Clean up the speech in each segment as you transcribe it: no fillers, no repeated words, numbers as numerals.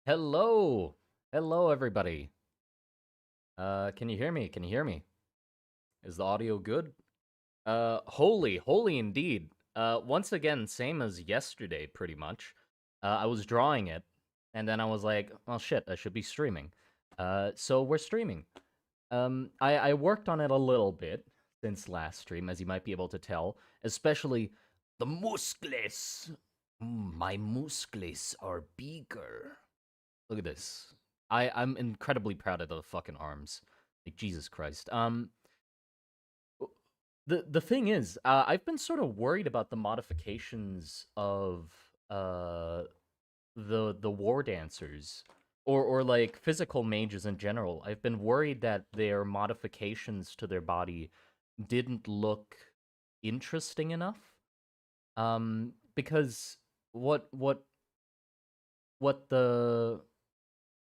Hello. Hello, everybody. Can you hear me? Can you hear me? Is the audio good? Holy indeed. Once again, same as yesterday, pretty much. I was drawing it, and then I was like, well, shit, I should be streaming. So we're streaming. I worked on it a little bit since last stream, as you might be able to tell, especially the muscles. My muscles are bigger. Look at this. I'm incredibly proud of the fucking arms. Like Jesus Christ. The thing is, I've been sort of worried about the modifications of uh the war dancers or like physical mages in general. I've been worried that their modifications to their body didn't look interesting enough. Because what what what the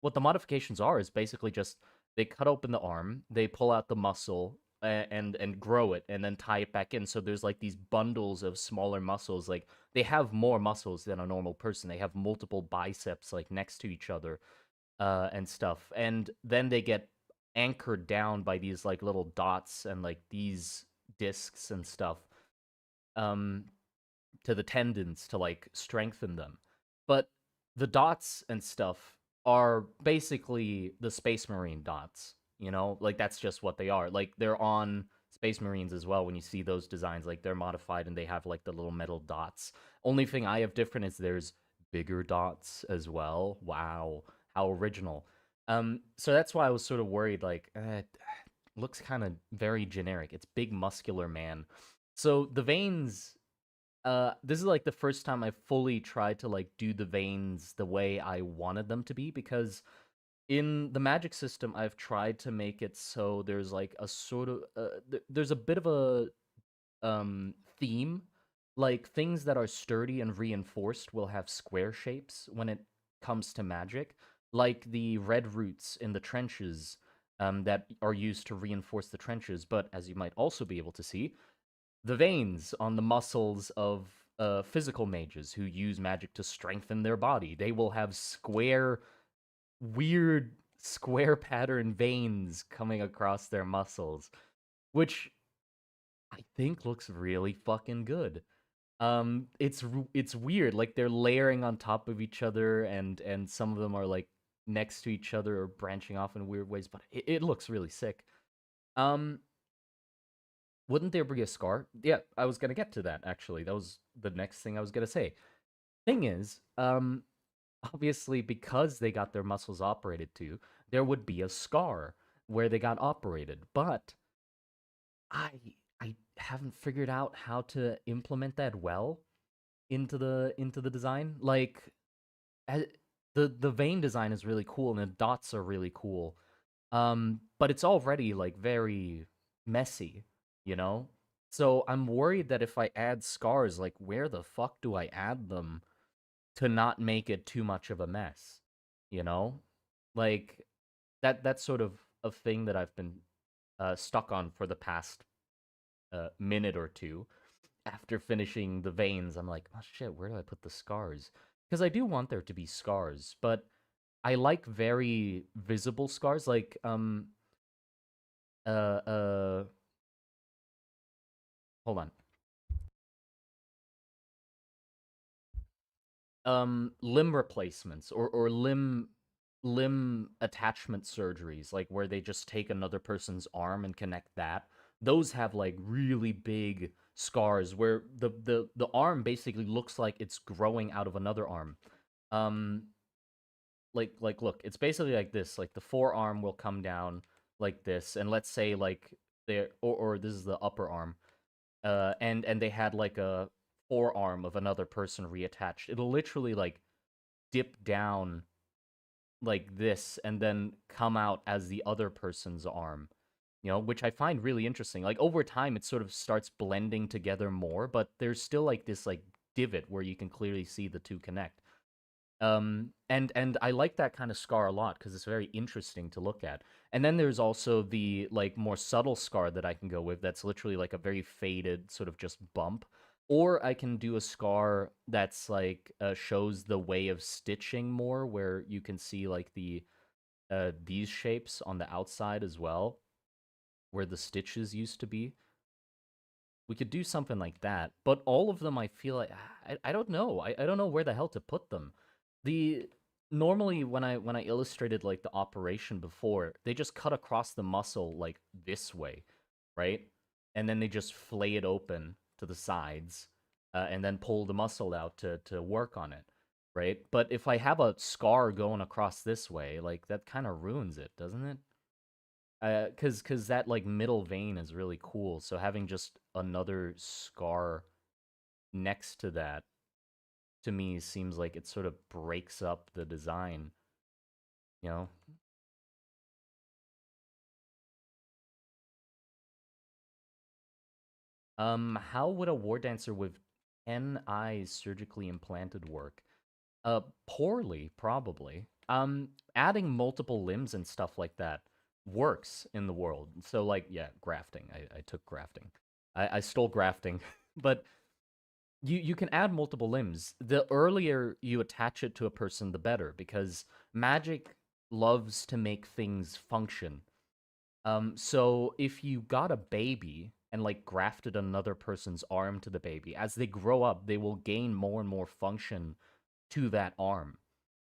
what the modifications are is basically just they cut open the arm, they pull out the muscle and grow it and then tie it back in. So there's like these bundles of smaller muscles. Like they have more muscles than a normal person. They have multiple biceps like next to each other and stuff. And then they get anchored down by these like little dots and like these discs and stuff um to the tendons to like strengthen them. But the dots and stuff are basically the Space Marine dots, you know? Like that's just what they are. Like they're on Space Marines as well when you see those designs, like they're modified and they have like the little metal dots. Only thing I have different is there's bigger dots as well. Wow, how original. So that's why I was sort of worried like it looks kind of very generic. It's big muscular man. So the veins this is like the first time I fully tried to like do the veins the way I wanted them to be because in the magic system I've tried to make it so there's like a sort of there's a bit of a theme, like things that are sturdy and reinforced will have square shapes when it comes to magic, like the red roots in the trenches that are used to reinforce the trenches, but as you might also be able to see, the veins on the muscles of physical mages who use magic to strengthen their body. They will have square, weird, square pattern veins coming across their muscles, which I think looks really fucking good. It's weird. Like they're layering on top of each other, and some of them are like next to each other or branching off in weird ways, but it looks really sick. Um, Wouldn't there be a scar? Yeah, I was gonna get to that actually. That was the next thing I was gonna say. Thing is, obviously because they got their muscles operated to, there would be a scar where they got operated. But I I haven't figured out how to implement that well into the design. Like a- the vein design is really cool and the dots are really cool. But it's already like very messy, you know? So I'm worried that if I add scars, like where the fuck do I add them to not make it too much of a mess, you know? Like that's sort of a thing that I've been stuck on for the past minute or two. After finishing the veins, I'm like, oh shit, where do I put the scars? Because I do want there to be scars, but I like very visible scars, like uh uh hold on. Limb replacements or limb attachment surgeries, like where they just take another person's arm and connect that. Those have like really big scars where the arm basically looks like it's growing out of another arm. Um like look, it's basically like this. Like the forearm will come down like this, and let's say like there or this is the upper arm. And they had like a forearm of another person reattached. It'll literally like dip down like this and then come out as the other person's arm, you know, which I find really interesting. Like over time, it sort of starts blending together more, but there's still like this like divot where you can clearly see the two connect. And I like that kind of scar a lot because it's very interesting to look at. And then there's also the like more subtle scar that I can go with that's literally like a very faded sort of just bump. Or I can do a scar that's like shows the way of stitching more, where you can see like these shapes on the outside as well, where the stitches used to be. We could do something like that, but all of them I feel like I don't know. I don't know where the hell to put them. The Normally when I illustrated like the operation before, they just cut across the muscle like this way, right? And then they just flay it open to the sides, and then pull the muscle out to work on it, right? But if I have a scar going across this way, like that kind of ruins it, doesn't it? Cause that like middle vein is really cool. So having just another scar next to that to me seems like it sort of breaks up the design, you know? How would a war dancer with 10 eyes surgically implanted work? Poorly, probably. Adding multiple limbs and stuff like that works in the world. So like, yeah, grafting. I took grafting. I stole grafting, but you can add multiple limbs. The earlier you attach it to a person, the better, because magic loves to make things function. So if you got a baby and like grafted another person's arm to the baby, as they grow up, they will gain more and more function to that arm.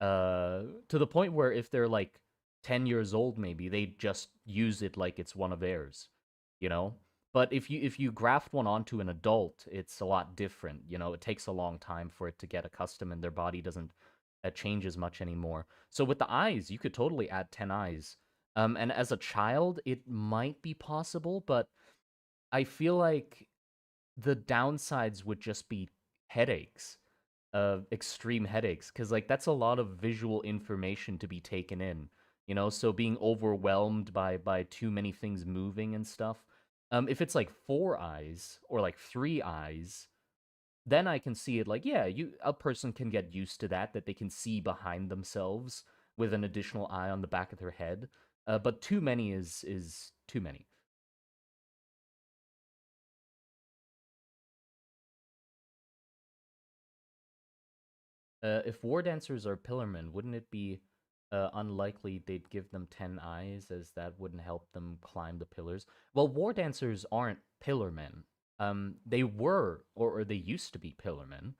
To the point where if they're like 10 years old, maybe they just use it like it's one of theirs, you know? But if you graft one onto an adult, it's a lot different. You know, it takes a long time for it to get accustomed, and their body doesn't change as much anymore. So with the eyes, you could totally add 10 eyes. And as a child, it might be possible, but I feel like the downsides would just be headaches, extreme headaches, because like that's a lot of visual information to be taken in, you know. So being overwhelmed by too many things moving and stuff. If it's like four eyes or like three eyes, then I can see it like, yeah, a person can get used to that they can see behind themselves with an additional eye on the back of their head. But too many is too many. If war dancers are pillarmen, wouldn't it be unlikely they'd give them 10 eyes, as that wouldn't help them climb the pillars? Well, war dancers aren't pillarmen. They were, or they used to be pillarmen.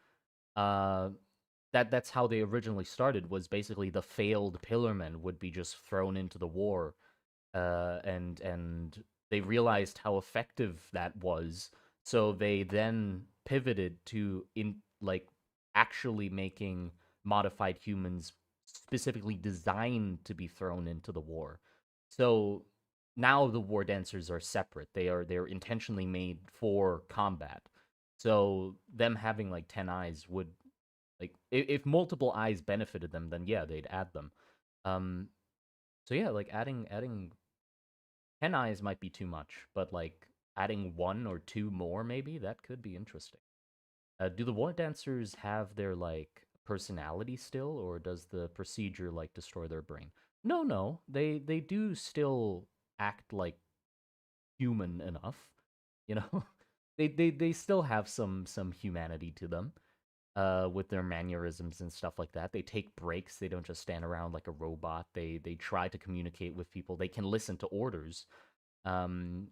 Uh, that's how they originally started, was basically the failed pillarmen would be just thrown into the war, and they realized how effective that was, so they then pivoted to in like actually making modified humans specifically designed to be thrown into the war. So now the war dancers are separate. They're intentionally made for combat. So them having like 10 eyes would, like, if multiple eyes benefited them, then yeah, they'd add them. Um so yeah, like adding 10 eyes might be too much, but like adding one or two more, maybe that could be interesting. Do the war dancers have their like personality still, or does the procedure like destroy their brain? No, no, they do still act like human enough, you know. They still have some humanity to them, with their mannerisms and stuff like that. They take breaks. They don't just stand around like a robot. They try to communicate with people. They can listen to orders. Um,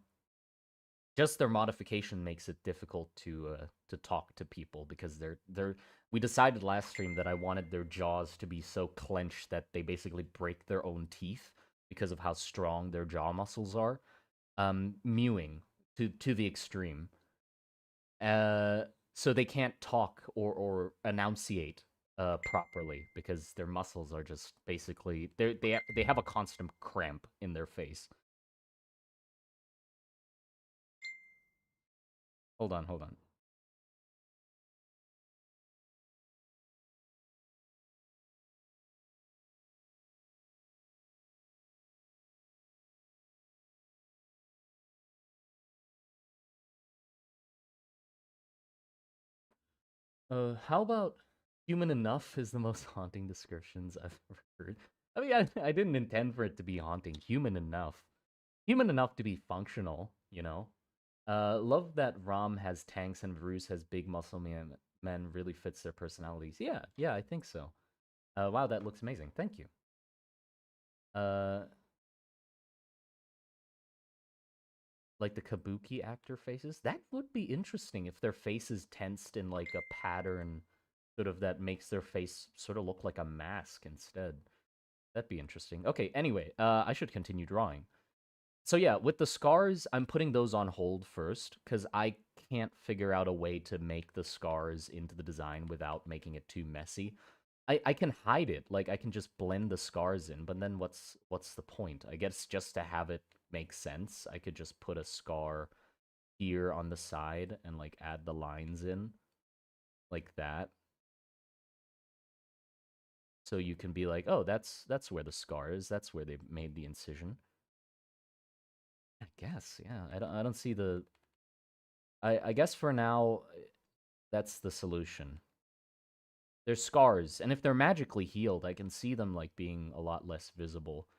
just their modification makes it difficult to talk to people, because they're we decided last stream that I wanted their jaws to be so clenched that they basically break their own teeth because of how strong their jaw muscles are. Mewing to the extreme. Uh, so they can't talk or enunciate properly, because their muscles are just basically they have a constant cramp in their face. Hold on, hold on. How about human enough is the most haunting descriptions I've ever heard. I mean, I didn't intend for it to be haunting. Human enough to be functional, you know. Love that Rom has tanks and Veruse has big muscle men really fits their personalities. Yeah, yeah, I think so. Wow, that looks amazing. Thank you. Uh, like the Kabuki actor faces. That would be interesting if their face is tensed in like a pattern, sort of that makes their face sort of look like a mask instead. That'd be interesting. Okay, anyway, I should continue drawing. So yeah, with the scars, I'm putting those on hold first because I can't figure out a way to make the scars into the design without making it too messy. I can hide it, like I can just blend the scars in, but then what's the point? I guess just to have it make sense, I could just put a scar here on the side and like add the lines in like that. So you can be like, oh, that's where the scar is. That's where they made the incision. I guess, yeah. I don't see the. I guess for now, that's the solution. They're scars, and if they're magically healed, I can see them like being a lot less visible.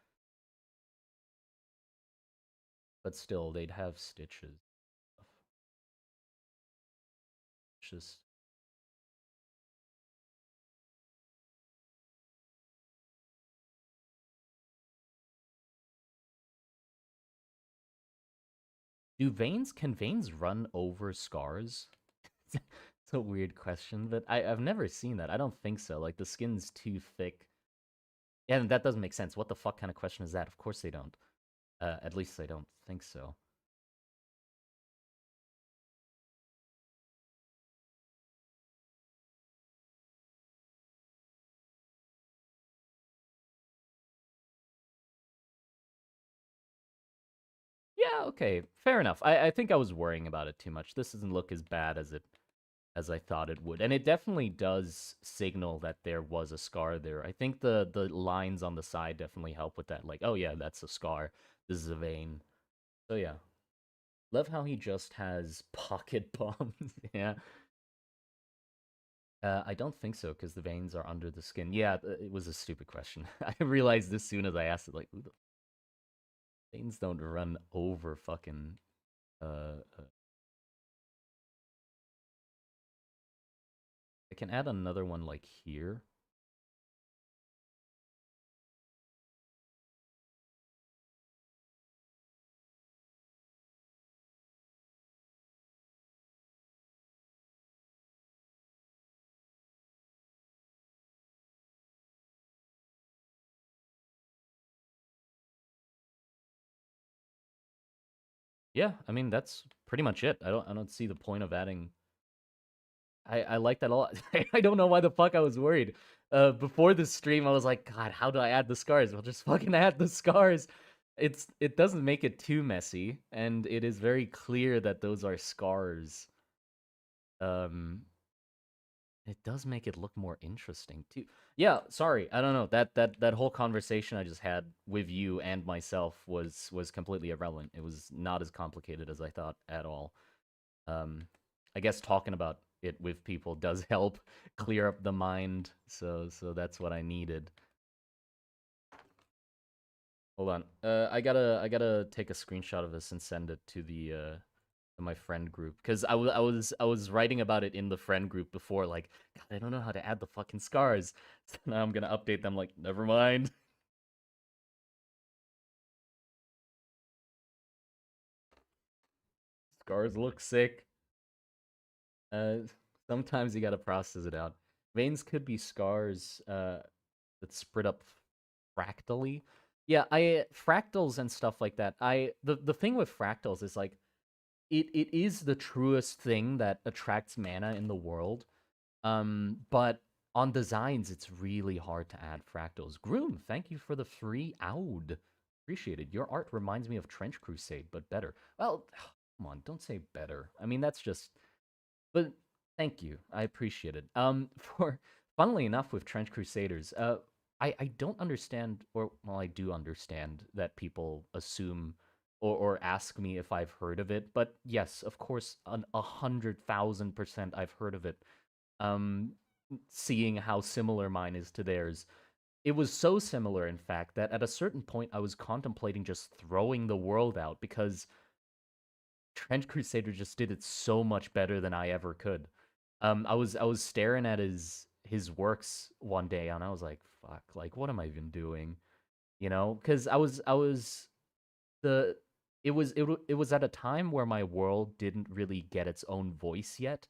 But still, they'd have stitches. Just can veins run over scars? It's a weird question, but I've never seen that. I don't think so. Like the skin's too thick. Yeah, and that doesn't make sense. What the fuck kind of question is that? Of course they don't. At least I don't think so. Yeah, okay, fair enough. I think I was worrying about it too much. This doesn't look as bad as I thought it would, and it definitely does signal that there was a scar there. I think the lines on the side definitely help with that. Like, oh yeah, that's a scar. This is a vein. So yeah, love how he just has pocket bombs. Yeah. I don't think so because the veins are under the skin. Yeah, it was a stupid question. I realized as soon as I asked it, like, who the veins don't run over fucking. I can add another one like here. Yeah, I mean that's pretty much it. I don't see the point of adding. I like that a lot. I don't know why the fuck I was worried. Before this stream, I was like, God, how do I add the scars? Well, just fucking add the scars. It doesn't make it too messy, and it is very clear that those are scars. Um, it does make it look more interesting too. Yeah, sorry, I don't know. That whole conversation I just had with you and myself was completely irrelevant. It was not as complicated as I thought at all. Um, I guess talking about it with people does help clear up the mind. So that's what I needed. Hold on. I gotta take a screenshot of this and send it to my friend group because I was writing about it in the friend group before. Like, God, I don't know how to add the fucking scars. So now I'm gonna update them. Like, never mind. Scars look sick. Uh, Sometimes you gotta process it out. Veins could be scars. That spread up fractally. Yeah, I fractals and stuff like that. The thing with fractals is like it is the truest thing that attracts mana in the world. But on designs, it's really hard to add fractals. Groom, thank you for the free oud. Appreciated. Your art reminds me of Trench Crusade, but better. Well, come on, don't say better. I mean, that's just. But thank you. I appreciate it. For funnily enough, with Trench Crusaders, I don't understand, or well, I do understand that people assume or ask me if I've heard of it. But yes, of course, 100,000% I've heard of it. Um, Seeing how similar mine is to theirs, it was so similar, in fact, that at a certain point I was contemplating just throwing the world out because Trench Crusader just did it so much better than I ever could. I was staring at his works one day, and I was like, "Fuck! Like, what am I even doing?" You know, because I was the it was at a time where my world didn't really get its own voice yet.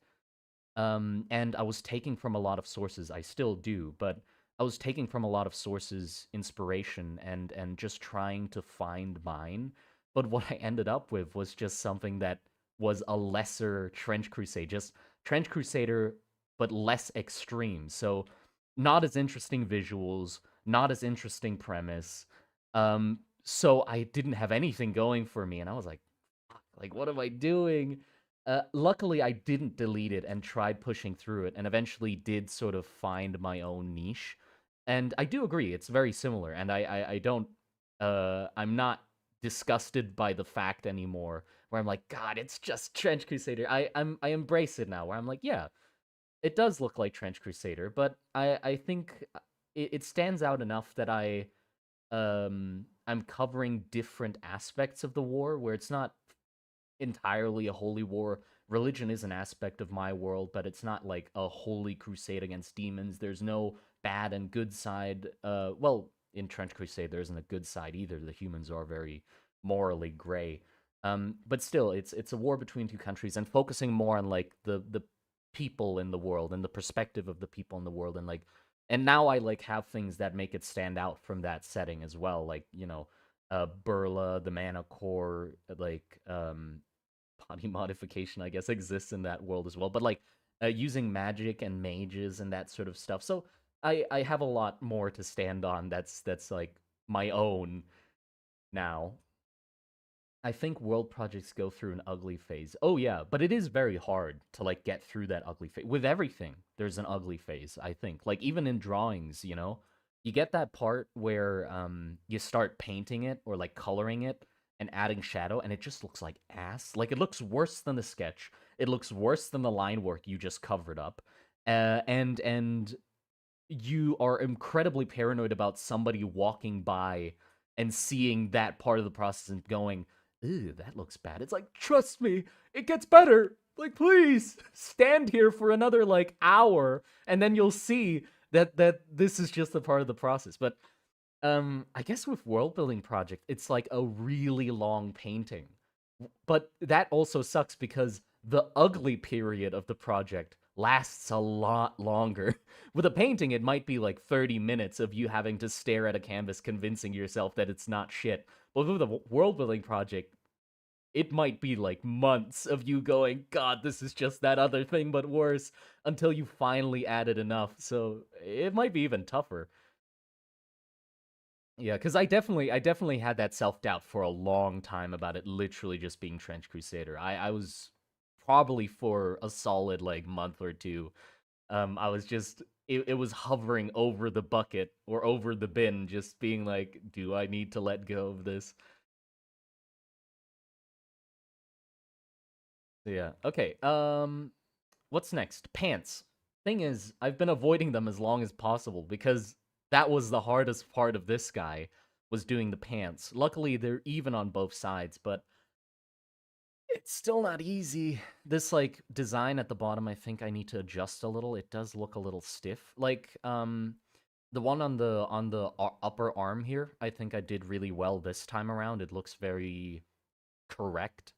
And I was taking from a lot of sources. I still do, but I was taking from a lot of sources inspiration and just trying to find mine. But what I ended up with was just something that was a lesser Trench Crusade, just Trench Crusader, but less extreme. So not as interesting visuals, not as interesting premise. So I didn't have anything going for me, and I was like, "Fuck, like, what am I doing?" Luckily, I didn't delete it and tried pushing through it, and eventually did sort of find my own niche. And I do agree, it's very similar, and I don't, I'm not disgusted by the fact anymore, where I'm like, God, it's just Trench Crusader. I embrace it now, where I'm like, yeah, it does look like Trench Crusader, but I think it stands out enough that I'm covering different aspects of the war, where it's not entirely a holy war. Religion is an aspect of my world, but it's not like a holy crusade against demons. There's no bad and good side. Well, in Trench Crusade, there isn't a good side either. The humans are very morally gray. But still, it's a war between two countries, and focusing more on like the people in the world and the perspective of the people in the world, and like, and now I like have things that make it stand out from that setting as well, like, you know, Burla, the Mana Core, like body modification, I guess, exists in that world as well. But like using magic and mages and that sort of stuff. So I have a lot more to stand on. That's like my own now. I think world projects go through an ugly phase. Oh yeah, but it is very hard to like get through that ugly phase. With everything, there's an ugly phase, I think. Like even in drawings, you know, you get that part where you start painting it or like coloring it and adding shadow and it just looks like ass. Like it looks worse than the sketch. It looks worse than the line work you just covered up. And you are incredibly paranoid about somebody walking by and seeing that part of the process and going, "Ew, that looks bad." It's like, trust me, it gets better. Like, please stand here for another like hour, and then you'll see that this is just a part of the process. But I guess with world building project, it's like a really long painting. But that also sucks because the ugly period of the project lasts a lot longer. With a painting, it might be like 30 minutes of you having to stare at a canvas convincing yourself that it's not shit. But with a world building project, it might be like months of you going, God, this is just that other thing, but worse, until you finally added enough. So it might be even tougher. Yeah, because I definitely had that self doubt for a long time about it literally just being Trench Crusader. I was probably for a solid like month or two. I was just it was hovering over the bucket or over the bin, just being like, do I need to let go of this? Yeah. Okay. What's next? Pants. Thing is, I've been avoiding them as long as possible because that was the hardest part of this guy was doing the pants. Luckily, they're even on both sides, but it's still not easy. This like design at the bottom, I think I need to adjust a little. It does look a little stiff. Like the one on the upper arm here, I think I did really well this time around. It looks very correct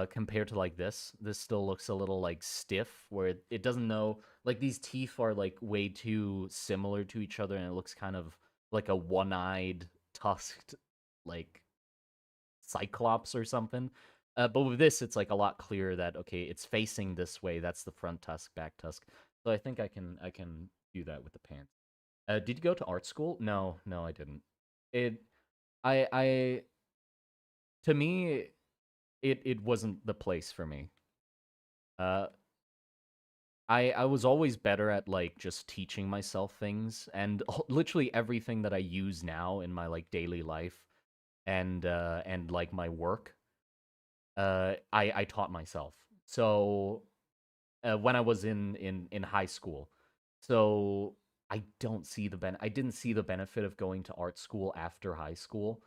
compared to like this still looks a little like stiff where it doesn't know, like these teeth are like way too similar to each other and it looks kind of like a one-eyed tusked like cyclops or something. But with this it's like a lot clearer that okay, it's facing this way. That's the front tusk, back tusk. So I think I can do that with the pants. Did you go to art school? No, no, I didn't. It I to me it wasn't the place for me. Uh, I was always better at like just teaching myself things, and literally everything that I use now in my like daily life and like my work, I taught myself. So when I was in high school, so I didn't see the benefit of going to art school after high school.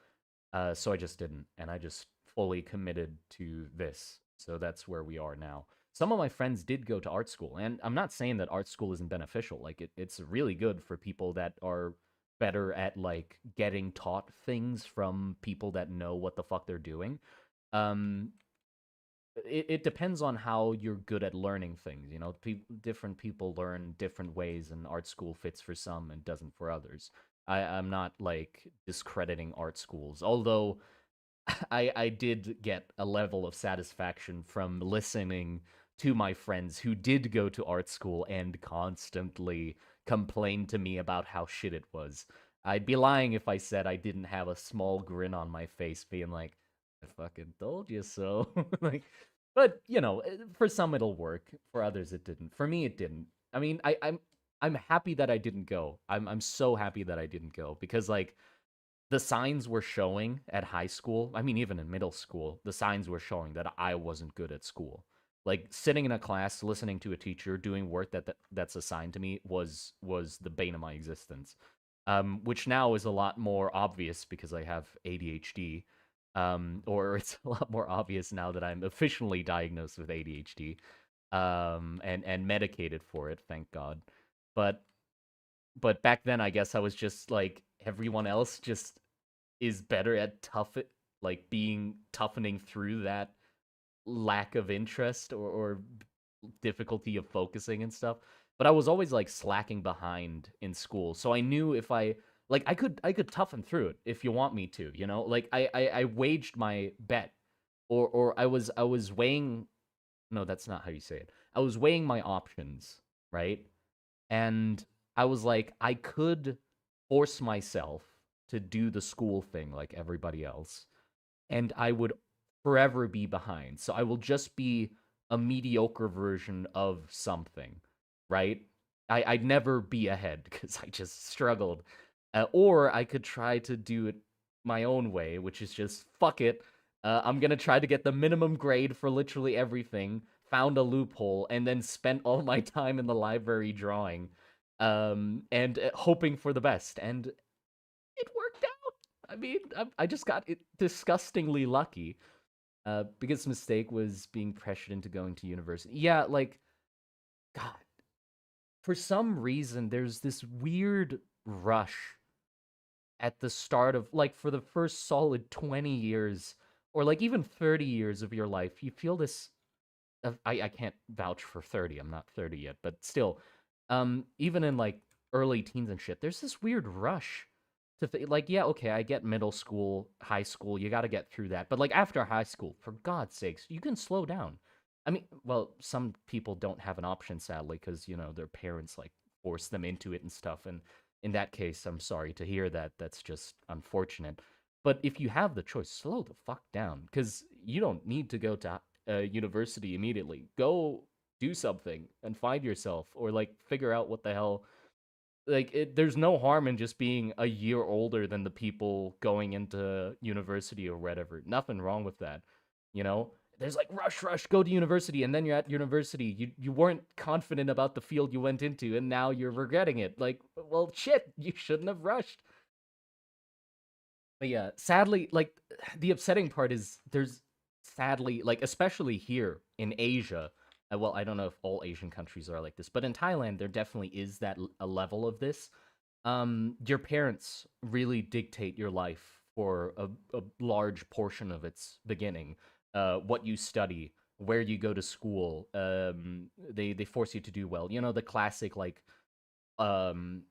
So I just didn't, and I just fully committed to this. So that's where we are now. Some of my friends did go to art school, and I'm not saying that art school isn't beneficial. Like it's really good for people that are better at like getting taught things from people that know what the fuck they're doing. Um, it depends on how you're good at learning things. You know, different people learn different ways, and art school fits for some and doesn't for others. I'm not like discrediting art schools, although I did get a level of satisfaction from listening to my friends who did go to art school and constantly complained to me about how shit it was. I'd be lying if I said I didn't have a small grin on my face, being like, "I fucking told you so." Like, but you know, for some it'll work. For others, it didn't. For me, it didn't. I mean, I'm happy that I didn't go. I'm so happy that I didn't go because like the signs were showing at high school. I mean, even in middle school, the signs were showing that I wasn't good at school. Like sitting in a class, listening to a teacher, doing work that's assigned to me was the bane of my existence. Which now is a lot more obvious because I have ADHD. Or it's a lot more obvious now that I'm officially diagnosed with ADHD. And medicated for it, thank God. But back then I guess I was just like everyone else, just is better at like being toughening through that lack of interest or difficulty of focusing and stuff. But I was always like slacking behind in school. So I knew if I like I could toughen through it if you want me to, you know? Like I waged my bet, or I was weighing, no, that's not how you say it. I was weighing my options, right? And I was like, I could force myself to do the school thing like everybody else, and I would forever be behind. So I will just be a mediocre version of something, right? I'd never be ahead because I just struggled. Or I could try to do it my own way, which is just fuck it. I'm gonna try to get the minimum grade for literally everything, found a loophole, and then spent all my time in the library drawing, and hoping for the best. And it worked out. I mean, I just got it disgustingly lucky. Biggest mistake was being pressured into going to university. Yeah, like, God, for some reason, there's this weird rush at the start of, like, for the first solid 20 years, or like even 30 years of your life, you feel this. I can't vouch for 30. I'm not 30 yet, but still, even in like early teens and shit, there's this weird rush to like, yeah, okay, I get middle school, high school, you got to get through that, but like after high school, for God's sakes, you can slow down. I mean, well, some people don't have an option, sadly, because you know their parents like force them into it and stuff, and in that case, I'm sorry to hear that. That's just unfortunate. But if you have the choice, slow the fuck down, because you don't need to go to university immediately. Go do something and find yourself, or like figure out what the hell. Like, there's no harm in just being a year older than the people going into university or whatever. Nothing wrong with that, you know. There's like rush, go to university, and then you're at university. You weren't confident about the field you went into, and now you're regretting it. Like, well, shit, you shouldn't have rushed. But yeah, sadly, like the upsetting part is there's sadly, like especially here in Asia. Well, I don't know if all Asian countries are like this, but in Thailand there definitely is that a level of this. Your parents really dictate your life for a large portion of its beginning. What you study, where you go to school. They force you to do well. You know, the classic like um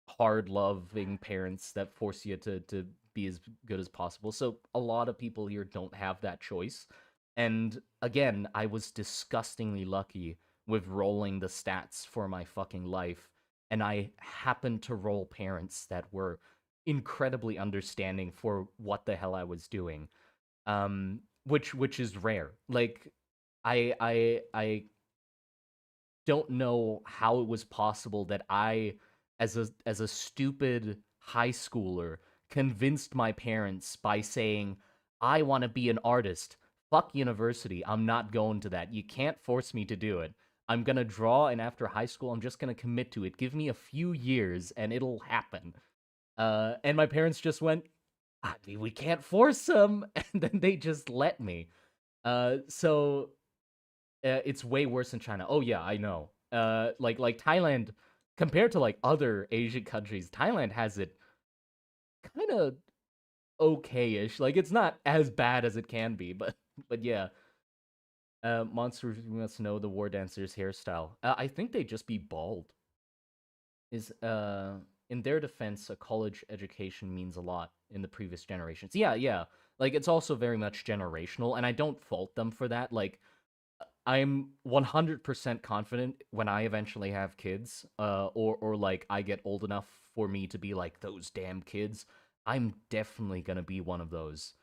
hard loving parents that force you to be as good as possible. So a lot of people here don't have that choice. And again, I was disgustingly lucky with rolling the stats for my fucking life, and I happened to roll parents that were incredibly understanding for what the hell I was doing. Which is rare. Like I don't know how it was possible that I, as a stupid high schooler, convinced my parents by saying, "I want to be an artist. Fuck university. I'm not going to that. You can't force me to do it. I'm gonna draw, and after high school, I'm just gonna commit to it. Give me a few years, and it'll happen." And my parents just went, I mean, we can't force them, and then they just let me. So it's way worse in China. Oh yeah, I know. Like Thailand, compared to like other Asian countries, Thailand has it kind of okay-ish. Like it's not as bad as it can be, but yeah. Monsters must know the war dancer's hairstyle. I think they just be bald. Is In their defense, a college education means a lot in the previous generations. Yeah, yeah. Like it's also very much generational, and I don't fault them for that. Like I'm 100% confident when I eventually have kids, or like I get old enough for me to be like those damn kids. I'm definitely gonna be one of those,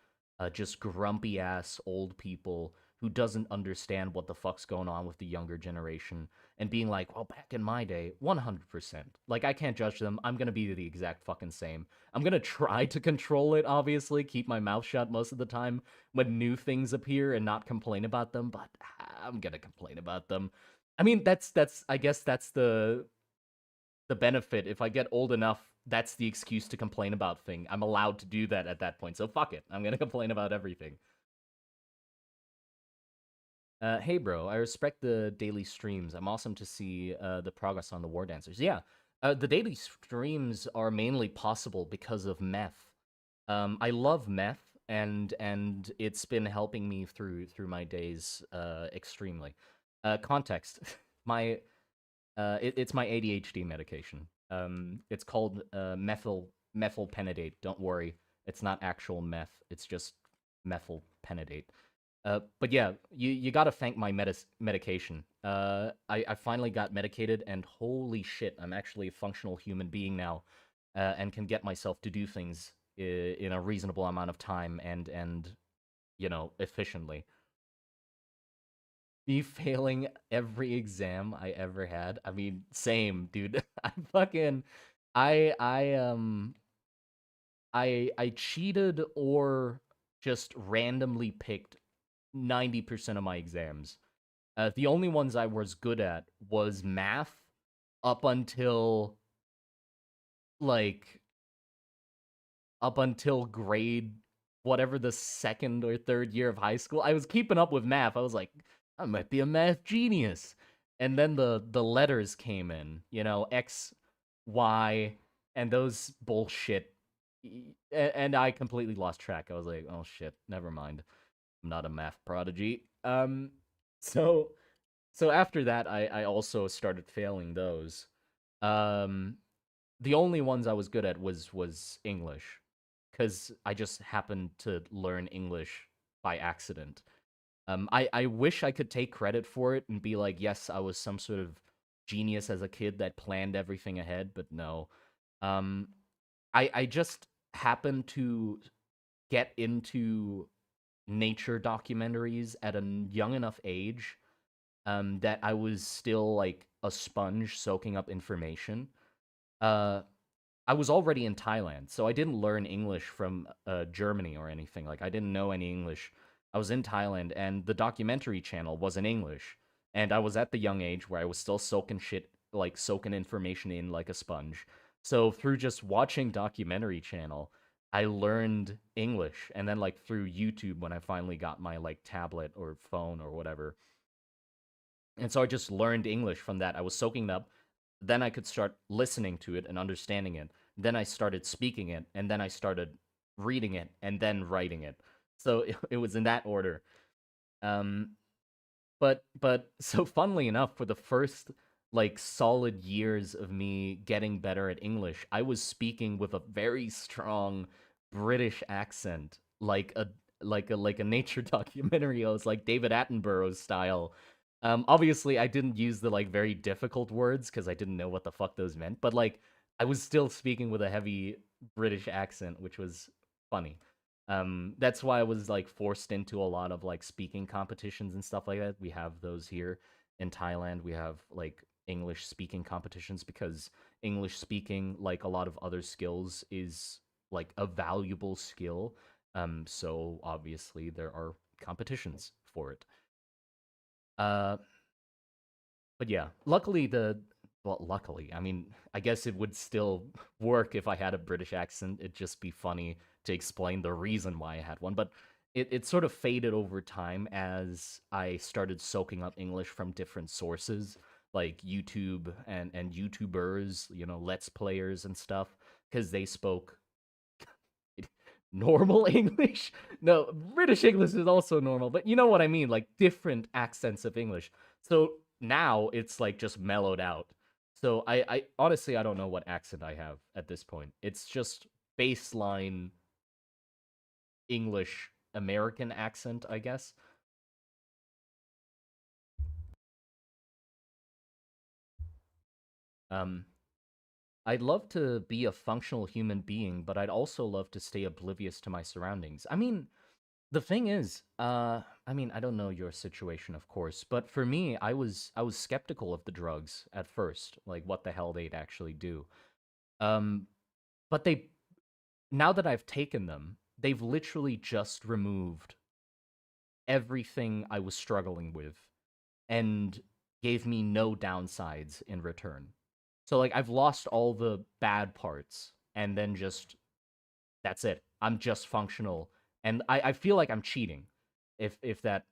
just grumpy ass old people who doesn't understand what the fuck's going on with the younger generation, and being like, well, back in my day, 100%. Like I can't judge them. I'm gonna be the exact fucking same. I'm gonna try to control it, obviously, keep my mouth shut most of the time when new things appear and not complain about them, but I'm gonna complain about them. I mean, that's I guess that's the benefit. If I get old enough, that's the excuse to complain about thing. I'm allowed to do that at that point. So fuck it. I'm gonna complain about everything. Hey bro, I respect the daily streams. I'm awesome to see the progress on the War Dancers. Yeah, the daily streams are mainly possible because of meth. I love meth, and it's been helping me through my days extremely. Context: my it's my ADHD medication. It's called methylphenidate. Don't worry, it's not actual meth. It's just methylphenidate. But yeah, you gotta thank my medication. I finally got medicated, and holy shit, I'm actually a functional human being now, and can get myself to do things in a reasonable amount of time and efficiently. Me failing every exam I ever had. I mean, same, dude. I fucking I I cheated or just randomly picked 90% of my exams. The only ones I was good at was math up until like up until grade whatever the second or third year of high school. I was keeping up with math. I was like, I might be a math genius. And then the letters came in, X, Y, and those bullshit. And I completely lost track. I was like, oh shit, never mind. I'm not a math prodigy. So so after that, I also started failing those. Um, the only ones I was good at was English, because I just happened to learn English by accident. I wish I could take credit for it and be like, yes, I was some sort of genius as a kid that planned everything ahead, but no. Um, I just happened to get into nature documentaries at a young enough age, that I was still like a sponge soaking up information. Uh, I was already in Thailand, so I didn't learn English from Germany or anything. Like I didn't know any English. I was in Thailand, and the documentary channel was in English, and I was at the young age where I was still soaking shit, like soaking information in like a sponge. So through just watching documentary channel, I learned English, and then like through YouTube when I finally got my like tablet or phone or whatever, and so I just learned English from that. I was soaking it up. Then I could start listening to it and understanding it. Then I started speaking it, and then I started reading it, and then writing it. So it was in that order. Um, but so funnily enough, for the first like solid years of me getting better at English, I was speaking with a very strong British accent, like a nature documentary. I was like David Attenborough style. Obviously, I didn't use the like very difficult words because I didn't know what the fuck those meant. But like, I was still speaking with a heavy British accent, which was funny. That's why I was like forced into a lot of like speaking competitions and stuff like that. We have those here in Thailand. We have like English speaking competitions because English speaking, like a lot of other skills, is like a valuable skill. So obviously there are competitions for it. Uh, but yeah, luckily Well, luckily, I mean, I guess it would still work if I had a British accent. It'd just be funny to explain the reason why I had one. But it sort of faded over time as I started soaking up English from different sources, like YouTube and YouTubers, Let's Players and stuff, because they spoke normal English. No, British English is also normal, but you know what I mean, like different accents of English. So now it's like just mellowed out. So I honestly I don't know what accent I have at this point. It's just baseline English American accent, I guess. Um, I'd love to be a functional human being, but I'd also love to stay oblivious to my surroundings. I mean, the thing is, I mean, I don't know your situation, of course, but for me, I was skeptical of the drugs at first, like what the hell they'd actually do. Um, but now that I've taken them, they've literally just removed everything I was struggling with and gave me no downsides in return. So like I've lost all the bad parts and then just that's it. I'm just functional. And I feel like I'm cheating if that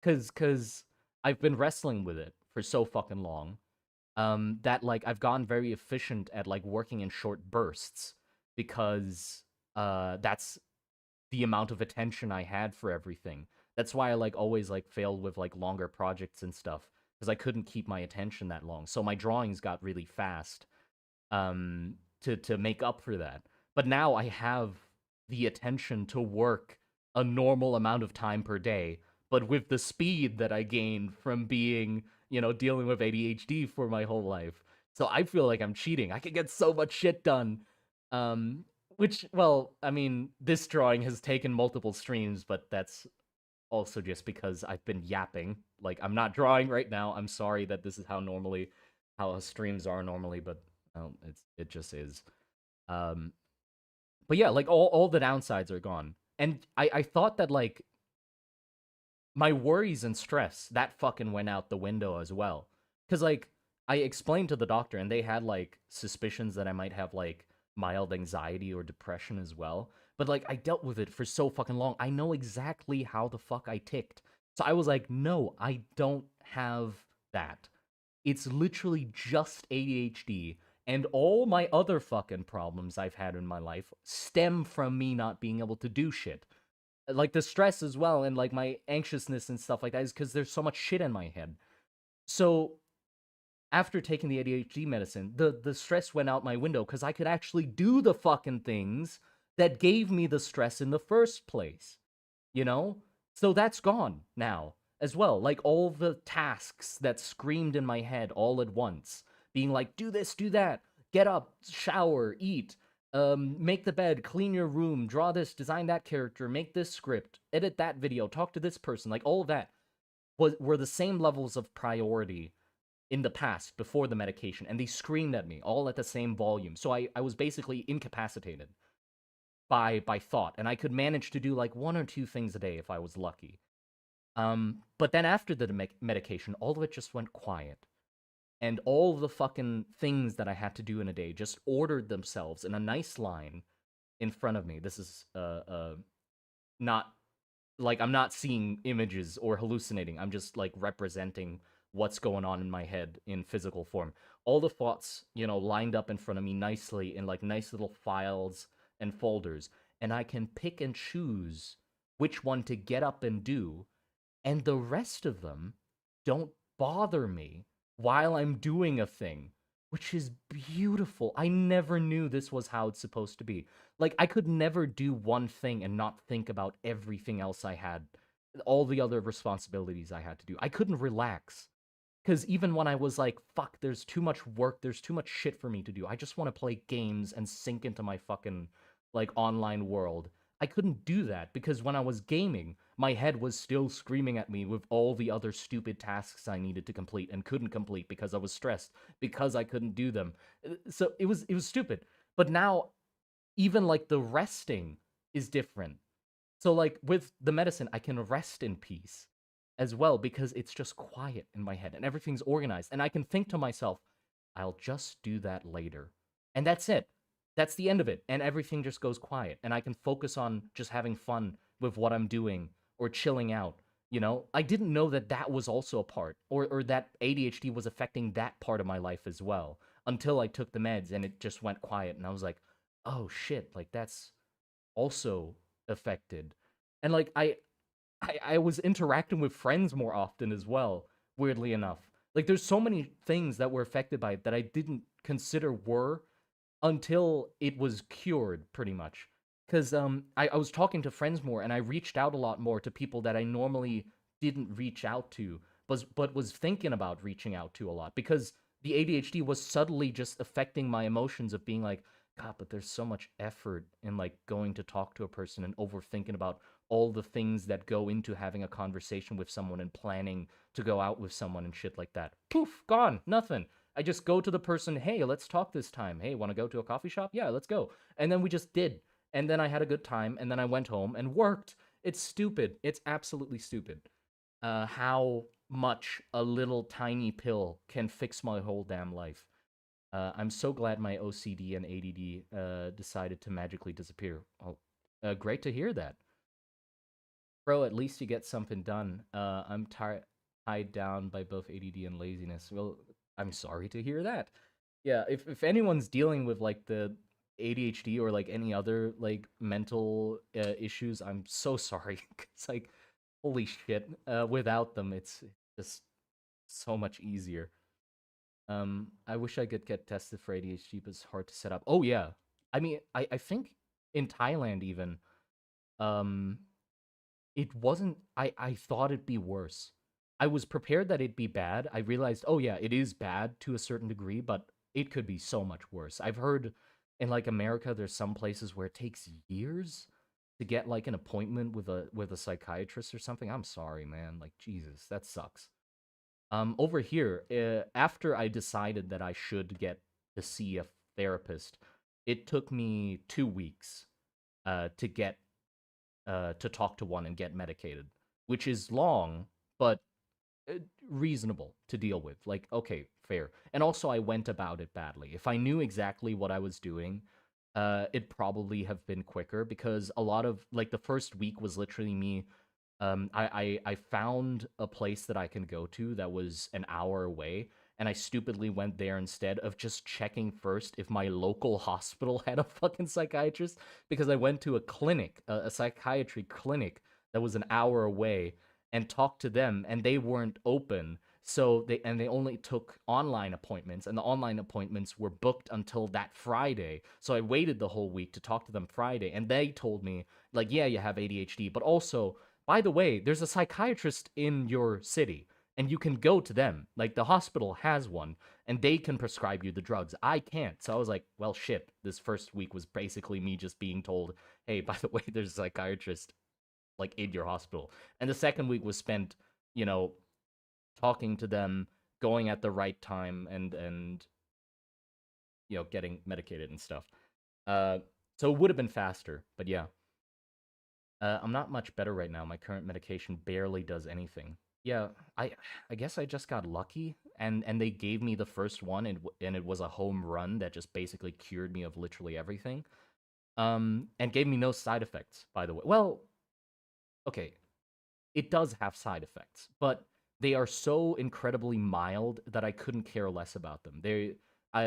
cause I've been wrestling with it for so fucking long. That like I've gotten very efficient at like working in short bursts because that's the amount of attention I had for everything. That's why I like always like failed with like longer projects and stuff because I couldn't keep my attention that long. So my drawings got really fast to make up for that. But now I have the attention to work a normal amount of time per day, but with the speed that I gained from being, dealing with ADHD for my whole life. So I feel like I'm cheating. I can get so much shit done. Which, well, I mean, this drawing has taken multiple streams, but that's also just because I've been yapping. Like, I'm not drawing right now. I'm sorry that this is how streams are normally, but it just is. Um, but yeah, like all the downsides are gone, and I thought that like my worries and stress that fucking went out the window as well, because like I explained to the doctor, and they had like suspicions that I might have like mild anxiety or depression as well. But like I dealt with it for so fucking long, I know exactly how the fuck I ticked. So I was like, no, I don't have that. It's literally just ADHD, and all my other fucking problems I've had in my life stem from me not being able to do shit. Like the stress as well, and like my anxiousness and stuff like that is because there's so much shit in my head. So after taking the ADHD medicine, the stress went out my window because I could actually do the fucking things that gave me the stress in the first place, you know? So that's gone now as well. Like all the tasks that screamed in my head all at once, being like, do this, do that, get up, shower, eat, make the bed, clean your room, draw this, design that character, make this script, edit that video, talk to this person, like all of that were the same levels of priority in the past before the medication, and they screamed at me all at the same volume. So I was basically incapacitated by thought, and I could manage to do like one or two things a day if I was lucky. But then after the medication, all of it just went quiet. And all the fucking things that I had to do in a day just ordered themselves in a nice line in front of me. This is not like I'm not seeing images or hallucinating. I'm just like representing what's going on in my head in physical form. All the thoughts, lined up in front of me nicely in like nice little files and folders, and I can pick and choose which one to get up and do, and the rest of them don't bother me while I'm doing a thing, which is beautiful. I never knew this was how it's supposed to be. Like, I could never do one thing and not think about everything else I had, all the other responsibilities I had to do. I couldn't relax. Because even when I was like, fuck, there's too much work, there's too much shit for me to do, I just want to play games and sink into my fucking, like, online world. I couldn't do that because when I was gaming, my head was still screaming at me with all the other stupid tasks I needed to complete and couldn't complete because I was stressed, because I couldn't do them. So it was stupid. But now, even like the resting is different. So like with the medicine, I can rest in peace as well because it's just quiet in my head and everything's organized. And I can think to myself, I'll just do that later. And that's it. That's the end of it. And everything just goes quiet. And I can focus on just having fun with what I'm doing or chilling out. You know, I didn't know that that was also a part, or that ADHD was affecting that part of my life as well until I took the meds and it just went quiet. And I was like, oh shit, like that's also affected. And like I was interacting with friends more often as well, weirdly enough. Like there's so many things that were affected by it that I didn't consider were until it was cured, pretty much. Because I was talking to friends more and I reached out a lot more to people that I normally didn't reach out to, but was thinking about reaching out to a lot because the ADHD was subtly just affecting my emotions of being like, God, but there's so much effort in like going to talk to a person and overthinking about all the things that go into having a conversation with someone and planning to go out with someone and shit like that. Poof, gone, nothing. I just go to the person, hey, let's talk this time. Hey, want to go to a coffee shop? Yeah, let's go. And then we just did. And then I had a good time. And then I went home and worked. It's stupid. It's absolutely stupid. How much a little tiny pill can fix my whole damn life. I'm so glad my OCD and ADD decided to magically disappear. Oh, great to hear that. Bro, at least you get something done. I'm tied down by both ADD and laziness. Well, I'm sorry to hear that. Yeah, if anyone's dealing with like the ADHD or like any other like mental issues, I'm so sorry. It's like holy shit. Without them, it's just so much easier. I wish I could get tested for ADHD, but it's hard to set up. Oh yeah, I mean, I think in Thailand even, um, it wasn't. I thought it'd be worse. I was prepared that it'd be bad. I realized, oh yeah, it is bad to a certain degree, but it could be so much worse. I've heard in like America, there's some places where it takes years to get like an appointment with a psychiatrist or something. I'm sorry, man. Like Jesus, that sucks. Over here, after I decided that I should get to see a therapist, it took me 2 weeks to get to talk to one and get medicated, which is long, but uh, reasonable to deal with. Like, okay, fair. And also, I went about it badly. If I knew exactly what I was doing, it'd probably have been quicker because a lot of like the first week was literally me. I found a place that I can go to that was an hour away, and I stupidly went there instead of just checking first if my local hospital had a fucking psychiatrist because I went to a clinic, a psychiatry clinic that was an hour away, and talked to them, and they weren't open. So they only took online appointments, and the online appointments were booked until that Friday. So I waited the whole week to talk to them Friday, and they told me like, yeah, you have ADHD, but also by the way, there's a psychiatrist in your city and you can go to them. Like the hospital has one and they can prescribe you the drugs. I can't. So I was like, well, shit. This first week was basically me just being told, hey, by the way, there's a psychiatrist like in your hospital. And the second week was spent, you know, talking to them, going at the right time and you know, getting medicated and stuff. Uh so it would have been faster, but yeah. I'm not much better right now. My current medication barely does anything. Yeah, I I guess I just got lucky, and they gave me the first one, and it was a home run that just basically cured me of literally everything. And gave me no side effects, by the way. Well, okay, it does have side effects, but they are so incredibly mild that I couldn't care less about them.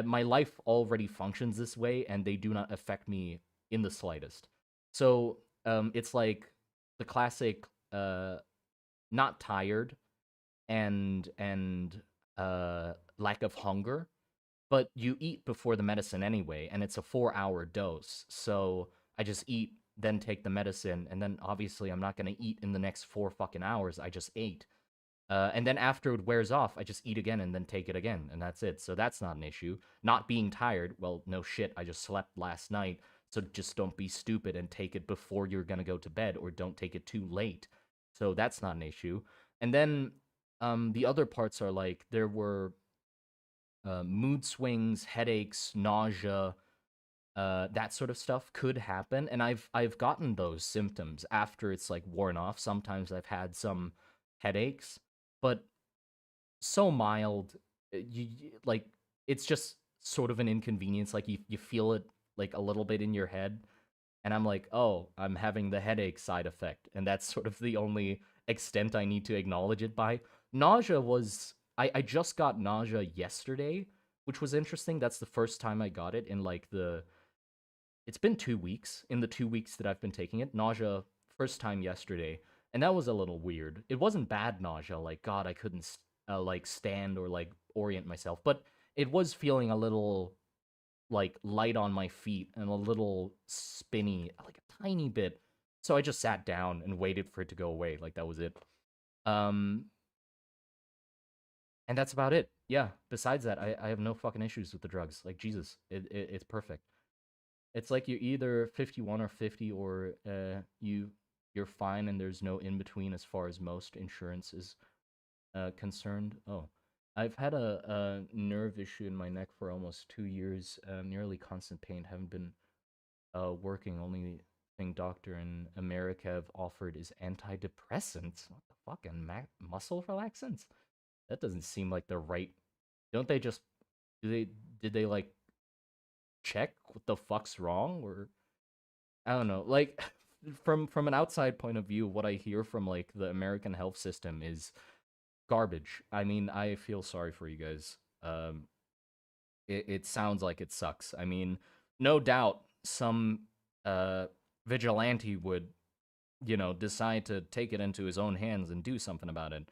My life already functions this way, and they do not affect me in the slightest. So, it's like the classic, not tired and lack of hunger, but you eat before the medicine anyway, and it's a 4-hour dose. So I just eat, then take the medicine, and then obviously I'm not gonna eat in the next 4 fucking hours. I just ate. And then after it wears off, I just eat again and then take it again, and that's it. So that's not an issue. Not being tired, well, no shit, I just slept last night, so just don't be stupid and take it before you're gonna go to bed, or don't take it too late. So that's not an issue. And then the other parts are like there were mood swings, headaches, nausea, that sort of stuff could happen, and I've gotten those symptoms after it's like worn off. Sometimes I've had some headaches, but so mild, like it's just sort of an inconvenience. Like you feel it like a little bit in your head, and I'm like, oh, I'm having the headache side effect, and that's sort of the only extent I need to acknowledge it by. Nausea was I just got nausea yesterday, which was interesting. That's the first time I got it in like the it's been 2 weeks. In the 2 weeks that I've been taking it, nausea first time yesterday, and that was a little weird. It wasn't bad nausea, like God, I couldn't like stand or like orient myself, but it was feeling a little like light on my feet and a little spinny, like a tiny bit. So I just sat down and waited for it to go away. Like that was it. Um, and that's about it. Yeah. Besides that, I have no fucking issues with the drugs. Like Jesus, it's perfect. It's like you're either 51 or 50, or you're fine, and there's no in between as far as most insurance is concerned. Oh, I've had a nerve issue in my neck for almost 2 years. Nearly constant pain. Haven't been working. Only thing doctor in America have offered is antidepressants. What the fuck? And muscle relaxants? That doesn't seem like the right. Don't they just do they did they like check what the fuck's wrong, or I don't know. Like from an outside point of view, what I hear from like the American health system is garbage. I mean, I feel sorry for you guys. It sounds like it sucks. I mean, no doubt some uh vigilante would, decide to take it into his own hands and do something about it.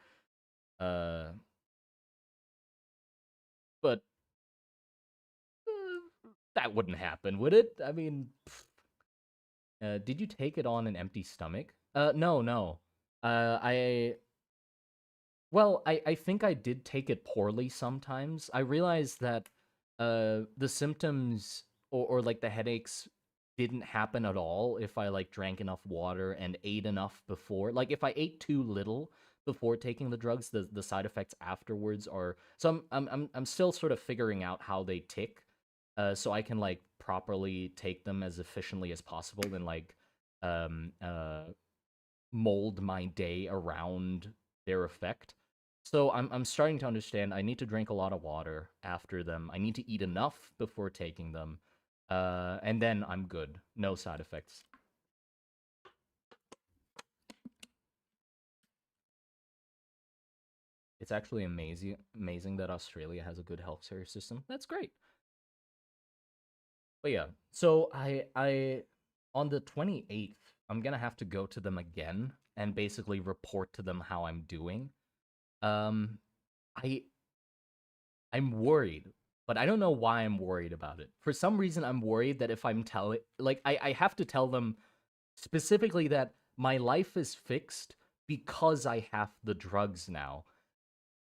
Uh but that wouldn't happen, would it? I mean, did you take it on an empty stomach? No, no. I Well, I think I did take it poorly sometimes. I realized that the symptoms or like the headaches didn't happen at all if I like drank enough water and ate enough before. Like if I ate too little before taking the drugs, the side effects afterwards are so I'm still sort of figuring out how they tick, so I can like properly take them as efficiently as possible and like um uh mold my day around their effect. So I'm starting to understand I need to drink a lot of water after them. I need to eat enough before taking them. And then I'm good. No side effects. It's actually amazing that Australia has a good healthcare system. That's great. But yeah, so I on the 28th, I'm gonna have to go to them again and basically report to them how I'm doing. Um, I I'm worried, but I don't know why I'm worried about it. For some reason, I'm worried that if I'm telling, like, I have to tell them specifically that my life is fixed because I have the drugs now.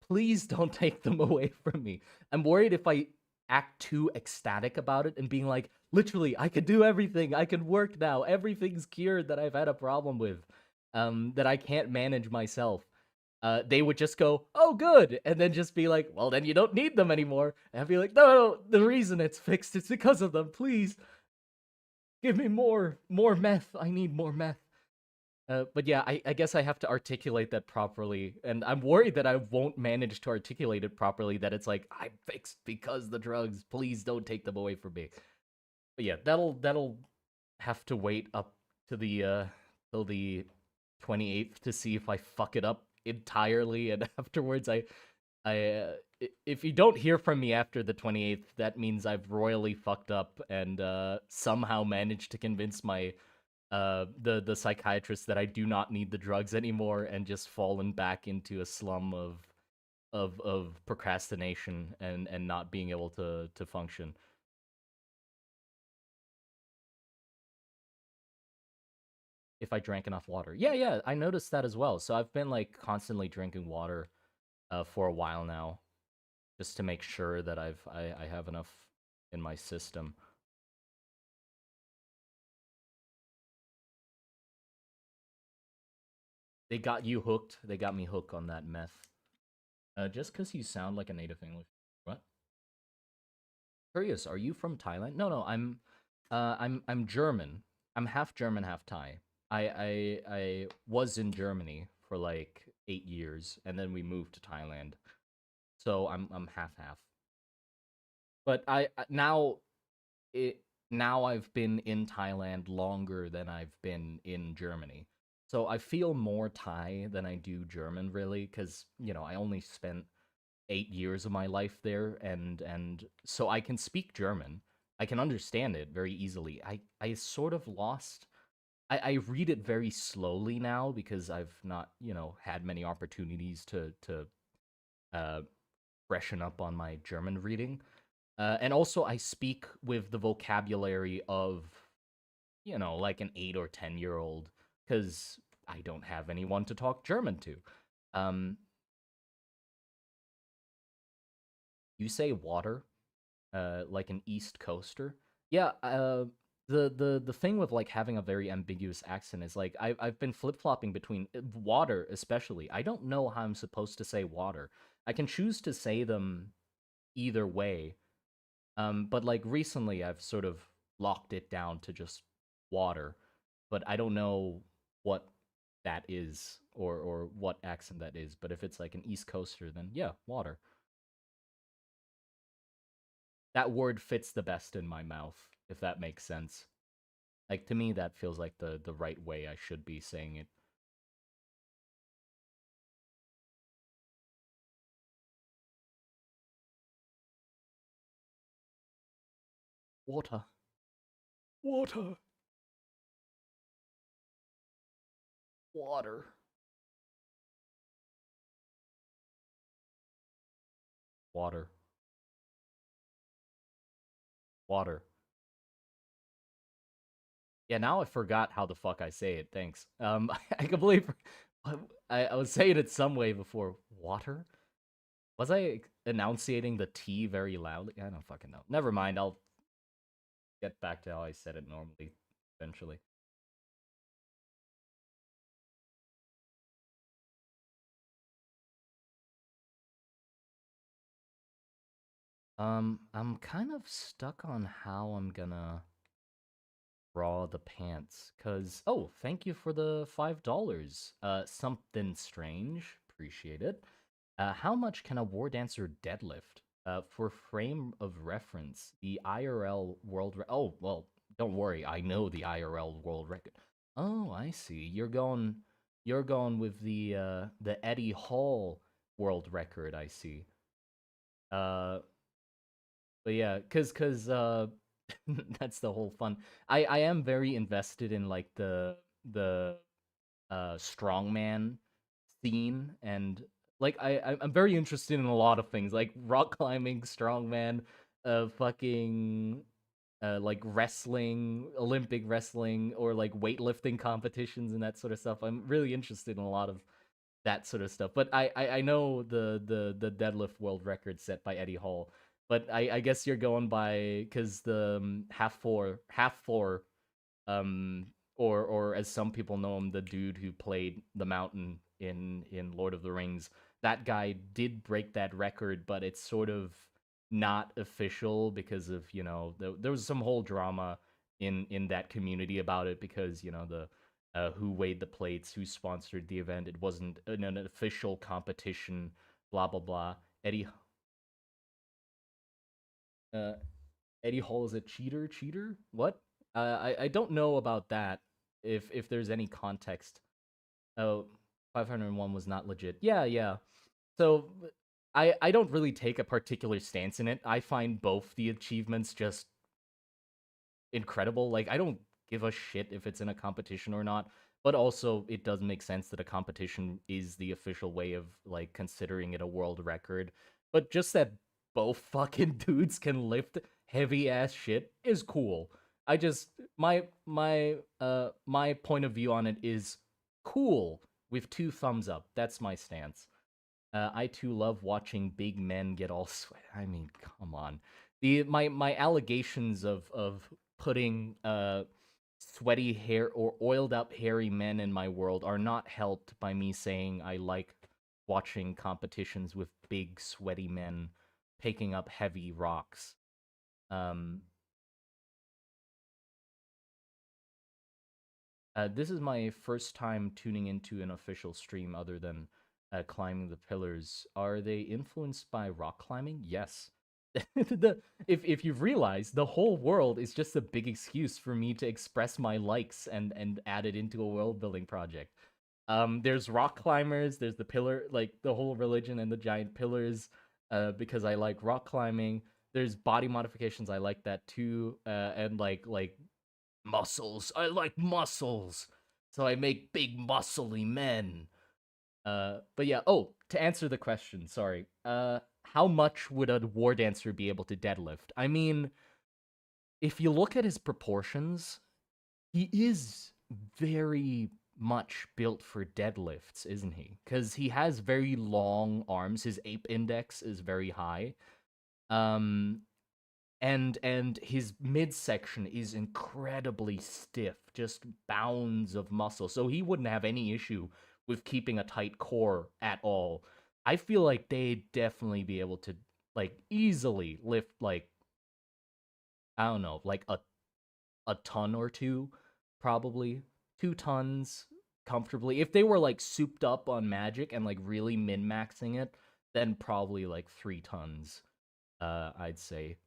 Please don't take them away from me. I'm worried if I act too ecstatic about it and being like, literally, I can do everything. I can work now. Everything's cured that I've had a problem with, that I can't manage myself. They would just go, "Oh, good," and then just be like, "Well, then you don't need them anymore." And I'd be like, "No, no, the reason it's fixed is because of them. Please give me more meth. I need more meth." But yeah, I guess I have to articulate that properly, and I'm worried that I won't manage to articulate it properly. That it's like I'm fixed because the drugs. Please don't take them away from me. But yeah, that'll have to wait up to the till the 28th to see if I fuck it up entirely, and afterwards if you don't hear from me after the 28th, that means I've royally fucked up and somehow managed to convince my the psychiatrist that I do not need the drugs anymore and just fallen back into a slum of procrastination and not being able to function. If I drank enough water. Yeah, yeah, I noticed that as well. So I've been like constantly drinking water for a while now, just to make sure that I have enough in my system. They got you hooked. They got me hooked on that meth. Just because you sound like a native English. What? Curious. Are you from Thailand? No, no. I'm German. I'm half German, half Thai. I was in Germany for like 8 years, and then we moved to Thailand. So I'm half half. But now it now I've been in Thailand longer than I've been in Germany. So I feel more Thai than I do German really cuz I only spent 8 years of my life there and so I can speak German. I can understand it very easily. I sort of lost I read it very slowly now because I've not, had many opportunities to uh freshen up on my German reading. And also, I speak with the vocabulary of, like an 8 or 10 year old, because I don't have anyone to talk German to. Um, you say water, like an East Coaster. Yeah, the thing with like having a very ambiguous accent is like I've been flip flopping between water, especially. I don't know how I'm supposed to say water. I can choose to say them either way. But like recently, I've sort of locked it down to just water, but I don't know what that is or what accent that is. But if it's like an East Coaster, then yeah, water. That word fits the best in my mouth, if that makes sense. Like to me, that feels like the right way I should be saying it. Water, water, water, water, water. Yeah, now I forgot how the fuck I say it. Thanks. I completely. I was saying it some way before. Water? Was I enunciating the T very loudly? I don't fucking know. Never mind. I'll get back to how I said it normally eventually. I'm kind of stuck on how I'm gonna draw the pants. Cause thank you for the $5. Something strange. Appreciate it. How much can a war dancer deadlift? For frame of reference, the IRL oh well, don't worry, I know the IRL world record. Oh, I see. You're going with the Eddie Hall world record. I see. Uh, but yeah, cause that's the whole fun. I am very invested in like the strongman scene and like I'm very interested in a lot of things like rock climbing, strongman, fucking like wrestling, Olympic wrestling, or like weightlifting competitions and that sort of stuff. I'm really interested in a lot of that sort of stuff. But I know the deadlift world record set by Eddie Hall. But I guess you're going by because the half four um or as some people know him, the dude who played the mountain in Lord of the Rings. That guy did break that record, but it's sort of not official because of there was some whole drama in that community about it because the who weighed the plates, who sponsored the event. It wasn't an official competition. Blah blah blah. Uh, Eddie Hall is a cheater. Cheater? What? I don't know about that. If there's any context. Oh, 501 was not legit. Yeah, yeah. So I don't really take a particular stance in it. I find both the achievements just incredible. Like I don't give a shit if it's in a competition or not, but also it does make sense that a competition is the official way of like considering it a world record. But just that both fucking dudes can lift heavy ass shit is cool. I just my point of view on it is cool with two thumbs up. That's my stance. I too love watching big men get all sweat. I mean, come on. My allegations of putting sweaty hair or oiled up hairy men in my world are not helped by me saying I like watching competitions with big sweaty men picking up heavy rocks. Um, this is my first time tuning into an official stream other than climbing the pillars. Are they influenced by rock climbing? Yes. If you've realized, the whole world is just a big excuse for me to express my likes and add it into a world building project. There's rock climbers, there's the pillar, like the whole religion and the giant pillars, because I like rock climbing. There's body modifications, I like that too, and like muscles, I like muscles, so I make big muscly men. But yeah. Oh, to answer the question, sorry. How much would a war dancer be able to deadlift? I mean, if you look at his proportions, he is very much built for deadlifts, isn't he? Because he has very long arms. His ape index is very high. Um, and his midsection is incredibly stiff, just bounds of muscle. So he wouldn't have any issue with keeping a tight core at all. I feel like they'd definitely be able to like easily lift like I don't know, like a ton or two, probably 2 tons comfortably. If they were like souped up on magic and like really min maxing it, then probably like 3 tons. I'd say.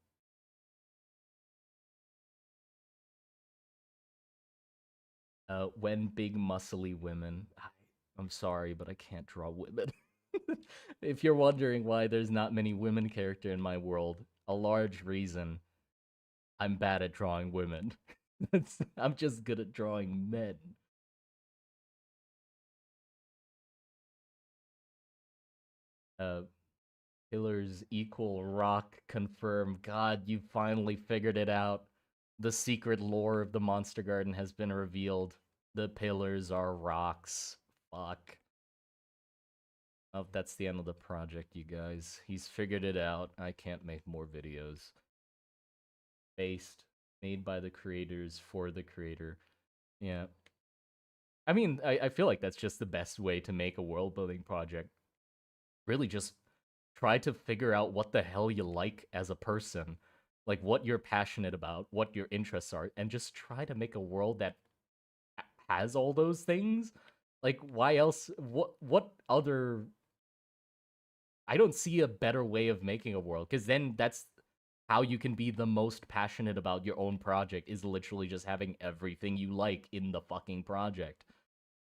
When big muscly women. I'm sorry, but I can't draw women. If you're wondering why there's not many women character in my world, a large reason I'm bad at drawing women. I'm just good at drawing men. Uh, Pillars equal rock confirm. God, you finally figured it out. The secret lore of the Monster Garden has been revealed. The pillars are rocks. Fuck. Oh, that's the end of the project, you guys. He's figured it out. I can't make more videos. Based, made by the creators for the creator. Yeah. I mean, I feel like that's just the best way to make a world building project. Really just try to figure out what the hell you like as a person, like what you're passionate about, what your interests are, and just try to make a world that has all those things. Like, why else? What other I don't see a better way of making a world because then that's how you can be the most passionate about your own project is literally just having everything you like in the fucking project.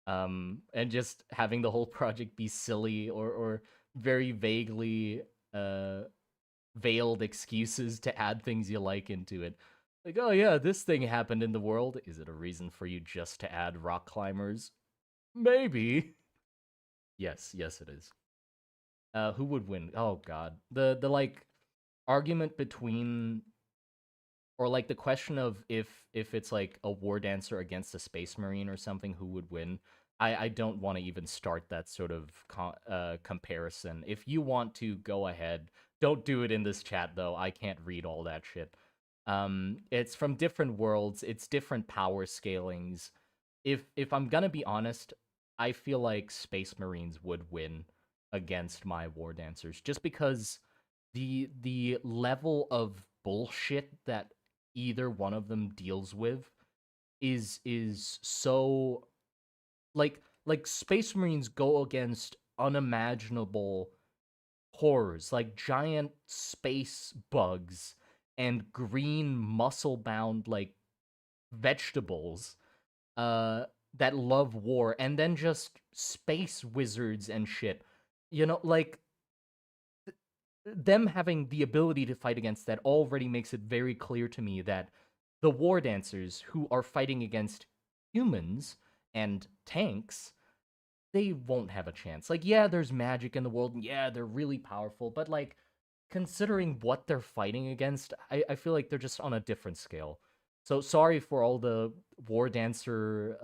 And just having the whole project be silly or very vaguely uh veiled excuses to add things you like into it. Like, oh yeah, this thing happened in the world. Is it a reason for you just to add rock climbers? Maybe. Yes, it is. Who would win? Oh god. The like argument between or like the question of if it's like a war dancer against a space marine or something, who would win? I don't want to even start that sort of comparison. If you want to go ahead, don't do it in this chat though. I can't read all that shit. It's from different worlds. It's different power scalings. If I'm gonna be honest, I feel like space marines would win against my war dancers just because the level of bullshit that either one of them deals with is so like space marines go against unimaginable horrors like giant space bugs and green muscle bound like vegetables uh that love war and then just space wizards and shit, like them having the ability to fight against that already makes it very clear to me that the war dancers who are fighting against humans and tanks, they won't have a chance. Like, yeah, there's magic in the world, and yeah, they're really powerful, but like, considering what they're fighting against, I feel like they're just on a different scale. So sorry for all the war dancer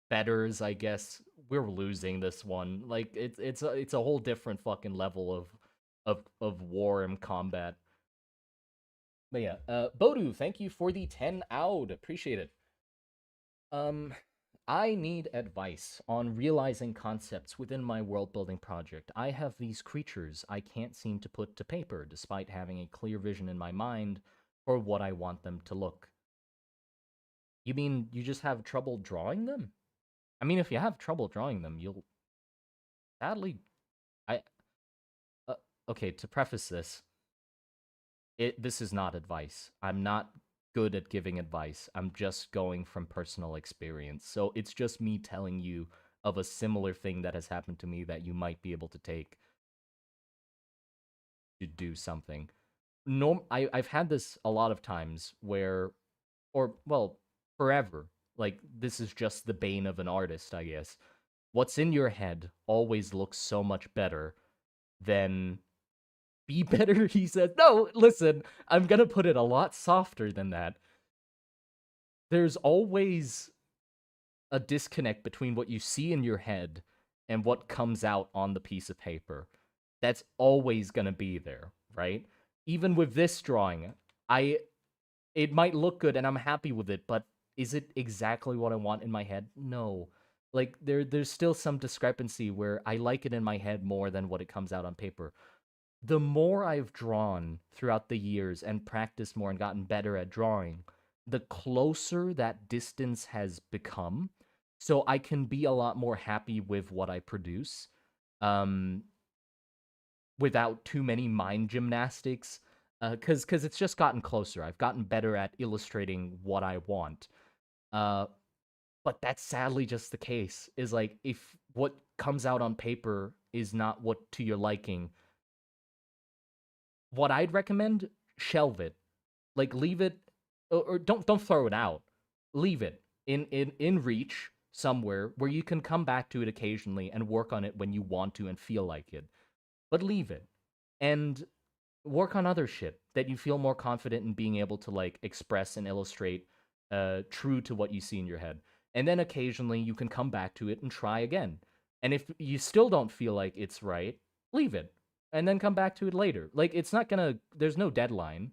betters, I guess. We're losing this one. Like it's a whole different fucking level of war and combat. But yeah, Bodu, thank you for the 10 out. Appreciate it. Um, I need advice on realizing concepts within my world building project. I have these creatures I can't seem to put to paper, despite having a clear vision in my mind for what I want them to look. You mean you just have trouble drawing them? I mean, if you have trouble drawing them, you'll sadly. I. Uh, okay, to preface this, This is not advice. I'm not good at giving advice. I'm just going from personal experience. So it's just me telling you of a similar thing that has happened to me that you might be able to take to do something. I've had this a lot of times where, or well, forever. Like this is just the bane of an artist, I guess. What's in your head always looks so much better than be better. He said, no, listen, I'm gonna put it a lot softer than that. There's always a disconnect between what you see in your head and what comes out on the piece of paper. That's always going to be there, right? Even with this drawing, it might look good and I'm happy with it, but is it exactly what I want in my head? No. Like there's still some discrepancy where I like it in my head more than what it comes out on paper. The more I've drawn throughout the years and practiced more and gotten better at drawing, the closer that distance has become. So I can be a lot more happy with what I produce um, without too many mind gymnastics. Because it's just gotten closer. I've gotten better at illustrating what I want. Uh, but that's sadly just the case. Is like if what comes out on paper is not what to your liking, what I'd recommend, shelve it. Like leave it, or don't throw it out. Leave it in reach somewhere where you can come back to it occasionally and work on it when you want to and feel like it. But leave it and work on other shit that you feel more confident in being able to like express and illustrate true to what you see in your head. And then occasionally you can come back to it and try again. And if you still don't feel like it's right, leave it and then come back to it later. Like it's not gonna, there's no deadline.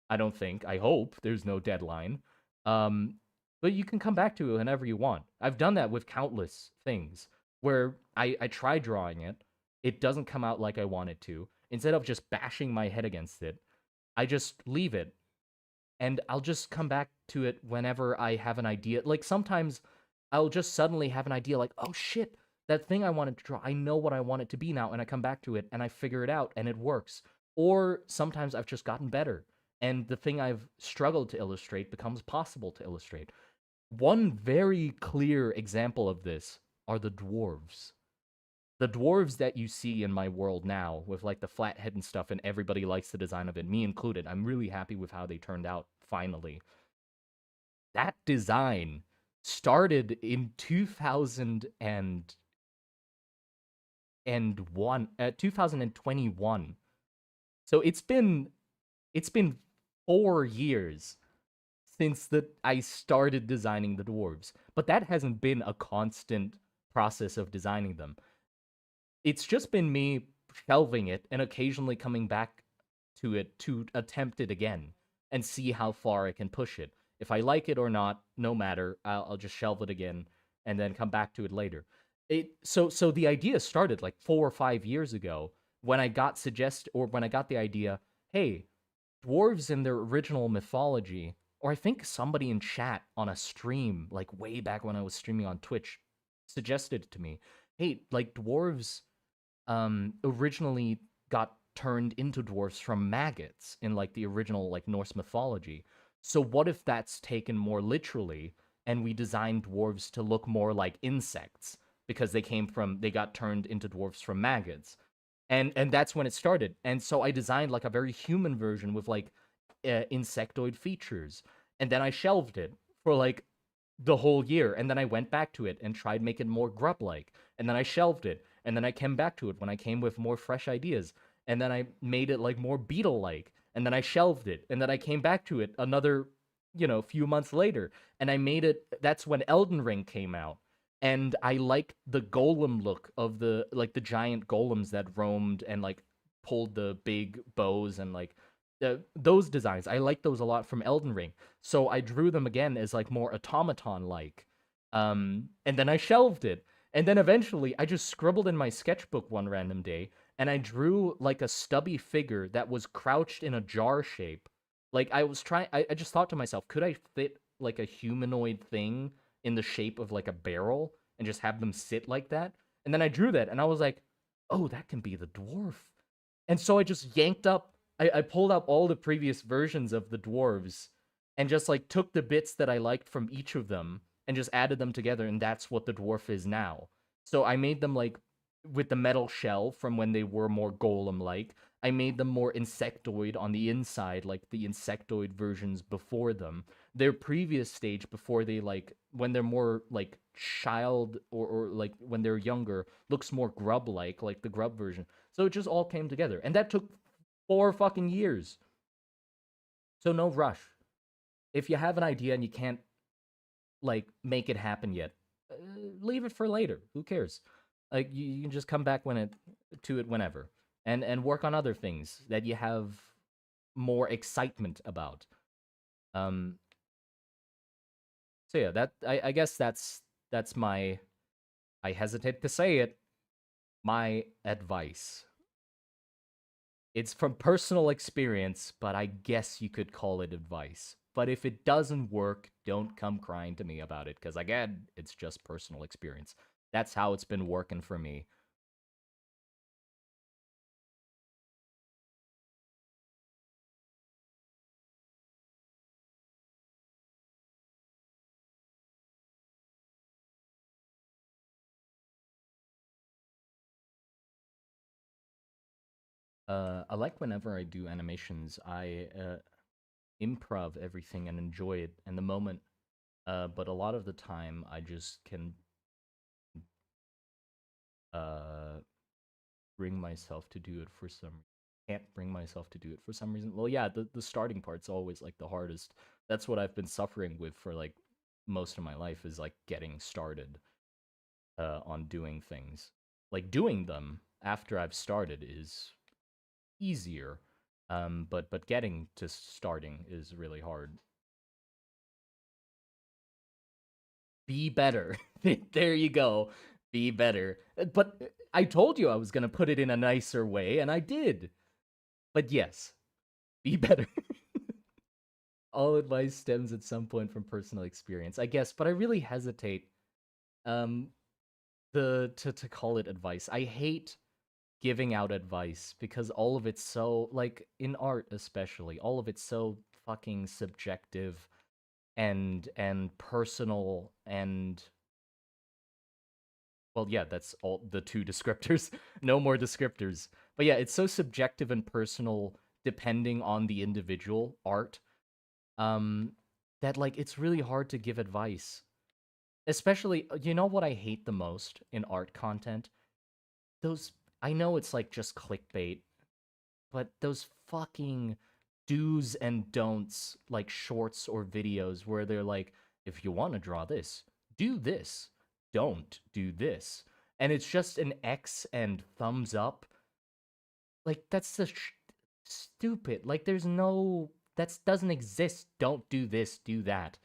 I don't think. I hope there's no deadline. Um, but you can come back to it whenever you want. I've done that with countless things where I try drawing it, it doesn't come out like I want it to. Instead of just bashing my head against it, I just leave it and I'll just come back to it whenever I have an idea. Like sometimes I'll just suddenly have an idea like, oh shit, that thing I wanted to draw, I know what I want it to be now, and I come back to it and I figure it out and it works. Or sometimes I've just gotten better and the thing I've struggled to illustrate becomes possible to illustrate. One very clear example of this are the dwarves. The dwarves that you see in my world now, with like the flat head and stuff, and everybody likes the design of it, me included. I'm really happy with how they turned out finally. That design started in 2021. So it's been 4 years since I started designing the dwarves, but that hasn't been a constant process of designing them. It's just been me shelving it and occasionally coming back to it to attempt it again and see how far I can push it. If I like it or not, no matter, I'll just shelve it again and then come back to it later. So the idea started like 4 or 5 years ago when I got when I got the idea, hey, dwarves in their original mythology, or I think somebody in chat on a stream, like way back when I was streaming on Twitch, suggested to me, hey, like dwarves originally got turned into dwarves from maggots in like the original like Norse mythology. So what if that's taken more literally and we designed dwarves to look more like insects because they got turned into dwarves from maggots. And that's when it started. And so I designed like a very human version with like insectoid features. And then I shelved it for like the whole year. And then I went back to it and tried making more grub like. And then I shelved it. And then I came back to it when I came with more fresh ideas. And then I made it like more beetle like. And then I shelved it. And then I came back to it another, few months later. And I made it. That's when Elden Ring came out. And I liked the golem look of the giant golems that roamed and like pulled the big bows and like those designs. I like those a lot from Elden Ring. So I drew them again as like more automaton like. And then I shelved it. And then eventually I just scribbled in my sketchbook one random day and I drew like a stubby figure that was crouched in a jar shape. Like I just thought to myself, could I fit like a humanoid thing in the shape of like a barrel and just have them sit like that? And then I drew that and I was like, oh, that can be the dwarf. And so I just I pulled up all the previous versions of the dwarves and just like took the bits that I liked from each of them and just added them together, and that's what the dwarf is now. So I made them like with the metal shell from when they were more golem like. I made them more insectoid on the inside, like the insectoid versions before them. Their previous stage before they like when they're more like child or like when they're younger looks more grub like the grub version. So it just all came together. And that took 4 fucking years. So no rush. If you have an idea and you can't like make it happen yet, leave it for later. Who cares? Like you can just come back to it whenever, and work on other things that you have more excitement about. Um. So yeah, I guess that's my, I hesitate to say it, my advice. It's from personal experience, but I guess you could call it advice. But if it doesn't work, don't come crying to me about it, because again, it's just personal experience. That's how it's been working for me. I like whenever I do animations, I improv everything and enjoy it in the moment. But a lot of the time, I just can uh bring myself to do it for some, can't bring myself to do it for some reason. Well, yeah, the starting part's always like the hardest. That's what I've been suffering with for like most of my life, is like getting started on doing things. Like doing them after I've started is easier. But getting to starting is really hard. Be better. There you go. Be better. But I told you I was gonna put it in a nicer way, and I did. But yes, be better. All advice stems at some point from personal experience, I guess, but I really hesitate um to call it advice. I hate giving out advice because all of it's so, like in art especially, all of it's so fucking subjective and personal, and well, yeah, that's all the two descriptors. No more descriptors. But yeah, it's so subjective and personal depending on the individual art, um that like it's really hard to give advice. Especially, you know what I hate the most in art content? Those, I know it's like just clickbait, but those fucking do's and don'ts, like shorts or videos where they're like, if you want to draw this, do this. Don't do this. And it's just an X and thumbs up. Like, that's just stupid. Like, there's no, that doesn't exist. Don't do this, do that.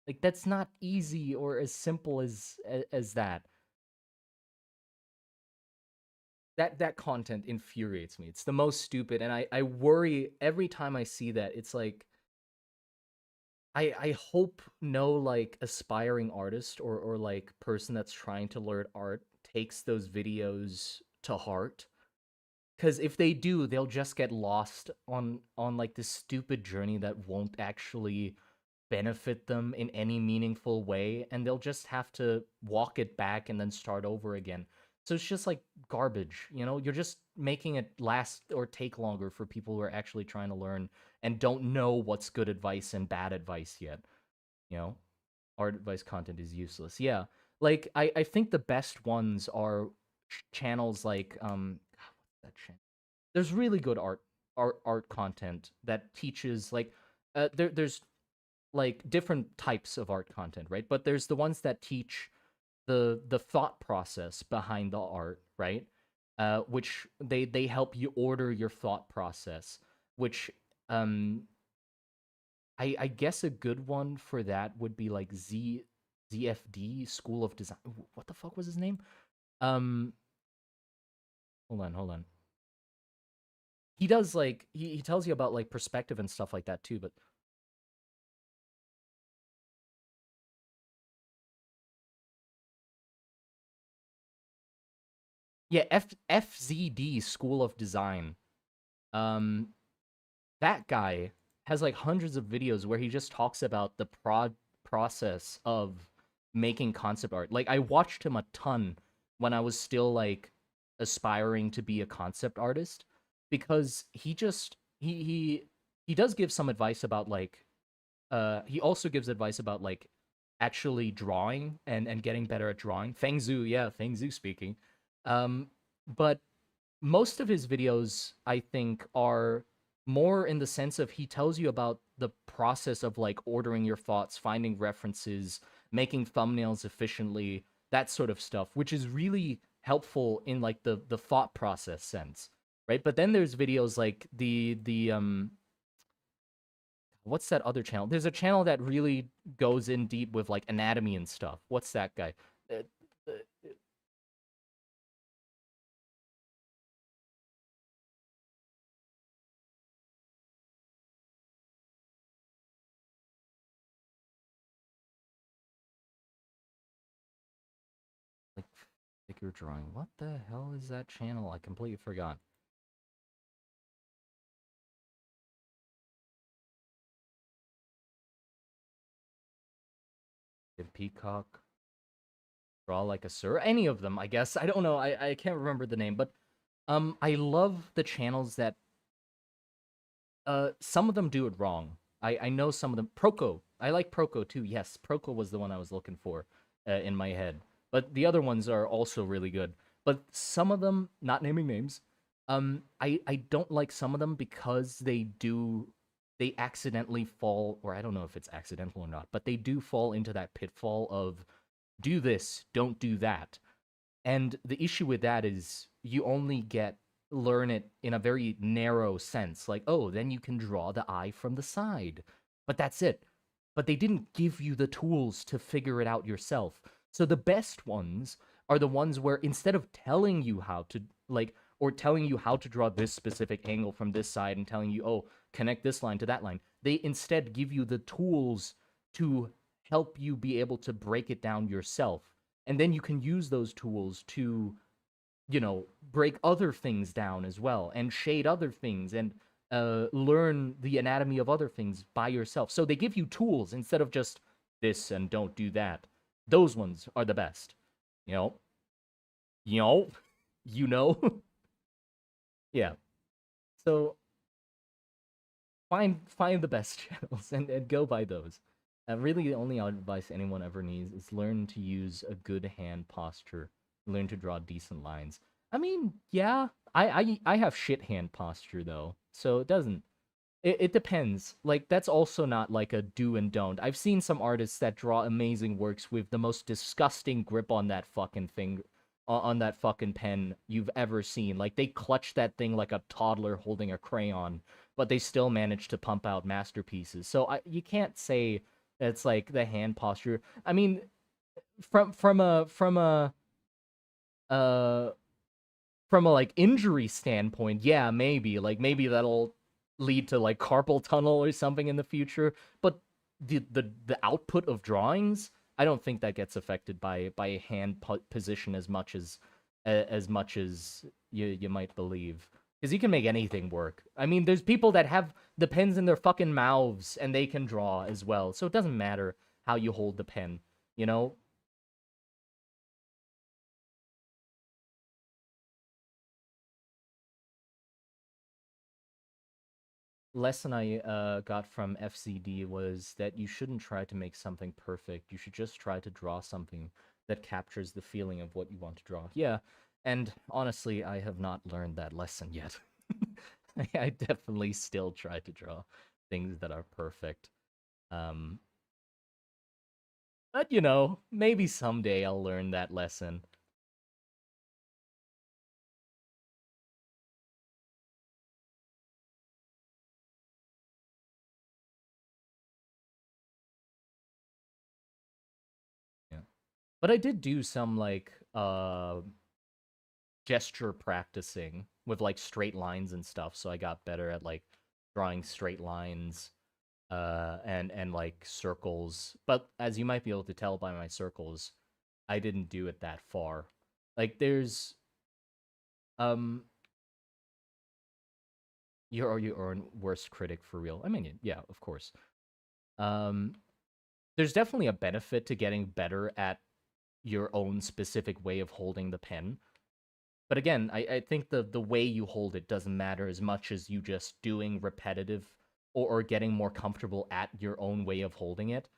Like, that's not easy or as simple as that. That content infuriates me. It's the most stupid, and I worry every time I see that. It's like I hope no like aspiring artist or like person that's trying to learn art takes those videos to heart. Because if they do, they'll just get lost on like this stupid journey that won't actually benefit them in any meaningful way, and they'll just have to walk it back and then start over again. So it's just like garbage, you know? You're just making it last or take longer for people who are actually trying to learn and don't know what's good advice and bad advice yet, you know? Art advice content is useless. Yeah. Like I think the best ones are channels like what's that channel? There's really good art content that teaches like there's like different types of art content, right? But there's the ones that teach the thought process behind the art, right? Which they help you order your thought process, which um I guess a good one for that would be like ZFD School of Design. What the fuck was his name? Um hold on. He does like he tells you about like perspective and stuff like that too, but yeah, FZD School of Design. Um that guy has like hundreds of videos where he just talks about the process of making concept art. Like I watched him a ton when I was still like aspiring to be a concept artist because he does give some advice about like he also gives advice about like actually drawing and getting better at drawing. Feng Zhu, yeah, Feng Zhu speaking. Um but most of his videos, I think, are more in the sense of he tells you about the process of like ordering your thoughts, finding references, making thumbnails efficiently, that sort of stuff, which is really helpful in like the thought process sense, right? But then there's videos like the what's that other channel? There's a channel that really goes in deep with like anatomy and stuff. What's that guy? Uh, uh, like figure drawing. What the hell is that channel? I completely forgot. Did Peacock draw like a sir? Any of them, I guess. I don't know. I can't remember the name, but I love the channels that some of them do it wrong. I know some of them. Proco. I like Proco too. Yes, Proco was the one I was looking for in my head. But the other ones are also really good. But some of them, not naming names, I don't like some of them because they accidentally fall, or I don't know if it's accidental or not, but they do fall into that pitfall of do this, don't do that. And the issue with that is you only get learn it in a very narrow sense. Like, oh, then you can draw the eye from the side. But that's it. But they didn't give you the tools to figure it out yourself. So the best ones are the ones where instead of telling you how to like or telling you how to draw this specific angle from this side and telling you, oh, connect this line to that line, they instead give you the tools to help you be able to break it down yourself, and then you can use those tools to break other things down as well and shade other things and learn the anatomy of other things by yourself. So they give you tools instead of just this and don't do that. Those ones are the best. You know, you know, you know. Yeah. So find the best channels and go by those. Really, the only advice anyone ever needs is learn to use a good hand posture, learn to draw decent lines. I mean, yeah, I have shit hand posture though, so it doesn't. It depends. Like that's also not like a do and don't. I've seen some artists that draw amazing works with the most disgusting grip on that fucking thing, on that fucking pen you've ever seen. Like they clutch that thing like a toddler holding a crayon, but they still manage to pump out masterpieces. So you can't say it's like the hand posture. I mean, from a uh from a like injury standpoint, yeah, maybe that'll lead to like carpal tunnel or something in the future. But the output of drawings, I don't think that gets affected by hand position as much as you might believe. Because you can make anything work. I mean, there's people that have the pens in their fucking mouths and they can draw as well. So it doesn't matter how you hold the pen, you know? Lesson I got from FCD was that you shouldn't try to make something perfect. You should just try to draw something that captures the feeling of what you want to draw. Yeah, and honestly, I have not learned that lesson yet. I definitely still try to draw things that are perfect. Um, but maybe someday I'll learn that lesson. Yeah. But I did do some like gesture practicing with like straight lines and stuff, so I got better at like drawing straight lines and like circles. But as you might be able to tell by my circles, I didn't do it that far. Like there's um You're your own worst critic for real. I mean, yeah, of course. Um, there's definitely a benefit to getting better at your own specific way of holding the pen. But again, I think the way you hold it doesn't matter as much as you just doing repetitive or getting more comfortable at your own way of holding it,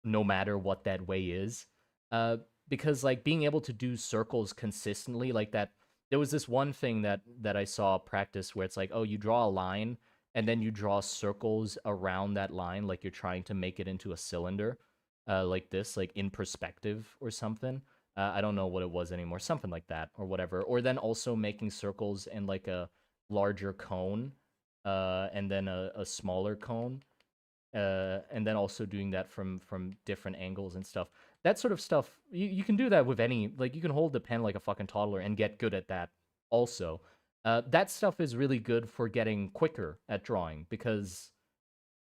no matter what that way is. Uh, because like being able to do circles consistently like that, there was this one thing that I saw practice where it's like, oh, you draw a line and then you draw circles around that line, like you're trying to make it into a cylinder, like this, like in perspective or something. I don't know what it was anymore, something like that or whatever. Or then also making circles in like a larger cone, and then a smaller cone, and then also doing that from different angles and stuff. That sort of stuff, you can do that with any, like you can hold the pen like a fucking toddler and get good at that also. That stuff is really good for getting quicker at drawing because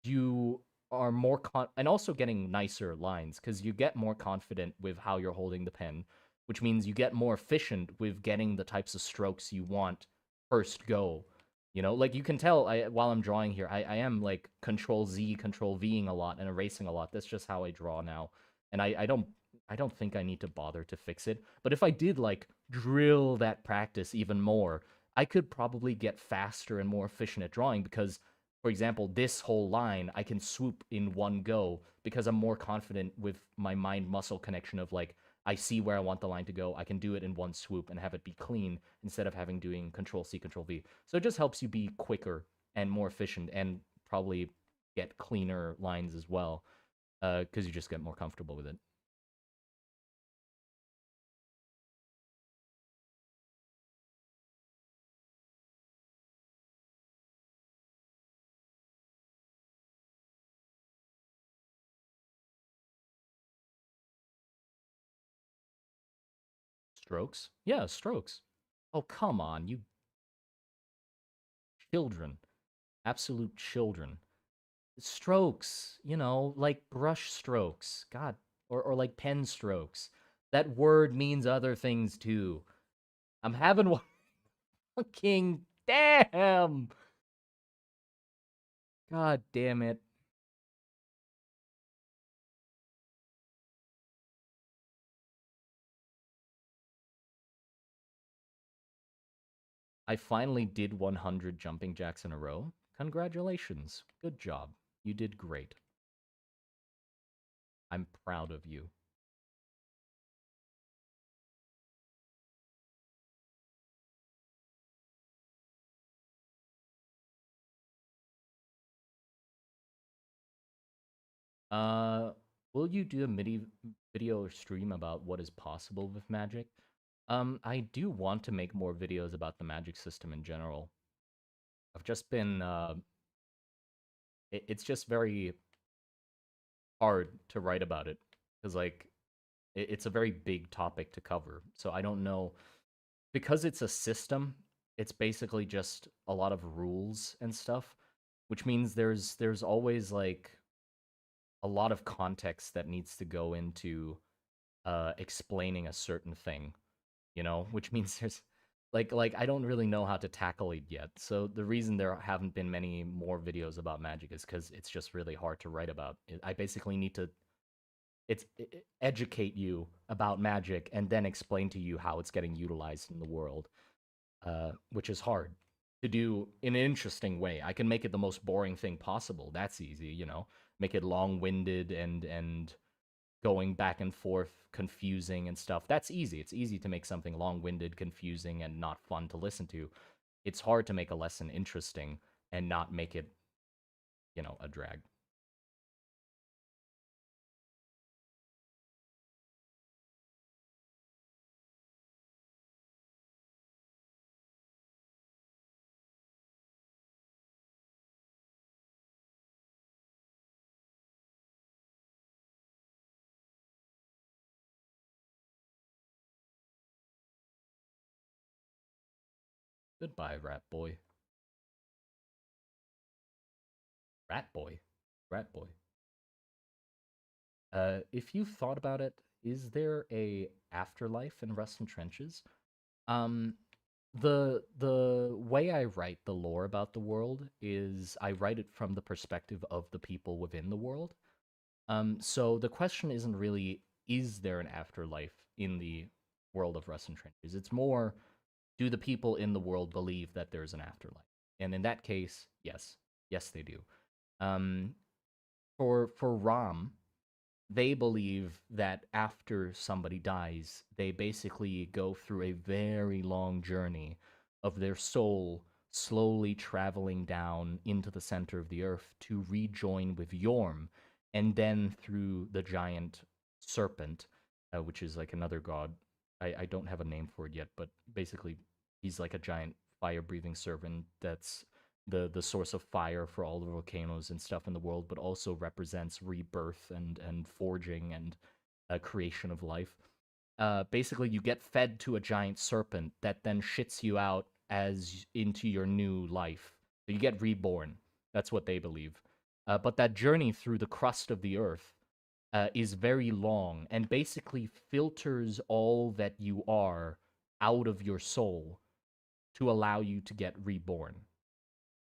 you are more and also getting nicer lines because you get more confident with how you're holding the pen, which means you get more efficient with getting the types of strokes you want first go. You know, like you can tell while I'm drawing here, I am like Control Z, Control Ving a lot and erasing a lot. That's just how I draw now, and I don't think I need to bother to fix it. But if I did like drill that practice even more, I could probably get faster and more efficient at drawing because, for example, this whole line I can swoop in one go because I'm more confident with my mind muscle connection of like I see where I want the line to go. I can do it in one swoop and have it be clean instead of having doing Control C, Control V. So it just helps you be quicker and more efficient and probably get cleaner lines as well, because you just get more comfortable with it. Strokes? Yeah, strokes. Oh, come on, you children. Absolute children. Strokes, like brush strokes. God, or like pen strokes. That word means other things too. I'm having one fucking damn. God damn it. I finally did 100 jumping jacks in a row. Congratulations. Good job. You did great. I'm proud of you. Uh, will you do a mini video or stream about what is possible with magic? I do want to make more videos about the magic system in general. I've just been, it's just very hard to write about it because, like, it's a very big topic to cover. So I don't know, because it's a system, it's basically just a lot of rules and stuff, which means there's always like a lot of context that needs to go into explaining a certain thing, which means there's like I don't really know how to tackle it yet. So the reason there haven't been many more videos about magic is because it's just really hard to write about. I basically need to educate you about magic and then explain to you how it's getting utilized in the world, which is hard to do in an interesting way. I can make it the most boring thing possible. That's easy, make it long-winded and going back and forth, confusing and stuff. That's easy. It's easy to make something long-winded, confusing, and not fun to listen to. It's hard to make a lesson interesting and not make it, a drag. Goodbye, rat boy. Rat boy. Rat boy. If you've thought about it, is there a afterlife in Rust and Trenches? Um, The way I write the lore about the world is I write it from the perspective of the people within the world. So the question isn't really, is there an afterlife in the world of Rust and Trenches? It's more, do the people in the world believe that there's an afterlife? And in that case, yes. Yes, they do. Um, for Ram, they believe that after somebody dies, they basically go through a very long journey of their soul slowly traveling down into the center of the earth to rejoin with Yorm, and then through the giant serpent, which is like another god. I don't have a name for it yet, but basically, he's like a giant fire breathing serpent that's the source of fire for all the volcanoes and stuff in the world, but also represents rebirth and forging and creation of life. Basically, you get fed to a giant serpent that then shits you out as into your new life. So you get reborn. That's what they believe. But that journey through the crust of the earth is very long and basically filters all that you are out of your soul to allow you to get reborn,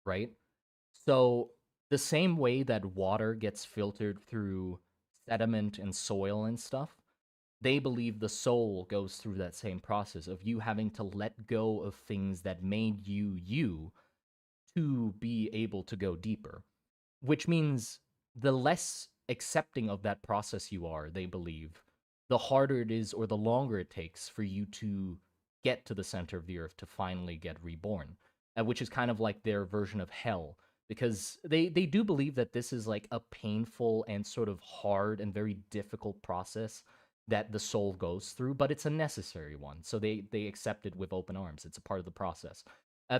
right? So the same way that water gets filtered through sediment and soil and stuff, they believe the soul goes through that same process of you having to let go of things that made you you to be able to go deeper, which means the less accepting of that process you are, they believe, the harder it is or the longer it takes for you to get to the center of the earth to finally get reborn, which is kind of like their version of hell. Because they do believe that this is like a painful and sort of hard and very difficult process that the soul goes through, but it's a necessary one. So they accept it with open arms. It's a part of the process.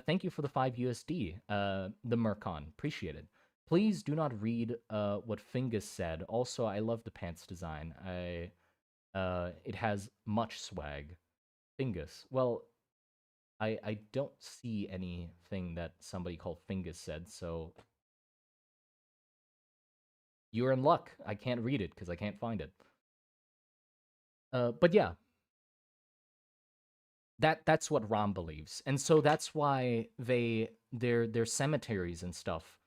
Thank you for the 5 USD, the Mercon. Appreciate it. Please do not read what Fingus said. Also, I love the pants design. It has much swag. Fingus. Well, I don't see anything that somebody called Fingus said, so you're in luck. I can't read it because I can't find it. But yeah, that's what Ram believes, and so that's why their cemeteries and stuff.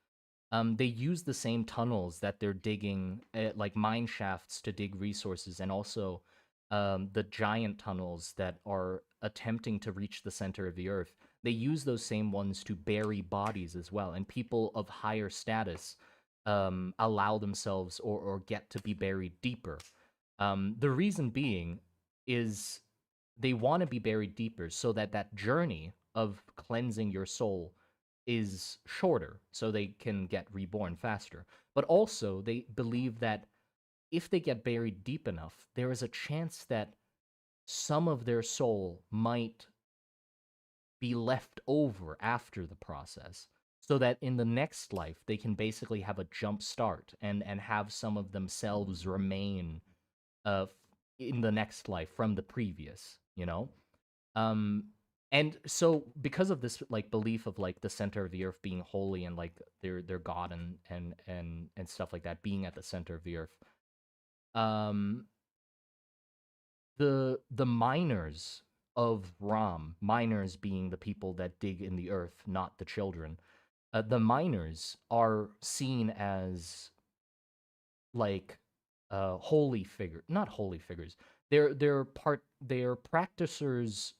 They use the same tunnels that they're digging, like mine shafts to dig resources, and also the giant tunnels that are attempting to reach the center of the earth. They use those same ones to bury bodies as well, and people of higher status allow themselves or get to be buried deeper. The reason being is they want to be buried deeper so that that journey of cleansing your soul is shorter so they can get reborn faster. But also, they believe that if they get buried deep enough, there is a chance that some of their soul might be left over after the process so that in the next life they can basically have a jump start and have some of themselves remain uh in the next life from the previous, you know. um and so because of this like belief of like the center of the earth being holy and like their god and stuff like that being at the center of the earth, um the miners of Ram, miners being the people that dig in the earth, not the children, the miners are seen as like holy figure, not holy figures. They're practicers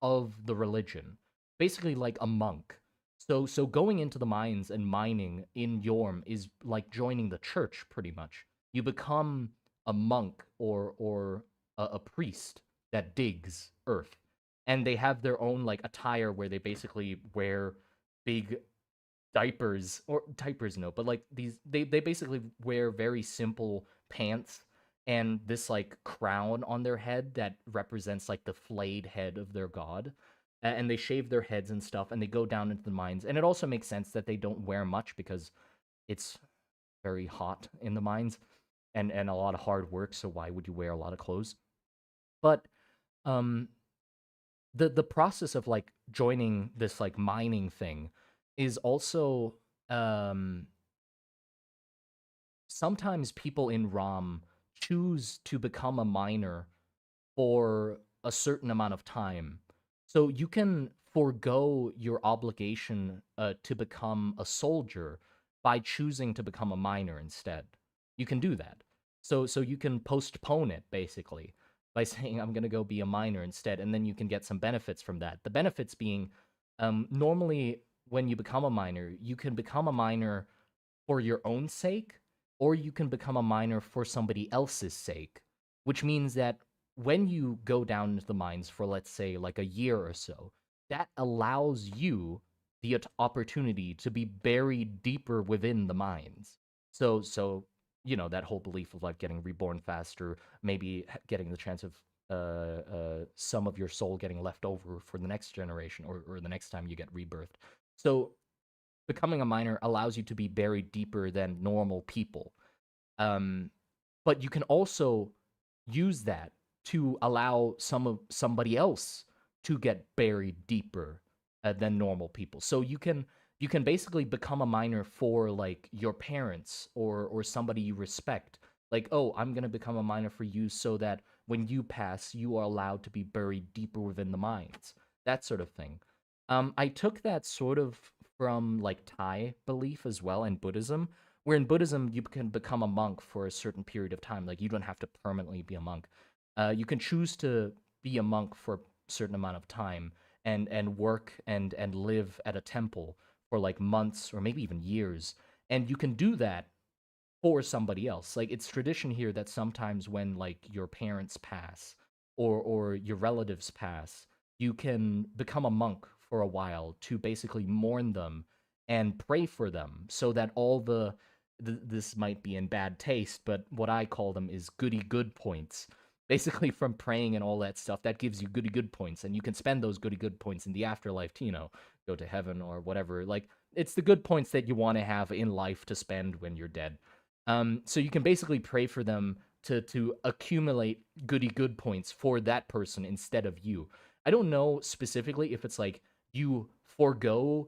of the religion, basically like a monk. So going into the mines and mining in Yorm is like joining the church pretty much. You become a monk or a priest that digs earth. And they have their own like attire where they basically wear big diapers or diapers no, but like they basically wear very simple pants and this like crown on their head that represents like the flayed head of their god. And they shave their heads and stuff and they go down into the mines. And it also makes sense that they don't wear much because it's very hot in the mines and a lot of hard work, so why would you wear a lot of clothes? But um the process of like joining this like mining thing is also um sometimes people in ROM choose to become a miner for a certain amount of time So you can forego your obligation to become a soldier by choosing to become a miner instead. You can do that. So you can postpone it basically by saying I'm going to go be a miner instead, and then you can get some benefits from that. The benefits being, normally when you become a miner, you can become a miner for your own sake, or you can become a miner for somebody else's sake, which means that when you go down into the mines for, let's say, like a year or so, that allows you the opportunity to be buried deeper within the mines. So that whole belief of like getting reborn faster, maybe getting the chance of some of your soul getting left over for the next generation or the next time you get rebirthed. So becoming a miner allows you to be buried deeper than normal people. Um, but you can also use that to allow somebody else to get buried deeper than normal people. So you can basically become a miner for like your parents or somebody you respect. Like, oh, I'm gonna become a miner for you so that when you pass, you are allowed to be buried deeper within the mines. That sort of thing. I took that sort of from like Thai belief as well and Buddhism, where in Buddhism you can become a monk for a certain period of time. Like you don't have to permanently be a monk. You can choose to be a monk for a certain amount of time and work and live at a temple for like months or maybe even years. And you can do that for somebody else. Like it's tradition here that sometimes when like your parents pass or your relatives pass, you can become a monk for a while to basically mourn them and pray for them so that all this might be in bad taste, but what I call them is goody good points. Basically from praying and all that stuff, that gives you goody good points, and you can spend those goody good points in the afterlife to, go to heaven or whatever. Like it's the good points that you want to have in life to spend when you're dead. So you can basically pray for them to accumulate goody good points for that person instead of you. I don't know specifically if it's like you forego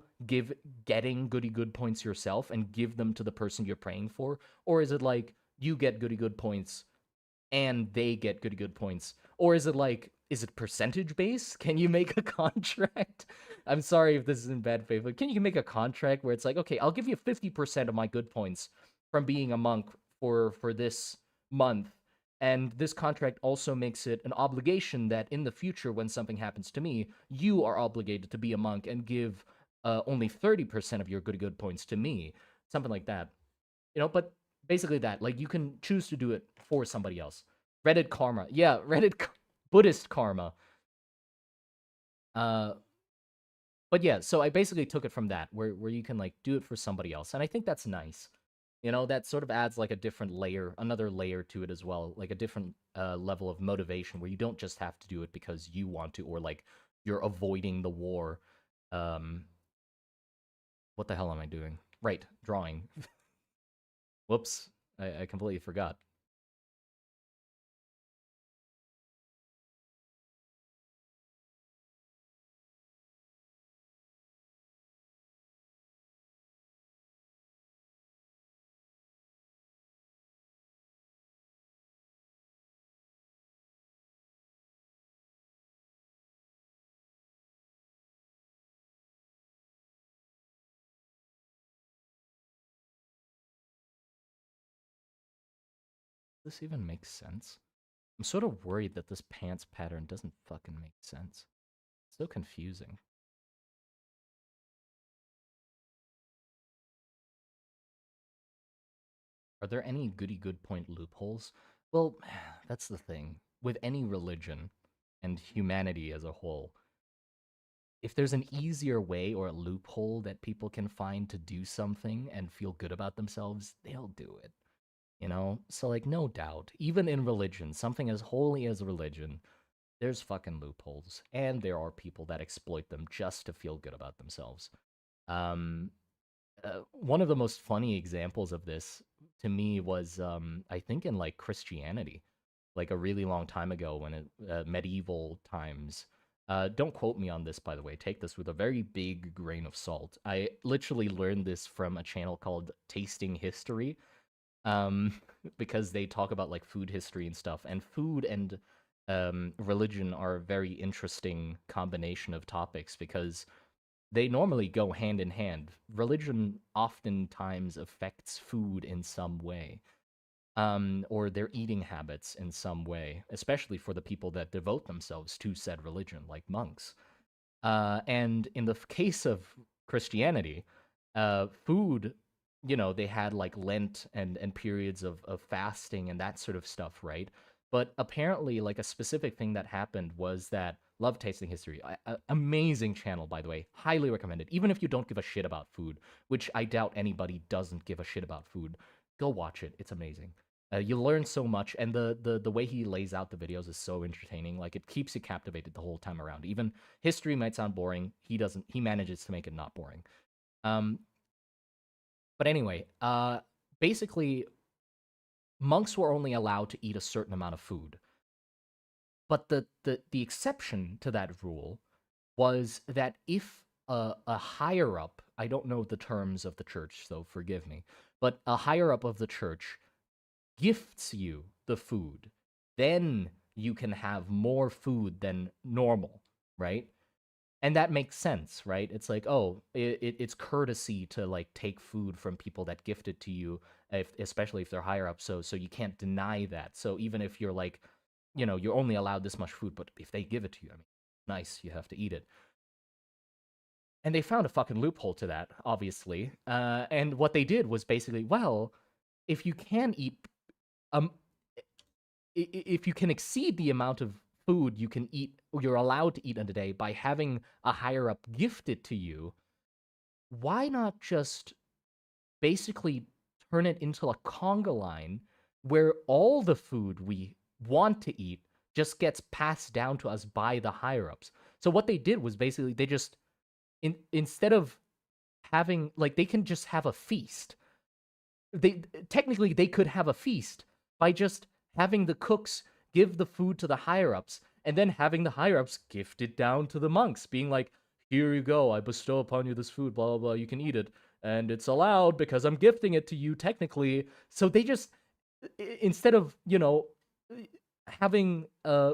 getting goody good points yourself and give them to the person you're praying for, or is it like you get goody good points and they get goody good points, or is it percentage based? Can you make a contract? I'm sorry if this is in bad faith, but can you make a contract where it's like, okay, I'll give you 50% of my good points from being a monk for this month, and this contract also makes it an obligation that in the future when something happens to me, you are obligated to be a monk and give only 30% of your good points to me, something like that. But basically that, like, you can choose to do it for somebody else. Reddit karma. Yeah, Buddhist karma. Uh but yeah, so I basically took it from that, where you can like do it for somebody else. And I think that's nice. That sort of adds like a different layer, another layer to it as well, like a different level of motivation where you don't just have to do it because you want to, or like you're avoiding the war. Um what the hell am I doing? Right, drawing. Whoops. I completely forgot. Does this even make sense? I'm sort of worried that this pants pattern doesn't fucking make sense. It's so confusing. Are there any goody good point loopholes? Well, that's the thing. With any religion and humanity as a whole, if there's an easier way or a loophole that people can find to do something and feel good about themselves, they'll do it. So like, no doubt, even in religion, something as holy as religion, there's fucking loopholes, and there are people that exploit them just to feel good about themselves. Um, One of the most funny examples of this to me was, I think, in like Christianity, like a really long time ago when medieval times. Don't quote me on this, by the way. Take this with a very big grain of salt. I literally learned this from a channel called Tasting History, um, because they talk about like food history and stuff, and food and religion are a very interesting combination of topics because they normally go hand in hand. Religion oftentimes affects food in some way, or their eating habits in some way, especially for the people that devote themselves to said religion, like monks. And in the case of Christianity, food, they had like Lent and periods of fasting and that sort of stuff, right? But apparently, like a specific thing that happened was that Love Tasting History, amazing channel, by the way, highly recommended. Even if you don't give a shit about food, which I doubt anybody doesn't give a shit about food, go watch it. It's amazing. You learn so much, and the way he lays out the videos is so entertaining. Like it keeps you captivated the whole time around. Even history might sound boring. He doesn't. He manages to make it not boring. Um, but anyway, basically, monks were only allowed to eat a certain amount of food. But the exception to that rule was that if a higher up, I don't know the terms of the church, so forgive me, but a higher up of the church gifts you the food, then you can have more food than normal, right? And that makes sense, right? It's like, oh, it's courtesy to like take food from people that gift it to you, especially if they're higher up. So you can't deny that. So even if you're like, you're only allowed this much food, but if they give it to you, I mean, nice, you have to eat it. And they found a fucking loophole to that, obviously. And what they did was basically, well, if you can eat, um, if you can exceed the amount of food you can eat, you're allowed to eat in a day by having a higher up gift it to you, why not just basically turn it into a conga line where all the food we want to eat just gets passed down to us by the higher ups? So what they did was basically they just instead of having like they can just have a feast. They could have a feast by just having the cooks give the food to the higher ups and then having the higher ups gift it down to the monks, being like, here you go, I bestow upon you this food, blah blah blah, you can eat it, and it's allowed because I'm gifting it to you technically. So they just instead of having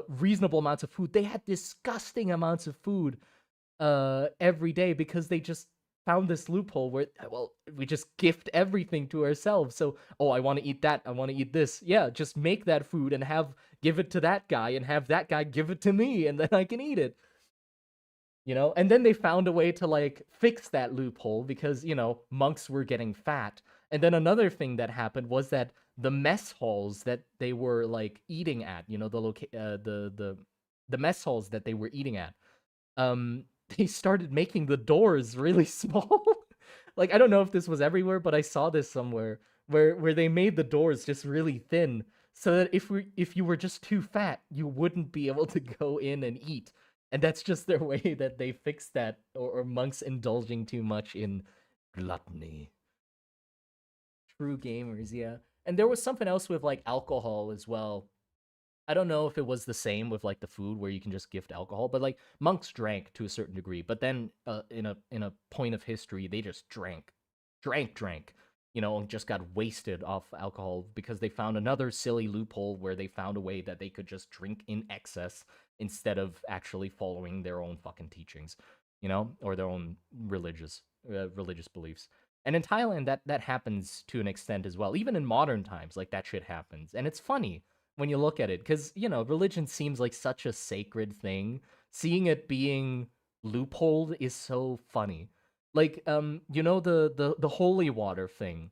reasonable amounts of food, they had disgusting amounts of food every day because they just found this loophole where, well, we just gift everything to ourselves. So, oh, I want to eat that, I want to eat this, yeah, just make that food and give it to that guy and have that guy give it to me and then I can eat it. And then they found a way to like fix that loophole because monks were getting fat. And then another thing that happened was that the mess halls that they were like eating at, the mess halls that they were eating at, um they started making the doors really small. Like I don't know if this was everywhere, but I saw this somewhere where they made the doors just really thin so that if you were just too fat, you wouldn't be able to go in and eat. And that's just their way that they fixed that, or monks indulging too much in gluttony. True gamers, yeah. And there was something else with like alcohol as well. I don't know if it was the same with like the food where you can just gift alcohol, but like monks drank to a certain degree. But then in a point of history, they just drank, and just got wasted off alcohol because they found another silly loophole where they found a way that they could just drink in excess instead of actually following their own fucking teachings, or their own religious beliefs. And in Thailand, that happens to an extent as well. Even in modern times, like that shit happens, and it's funny when you look at it because religion seems like such a sacred thing. Seeing it being loopholed is so funny. Like the holy water thing.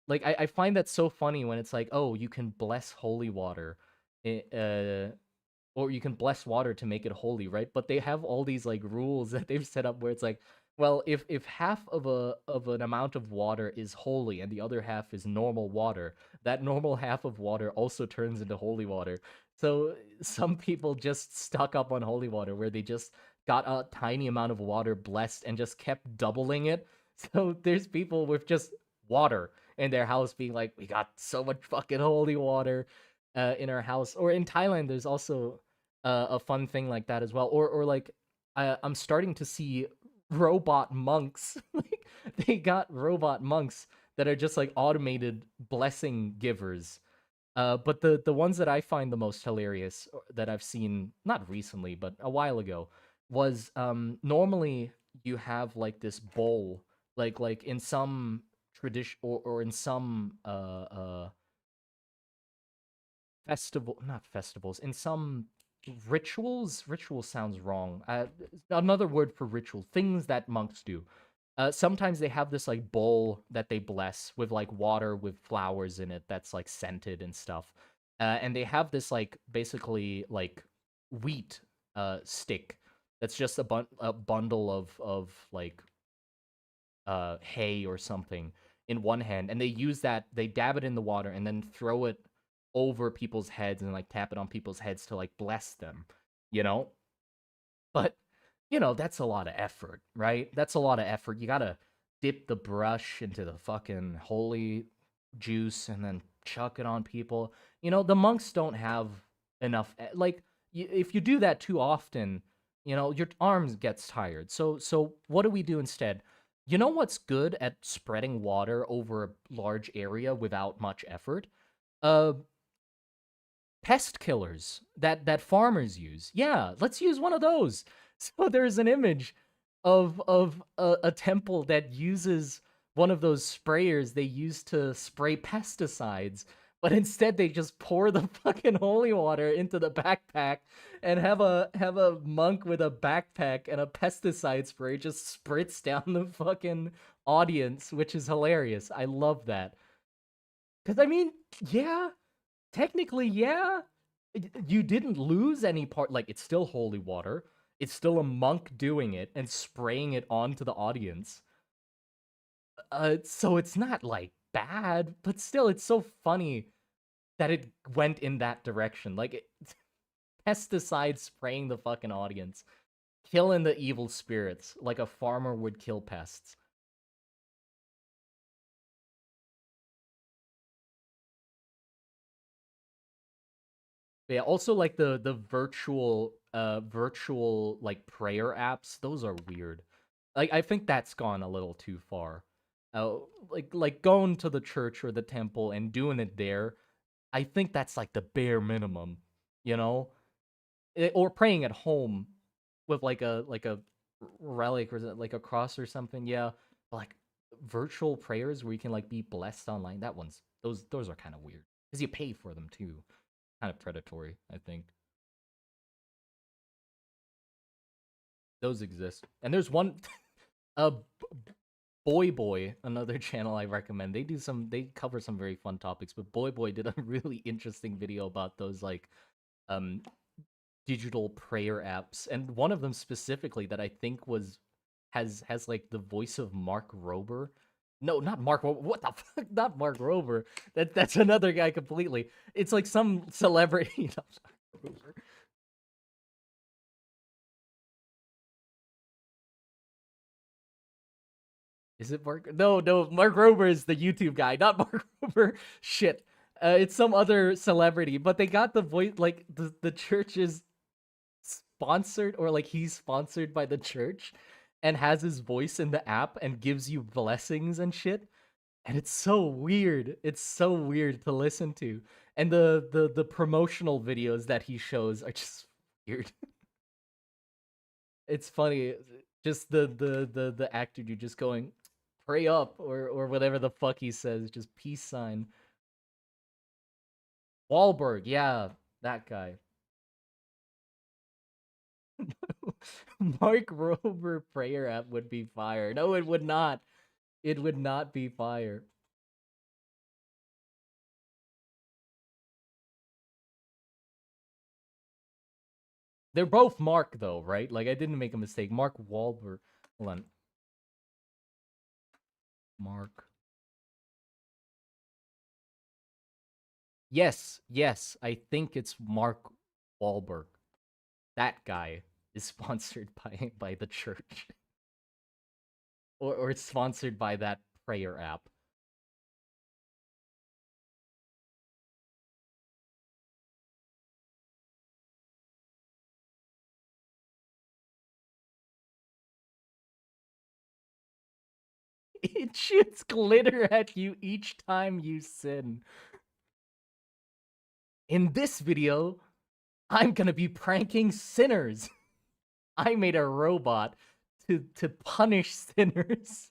Like I find that so funny when it's like, oh, you can bless holy water, or you can bless water to make it holy, right? But they have all these like rules that they've set up where it's like, well, if half of an amount of water is holy and the other half is normal water, that normal half of water also turns into holy water. So some people just stuck up on holy water where they just got a tiny amount of water blessed and just kept doubling it. So there's people with just water in their house being like, we got so much fucking holy water in our house. Or in Thailand, there's also a fun thing like that as well. Or like I'm starting to see robot monks. Like they got robot monks that are just like automated blessing givers. But the ones that I find the most hilarious that I've seen not recently but a while ago was normally you have like this bowl like in some tradition or in some festival not festivals in some rituals sounds wrong another word for ritual things that monks do sometimes they have this like bowl that they bless with like water with flowers in it that's like scented and stuff and they have this like basically like wheat stick that's just a bundle of like hay or something in one hand, and they use that. They dab it in the water and then throw it over people's heads and like tap it on people's heads to like bless them, you know. But that's a lot of effort, right? That's a lot of effort. You gotta dip the brush into the fucking holy juice and then chuck it on people. The monks don't have enough. Like, if you do that too often, your arms gets tired. So what do we do instead? You know what's good at spreading water over a large area without much effort? Uh, pest killers that farmers use. Yeah, let's use one of those. So there's an image of a temple that uses one of those sprayers they use to spray pesticides, but instead they just pour the fucking holy water into the backpack and have a monk with a backpack and a pesticide spray just spritz down the fucking audience, which is hilarious. I love that. Cuz I mean, yeah, technically, yeah. You didn't lose any part. Like, it's still holy water. It's still a monk doing it and spraying it onto the audience. So it's not like bad, but still, it's so funny that it went in that direction. Like, pesticide spraying the fucking audience, killing the evil spirits like a farmer would kill pests. Yeah, also like the virtual like prayer apps, those are weird. Like I think that's gone a little too far. Uh, like going to the church or the temple and doing it there, I think that's like the bare minimum, you know? Or praying at home with like a relic or like a cross or something. Yeah, but like virtual prayers where you can like be blessed online, those are kind of weird because you pay for them too. Kind of predatory, I think. Those exist. And there's one uh Boy, another channel I recommend. They cover some very fun topics, but Boy did a really interesting video about those like um digital prayer apps. And one of them specifically that I think has like the voice of Mark Rober. No, not Mark. What the fuck? Not Mark Rober. That's another guy completely. It's like some celebrity. Is it Mark? No, no. Mark Rober is the YouTube guy, not Mark Rober. Shit. It's some other celebrity, but they got the voice. Like the church is sponsored, or like he's sponsored by the church, and has his voice in the app and gives you blessings and shit. And it's so weird. It's so weird to listen to. And the promotional videos that he shows are just weird. It's funny. Just the actor dude just going pray up or whatever the fuck he says, just peace sign. Wahlberg, yeah, that guy. Mark Rober prayer app would be fire. No, it would not. It would not be fire. They're both Mark though, right? Like I didn't make a mistake. Mark Wahlberg. Hold on. Mark. Yes, yes. I think it's Mark Wahlberg. That guy is sponsored by the church, or it's sponsored by that prayer app. It shoots glitter at you each time you sin. In this video, I'm gonna be pranking sinners. I made a robot to punish sinners.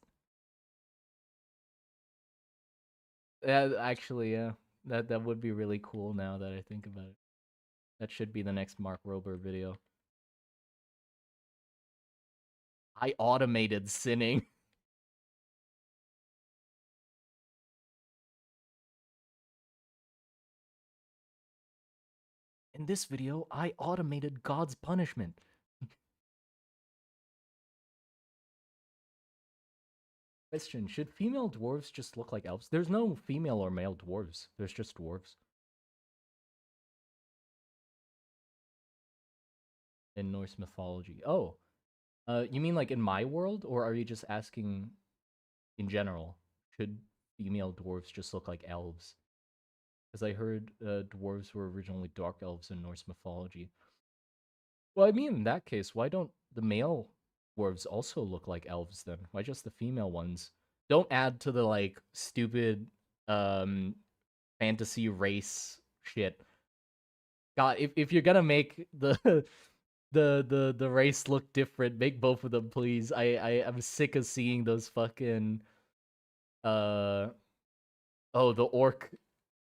Actually, yeah. That would be really cool now that I think about it. That should be the next Mark Rober video. I automated sinning. In this video, I automated God's punishment. Question, should female dwarves just look like elves? There's no female or male dwarves. There's just dwarves. In Norse mythology. Oh, you mean like in my world? Or are you just asking in general? Should female dwarves just look like elves? Because I heard dwarves were originally dark elves in Norse mythology. Well, I mean, in that case, why don't the male dwarves also look like elves then? Why just the female ones? Don't add to the, like, stupid, fantasy race shit. God, if you're gonna make the the race look different, make both of them, please. I'm sick of seeing those fucking, uh... Oh, the orc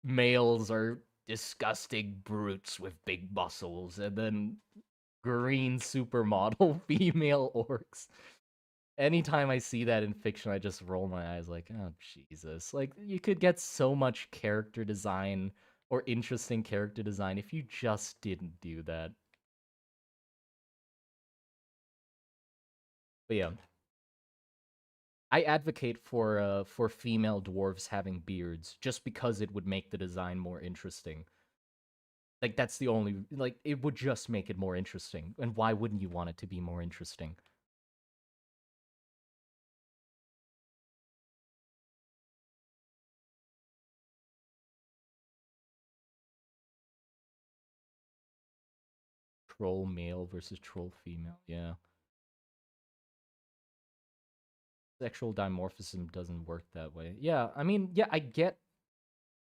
males are disgusting brutes with big muscles, and then green supermodel female orcs. Anytime I see that in fiction, I just roll my eyes like, oh, Jesus. Like, you could get so much character design or interesting character design if you just didn't do that. But yeah. I advocate for female dwarves having beards just because it would make the design more interesting. Like, that's the only, like, it would just make it more interesting. And why wouldn't you want it to be more interesting? Troll male versus troll female, yeah. Sexual dimorphism doesn't work that way. Yeah, I mean, yeah, I get,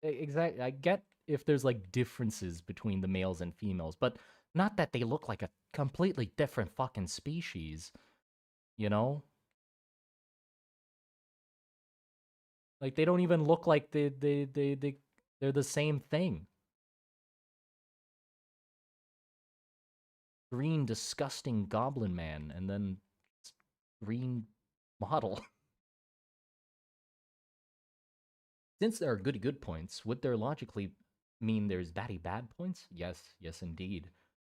exactly, I get if there's, like, differences between the males and females, but not that they look like a completely different fucking species, you know? Like, they don't even look like they're the same thing. Green, disgusting goblin man, and then green model. Since there are goody good points, would there logically mean there's baddie bad points? Yes, yes indeed.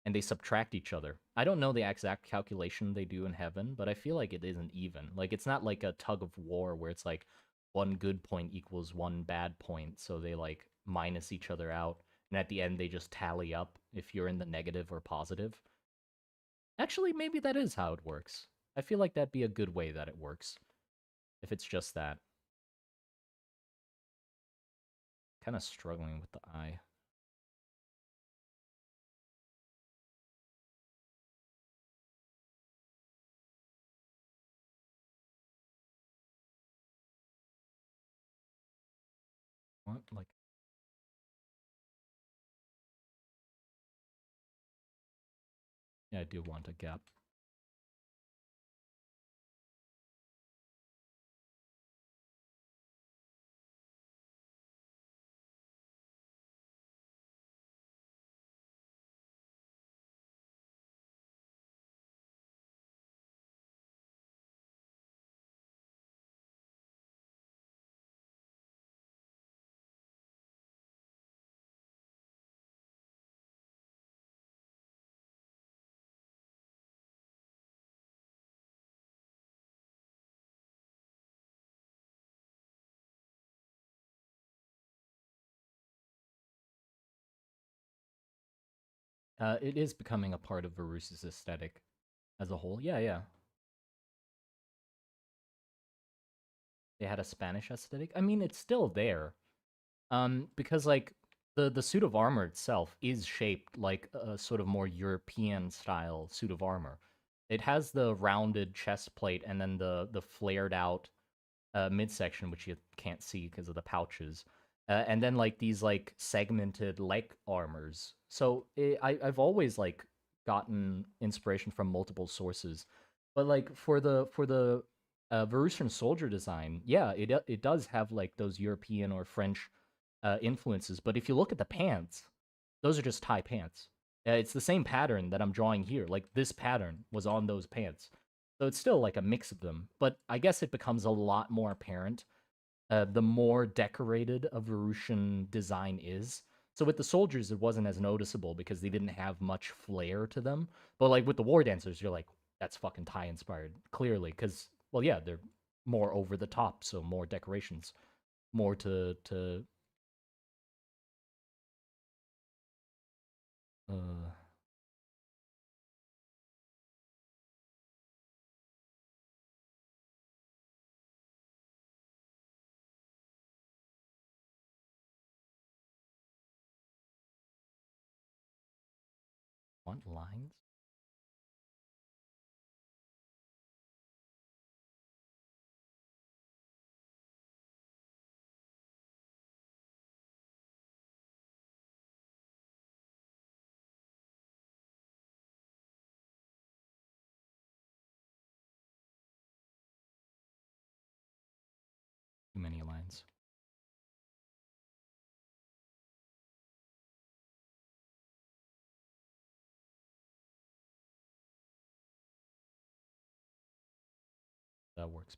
And they subtract each other. I don't know the exact calculation they do in heaven, but I feel like it isn't even. Like, it's not like a tug of war where it's like one good point equals one bad point, so they, like, minus each other out, and at the end they just tally up if you're in the negative or positive. Actually, maybe that is how it works. I feel like that'd be a good way that it works, if it's just that. Kind of struggling with the eye. What? Like, yeah, I do want a gap. It is becoming a part of Veruse's aesthetic as a whole. Yeah, yeah. They had a Spanish aesthetic. I mean, it's still there. Because, like, the suit of armor itself is shaped like a sort of more European style suit of armor. It has the rounded chest plate and then the flared out midsection, which you can't see because of the pouches. and then like these like segmented leg armors. So I've always like gotten inspiration from multiple sources, but like for the Verusian soldier design, yeah, it does have like those European or French influences. But if you look at the pants, those are just tie pants. It's the same pattern that I'm drawing here. Like this pattern was on those pants, so it's still like a mix of them. But I guess it becomes a lot more apparent the more decorated a Verusian design is. So with the soldiers, it wasn't as noticeable because they didn't have much flair to them. But like with the war dancers, you're like, that's fucking Thai inspired, clearly, because well, yeah, they're more over the top, so more decorations, more to uh want lines. Too many lines. That works.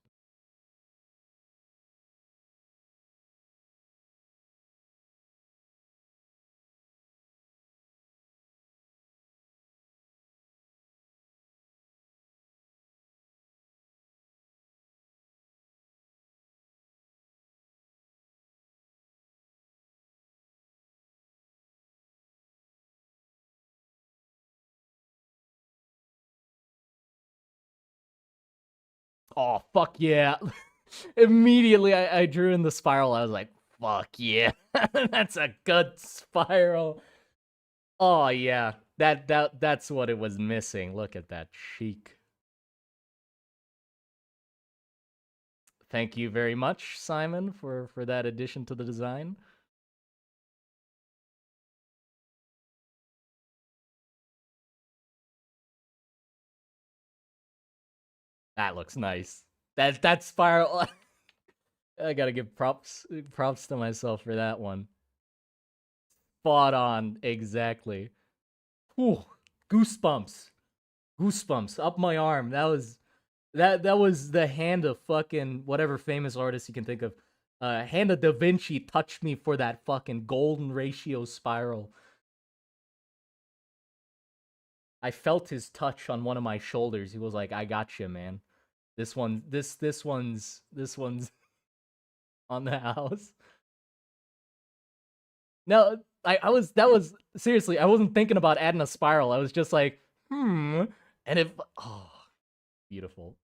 Oh fuck yeah! Immediately, I drew in the spiral. I was like, fuck yeah, that's a good spiral. Oh yeah, that's what it was missing. Look at that cheek. Thank you very much, Simon, for that addition to the design. That looks nice. That spiral. I gotta give props to myself for that one. Spot on, exactly. Whew, goosebumps, goosebumps up my arm. That was the hand of fucking whatever famous artist you can think of. Hand of Da Vinci touched me for that fucking golden ratio spiral. I felt his touch on one of my shoulders. He was like, "I got you, man. This one's on the house." No, I was that was seriously. I wasn't thinking about adding a spiral. I was just like, and if oh, beautiful.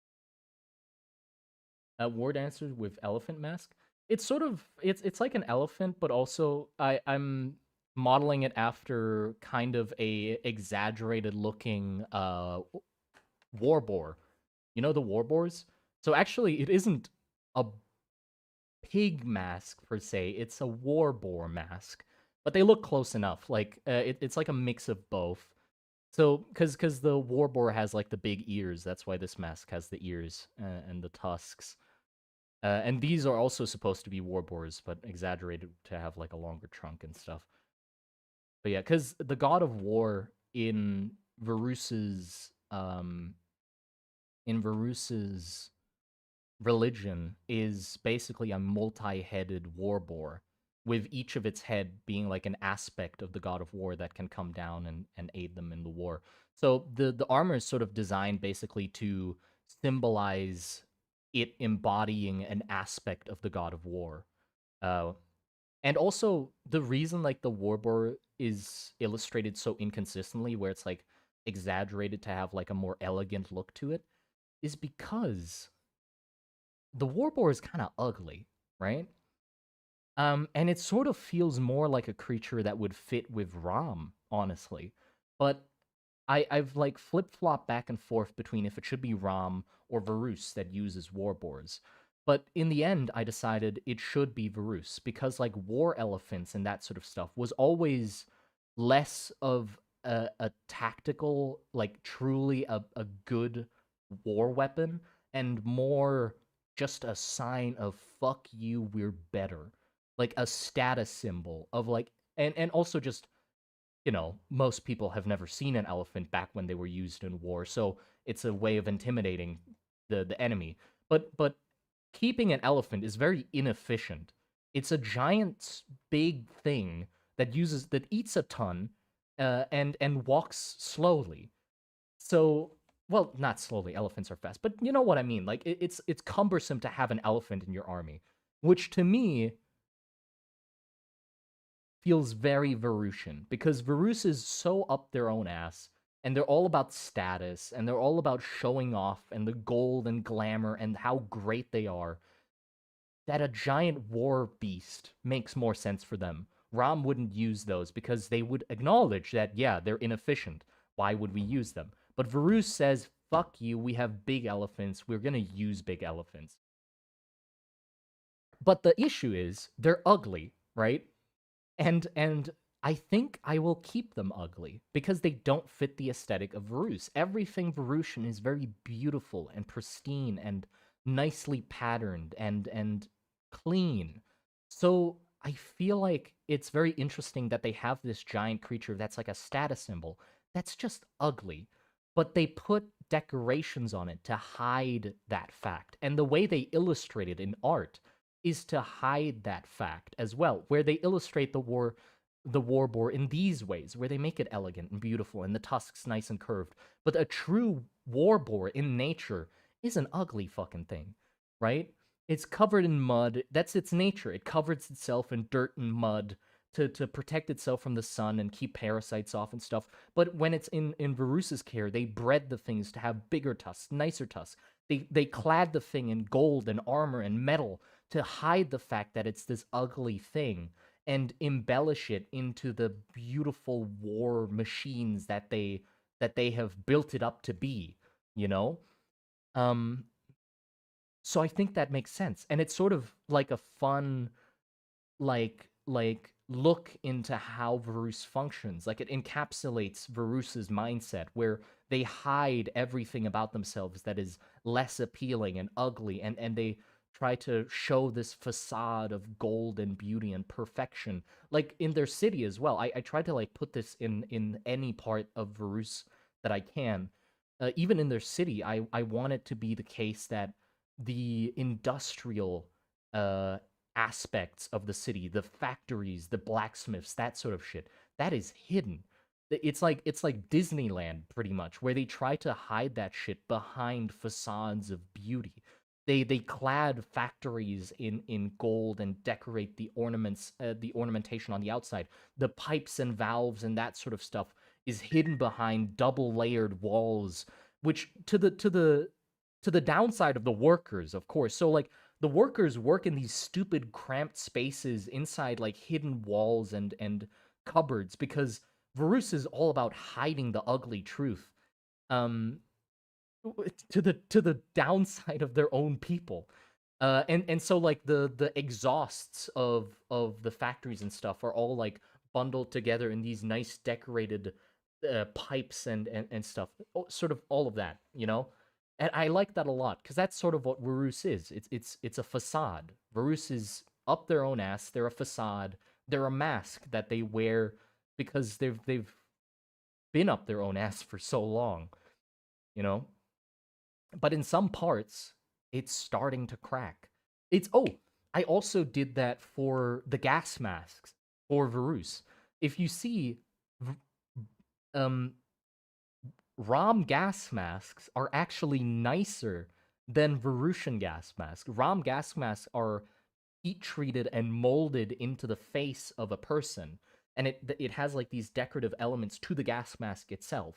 War dancer with elephant mask. It's sort of it's like an elephant, but also I'm modeling it after kind of a exaggerated looking war boar. You know the war boars? So actually it isn't a pig mask per se, it's a war boar mask. But they look close enough. Like it's like a mix of both. So cuz the war boar has like the big ears, that's why this mask has the ears and the tusks. And these are also supposed to be war boars, but exaggerated to have like a longer trunk and stuff. But yeah, because the god of war Veruse's in Veruse's religion is basically a multi-headed war boar, with each of its head being like an aspect of the god of war that can come down and aid them in the war. So the armor is sort of designed basically to symbolize it embodying an aspect of the god of war. Uh, and also the reason like the war boar is illustrated so inconsistently, where it's like exaggerated to have like a more elegant look to it, is because the war boar is kind of ugly, right? And it sort of feels more like a creature that would fit with Ram, honestly. But I've like flip flop back and forth between if it should be Ram or Veruse that uses war boars. But in the end, I decided it should be Veruse because like war elephants and that sort of stuff was always less of a tactical, like truly a good war weapon, and more just a sign of fuck you, we're better. Like a status symbol of like, and also just, most people have never seen an elephant back when they were used in war, so it's a way of intimidating the enemy. But keeping an elephant is very inefficient. It's a giant big thing that eats a ton, and walks slowly. So, well, not slowly. Elephants are fast, but you know what I mean. Like it's cumbersome to have an elephant in your army, which to me feels very Verusian because Veruse is so up their own ass, and they're all about status, and they're all about showing off and the gold and glamour and how great they are, that a giant war beast makes more sense for them. Rom wouldn't use those because they would acknowledge that, yeah, they're inefficient. Why would we use them? But Veruse says, fuck you, we have big elephants, we're gonna use big elephants. But the issue is, they're ugly, right? And I think I will keep them ugly because they don't fit the aesthetic of Veruse. Everything Verusian is very beautiful and pristine and nicely patterned and clean. So I feel like it's very interesting that they have this giant creature that's like a status symbol that's just ugly, but they put decorations on it to hide that fact. And the way they illustrate it in art is to hide that fact as well, where they illustrate the war boar in these ways, where they make it elegant and beautiful and the tusks nice and curved. But a true war boar in nature is an ugly fucking thing, right? It's covered in mud. That's its nature. It covers itself in dirt and mud to protect itself from the sun and keep parasites off and stuff. But when it's in Veruse's care, they bred the things to have bigger tusks, nicer tusks. They clad the thing in gold and armor and metal to hide the fact that it's this ugly thing and embellish it into the beautiful war machines that they have built it up to be, you know? Um so I think that makes sense. And it's sort of like a fun look into how Veruse functions. Like it encapsulates Veruse's mindset where they hide everything about themselves that is less appealing and ugly, and they try to show this facade of gold and beauty and perfection. Like in their city as well. I try to like put this in any part of Veruse that I can. Even in their city, I want it to be the case that the industrial uh aspects of the city, the factories, the blacksmiths, that sort of shit, that is hidden. It's like Disneyland pretty much, where they try to hide that shit behind facades of beauty. They clad factories in gold and decorate the ornaments, the ornamentation on the outside. The pipes and valves and that sort of stuff is hidden behind double layered walls, which to the downside of the workers, of course. So like the workers work in these stupid cramped spaces inside like hidden walls and cupboards because Verus is all about hiding the ugly truth. Um to the downside of their own people. And so like the exhausts of the factories and stuff are all like bundled together in these nice decorated pipes and stuff. Sort of all of that, you know? And I like that a lot because that's sort of what Verus is. It's a facade. Verus is up their own ass. They're a facade. They're a mask that they wear because they've been up their own ass for so long, you know? But in some parts, it's starting to crack. I also did that for the gas masks for Verus. If you see, um, ROM gas masks are actually nicer than Verusian gas masks. ROM gas masks are heat treated and molded into the face of a person, and it has like these decorative elements to the gas mask itself,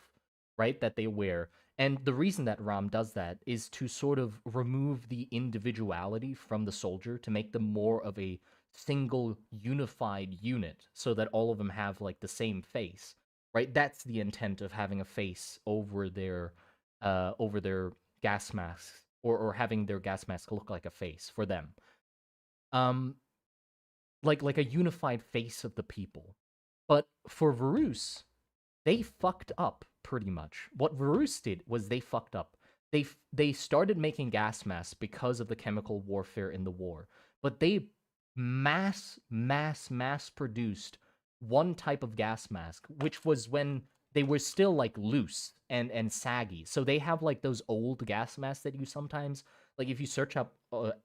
right, that they wear. And the reason that Ram does that is to sort of remove the individuality from the soldier to make them more of a single unified unit so that all of them have like the same face, right? That's the intent of having a face over their gas masks or having their gas mask look like a face for them. Um, like a unified face of the people. But for Veruse, they fucked up pretty much. What Veruse did was they fucked up. They started making gas masks because of the chemical warfare in the war, but they mass produced one type of gas mask, which was when they were still like loose and saggy. So they have like those old gas masks that you sometimes like if you search up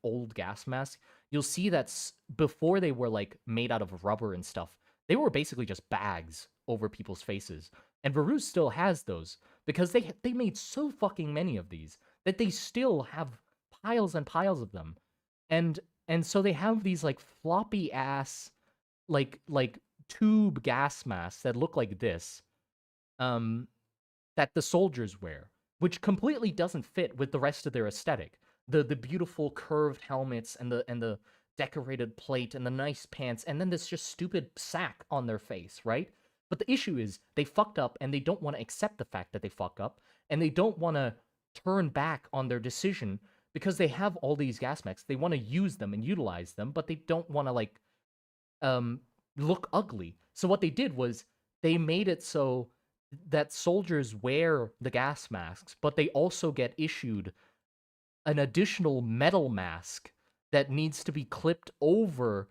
old gas masks, you'll see that before they were like made out of rubber and stuff, they were basically just bags over people's faces. And Veruse still has those because they made so fucking many of these that they still have piles and piles of them. And so they have these like floppy ass like tube gas masks that look like this um that the soldiers wear, which completely doesn't fit with the rest of their aesthetic. The beautiful curved helmets and the decorated plate and the nice pants, and then this just stupid sack on their face, right? But the issue is they fucked up and they don't want to accept the fact that they fuck up, and they don't want to turn back on their decision because they have all these gas mechs. They want to use them and utilize them, but they don't want to like um look ugly. So what they did was they made it so that soldiers wear the gas masks, but they also get issued an additional metal mask that needs to be clipped over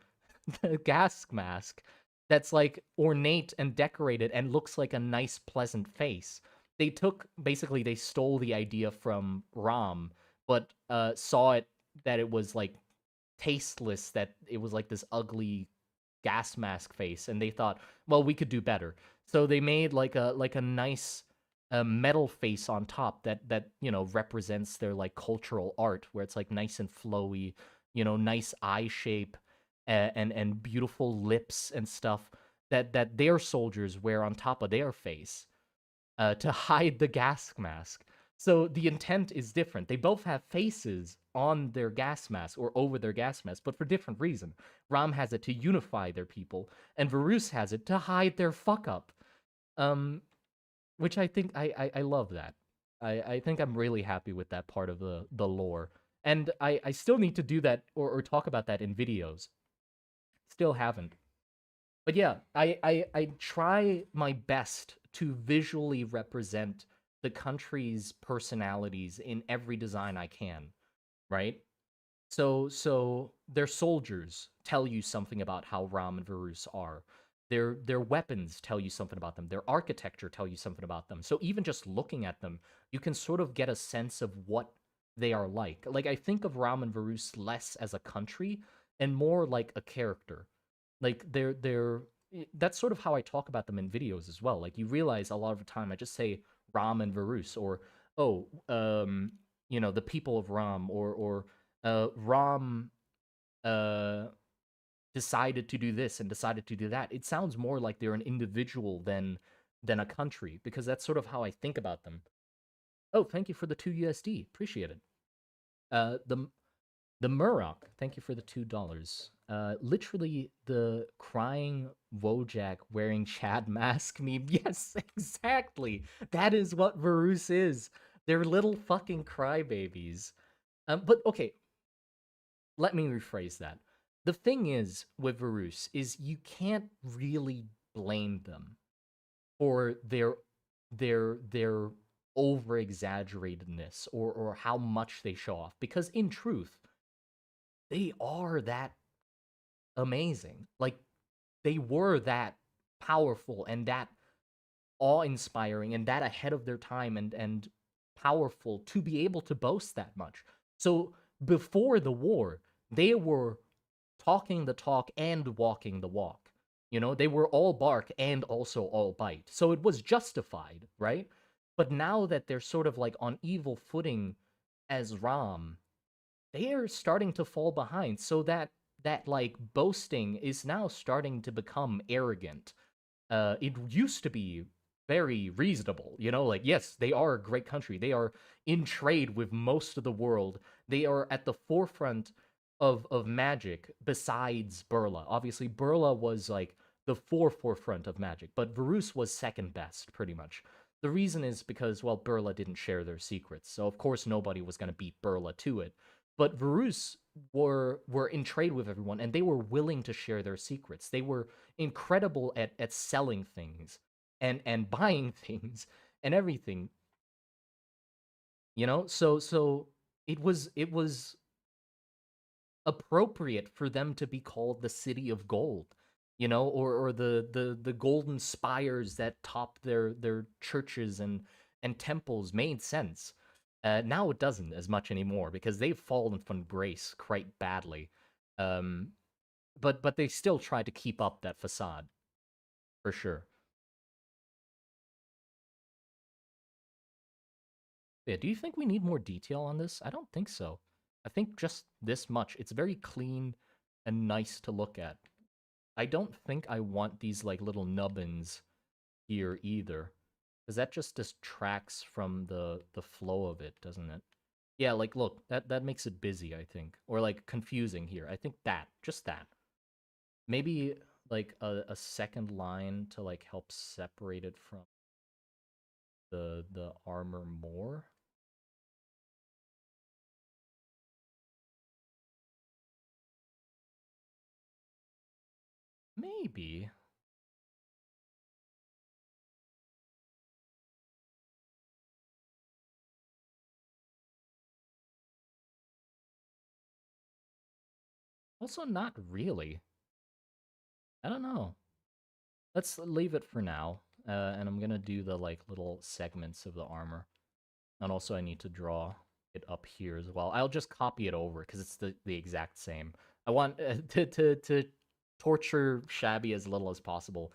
the gas mask that's like ornate and decorated and looks like a nice pleasant face. They took basically they stole the idea from Ram, but saw it that it was like tasteless, that it was like this ugly gas mask face, and they thought, well, we could do better. So they made like a nice metal face on top that represents their like cultural art, where it's like nice and flowy, nice eye shape, and beautiful lips and stuff that their soldiers wear on top of their face to hide the gas mask. So the intent is different. They both have faces on their gas mask or over their gas mask, but for different reason. Ram has it to unify their people, and Veruse has it to hide their fuck up. Which I think I love that. I think I'm really happy with that part of the lore. And I still need to do that or talk about that in videos. Still haven't. But yeah, I try my best to visually represent the country's personalities in every design I can, right? So their soldiers tell you something about how Ram and Veruse are. Their weapons tell you something about them. Their architecture tell you something about them. So even just looking at them, you can sort of get a sense of what they are like. Like I think of Ram and Veruse less as a country and more like a character. Like that's sort of how I talk about them in videos as well. Like you realize a lot of the time I just say Ram and Veruse, or oh, the people of Ram, or Ram decided to do this and decided to do that. It sounds more like they're an individual than a country, because that's sort of how I think about them. Oh, thank you for the 2 USD. Appreciate it. The Murrock, thank you for the $2. Literally the crying Wojak wearing Chad mask meme. Yes, exactly. That is what Veruse is. They're little fucking crybabies. But okay, let me rephrase that. The thing is with Veruse is you can't really blame them for their over exaggeratedness or how much they show off, because in truth they are that amazing. Like they were that powerful and that awe-inspiring and that ahead of their time and powerful to be able to boast that much. So before the war, they were talking the talk and walking the walk. They were all bark and also all bite. So it was justified, right? But now that they're sort of like on evil footing as Ram, they are starting to fall behind. So that like boasting is now starting to become arrogant. It used to be very reasonable, like yes, they are a great country. They are in trade with most of the world. They are at the forefront of magic besides Burla. Obviously, Burla was like the forefront of magic, but Veruse was second best, pretty much. The reason is because, well, Burla didn't share their secrets, so of course nobody was going to beat Burla to it. But Veruse were in trade with everyone, and they were willing to share their secrets. They were incredible at selling things and buying things and everything. So it was appropriate for them to be called the City of Gold, or the golden spires that top their churches and temples made sense. Now it doesn't as much anymore because they've fallen from grace quite badly. Um, but they still try to keep up that facade for sure. Yeah, do you think we need more detail on this? I don't think so. I think just this much. It's very clean and nice to look at. I don't think I want these like little nubbins here either, because that just distracts from the flow of it, doesn't it? Yeah, like look, that makes it busy, I think, or like confusing here. I think that just that maybe like a second line to like help separate it from the armor more. Maybe. Also, not really. I don't know. Let's leave it for now. And I'm gonna do the like little segments of the armor. And also I need to draw it up here as well. I'll just copy it over because it's the exact same. I want to torture Shabby as little as possible.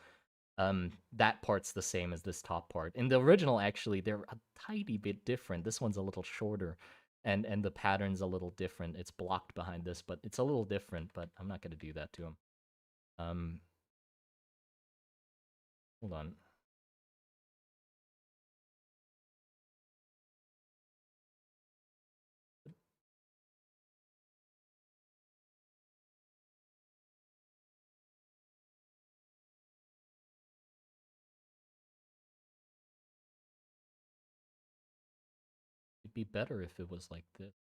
That part's the same as this top part. In the original, actually, they're a tiny bit different. This one's a little shorter, and the pattern's a little different. It's blocked behind this, but it's a little different. But I'm not gonna do that to him. Um, Hold on. It'd be better if it was like this.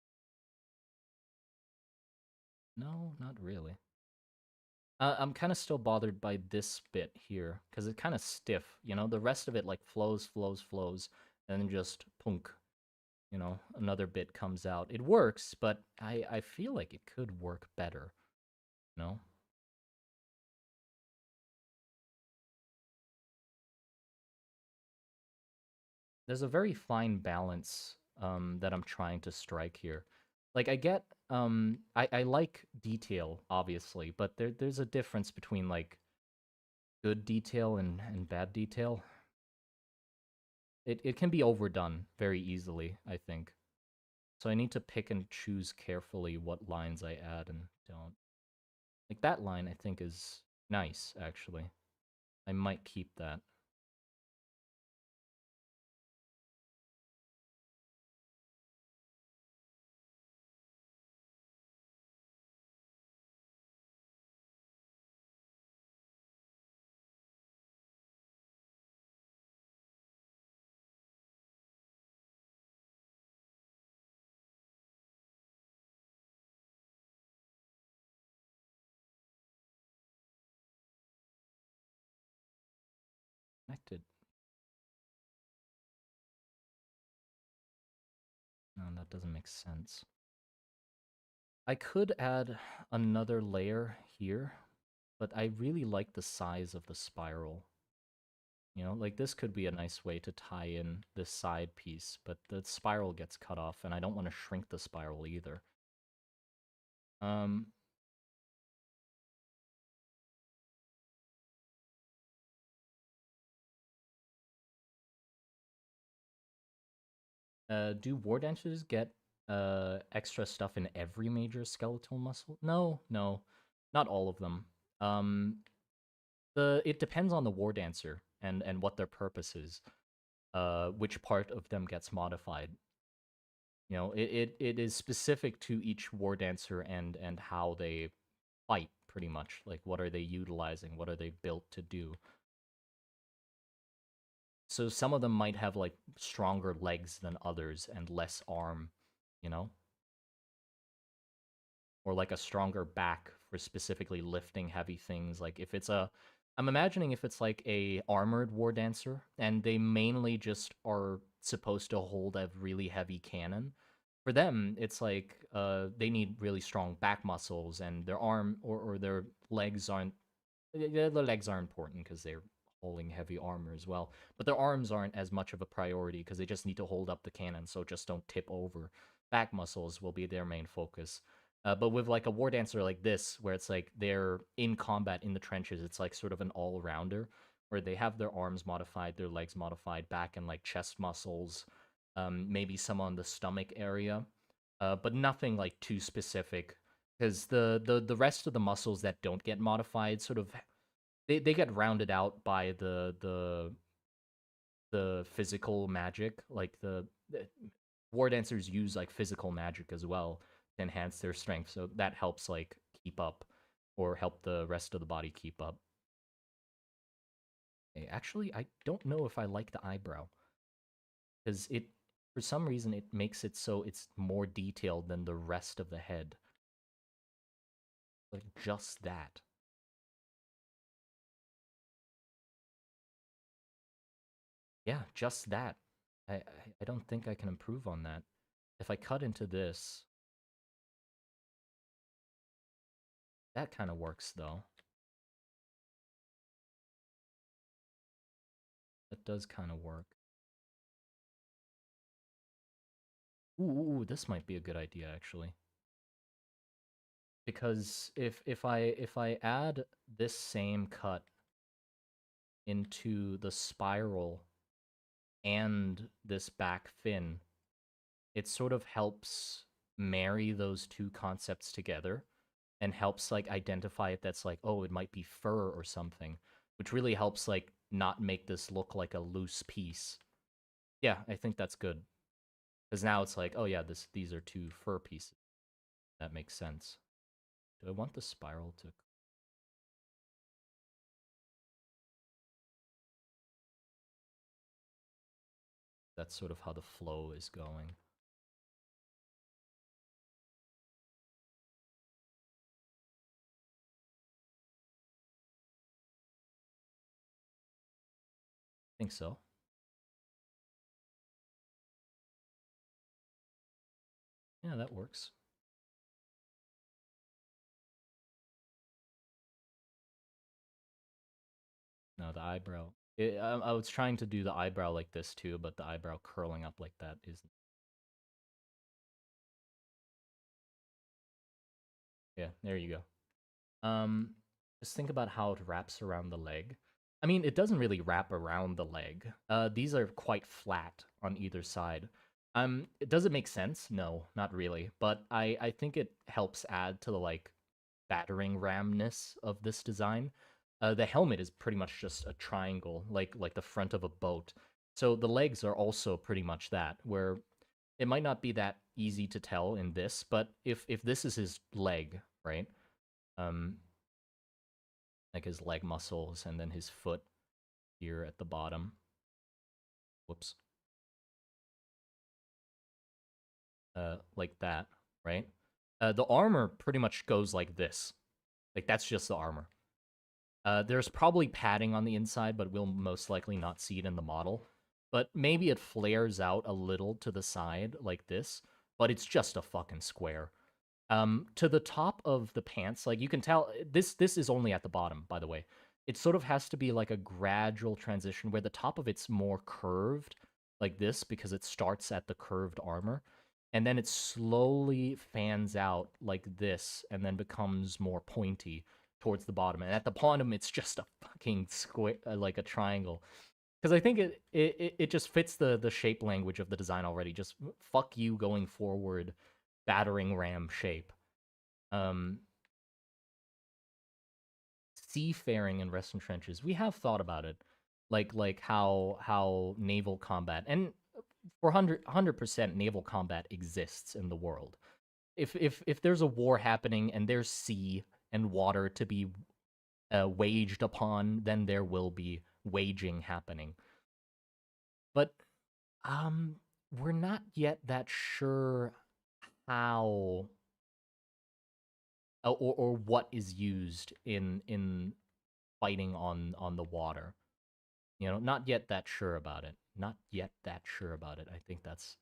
No, not really. I'm kind of still bothered by this bit here because it's kind of stiff. The rest of it like flows, flows, flows, and then just punk. Another bit comes out. It works, but I feel like it could work better. You know, there's a very fine balance that I'm trying to strike here. Like I get I like detail obviously, but there's a difference between like good detail and bad detail. It can be overdone very easily, I think. So I need to pick and choose carefully what lines I add and don't. Like that line I think is nice, actually. I might keep that. Connected. No, that doesn't make sense. I could add another layer here, but I really like the size of the spiral. Like this could be a nice way to tie in this side piece, but the spiral gets cut off, and I don't want to shrink the spiral either. Um, do war dancers get extra stuff in every major skeletal muscle? No, no, not all of them. Um, it depends on the war dancer and what their purpose is. Which part of them gets modified. It is specific to each war dancer and how they fight, pretty much. Like, what are they utilizing? What are they built to do? So some of them might have like stronger legs than others and less arm, you know? Or like a stronger back for specifically lifting heavy things. Like if it's a I'm imagining if it's like a armored war dancer and they mainly just are supposed to hold a really heavy cannon. For them, it's like they need really strong back muscles and their arm or their legs aren't the legs are important because they're holding heavy armor as well. But their arms aren't as much of a priority because they just need to hold up the cannon so just don't tip over. Back muscles will be their main focus. But with like a war dancer like this, where it's like they're in combat in the trenches, it's like sort of an all-rounder where they have their arms modified, their legs modified, back and like chest muscles, maybe some on the stomach area, but nothing like too specific because the rest of the muscles that don't get modified sort of they get rounded out by the physical magic. Like the war dancers use like physical magic as well to enhance their strength, so that helps like keep up or help the rest of the body keep up. Actually, I don't know if I like the eyebrow because it for some reason it makes it so it's more detailed than the rest of the head. Like just that. Yeah, just that. I don't think I can improve on that. If I cut into this, that kind of works though. That does kind of work. Ooh, this might be a good idea actually. Because if I add this same cut into the spiral and this back fin, it sort of helps marry those two concepts together and helps like identify if that's like, oh, it might be fur or something, which really helps like not make this look like a loose piece. Yeah, I think that's good. Because now it's like, oh yeah, these are two fur pieces. That makes sense. Do I want the spiral to... That's sort of how the flow is going. I think so. Yeah, that works. No, the eyebrow. I was trying to do the eyebrow like this too, but the eyebrow curling up like that isn't. Yeah, there you go. Just think about how it wraps around the leg. I mean, it doesn't really wrap around the leg. These are quite flat on either side. Does it make sense? No, not really. But I think it helps add to the like battering ramness of this design. The helmet is pretty much just a triangle, like the front of a boat. So the legs are also pretty much that, where it might not be that easy to tell in this, but if this is his leg, right? Um, like his leg muscles and then his foot here at the bottom. Whoops. Like that, right? The armor pretty much goes like this. Like that's just the armor. There's probably padding on the inside, but we'll most likely not see it in the model. But maybe it flares out a little to the side like this, but it's just a fucking square. To the top of the pants, like you can tell, this is only at the bottom, by the way. It sort of has to be like a gradual transition where the top of it's more curved, like this, because it starts at the curved armor, and then it slowly fans out like this, and then becomes more pointy towards the bottom. And at the bottom, it's just a fucking square, like a triangle. Because I think it just fits the shape language of the design already. Just fuck you going forward, battering ram shape. Um, Seafaring in Western trenches, we have thought about it, like how naval combat and for 100% naval combat exists in the world. If there's a war happening and there's sea and water to be waged upon, then there will be waging happening. But we're not yet that sure how or what is used in fighting on the water. You know, not yet that sure about it. Not yet that sure about it. I think that's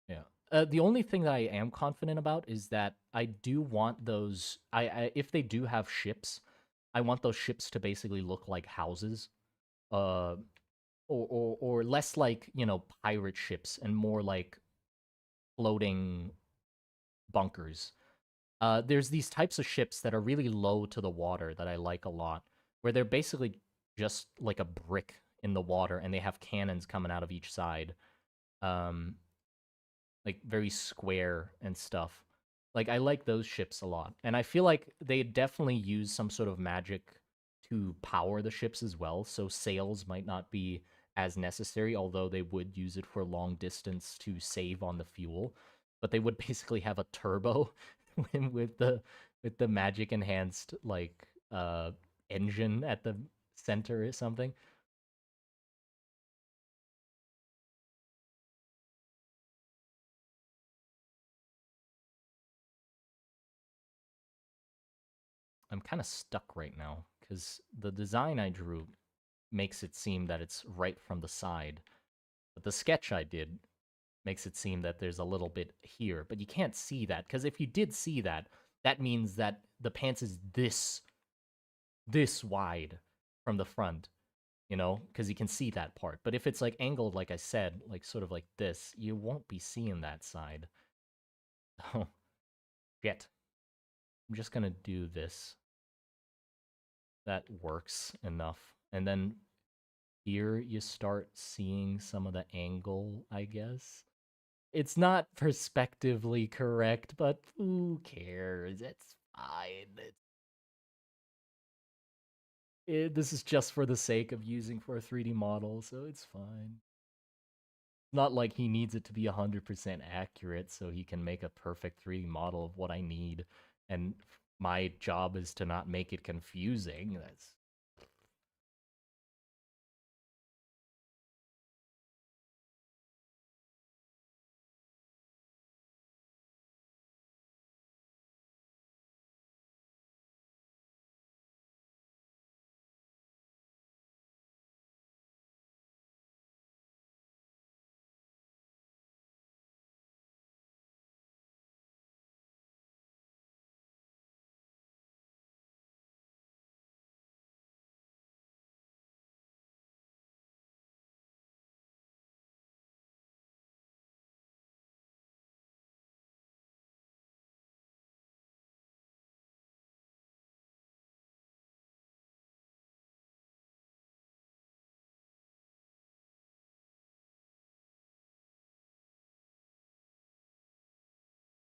yeah. The only thing that I am confident about is that I do want those. If they do have ships, I want those ships to basically look like houses, uh, or less like pirate ships and more like floating bunkers. There's these types of ships that are really low to the water that I like a lot, where they're basically just like a brick in the water, and they have cannons coming out of each side. Um, like very square and stuff. Like I like those ships a lot. And I feel like they definitely use some sort of magic to power the ships as well. So sails might not be as necessary, although they would use it for long distance to save on the fuel. But they would basically have a turbo with the magic enhanced like engine at the center or something. I'm kind of stuck right now because the design I drew makes it seem that it's right from the side. But the sketch I did makes it seem that there's a little bit here. But you can't see that, because if you did see that, that means that the pants is this wide from the front, because you can see that part. But if it's like angled, like I said, like sort of like this, you won't be seeing that side. Oh, shit. I'm just gonna do this. That works enough. And then here you start seeing some of the angle, I guess. It's not perspectively correct, but who cares? It's fine. This is just for the sake of using for a 3D model, so it's fine. Not like he needs it to be 100% accurate so he can make a perfect 3D model of what I need. And my job is to not make it confusing.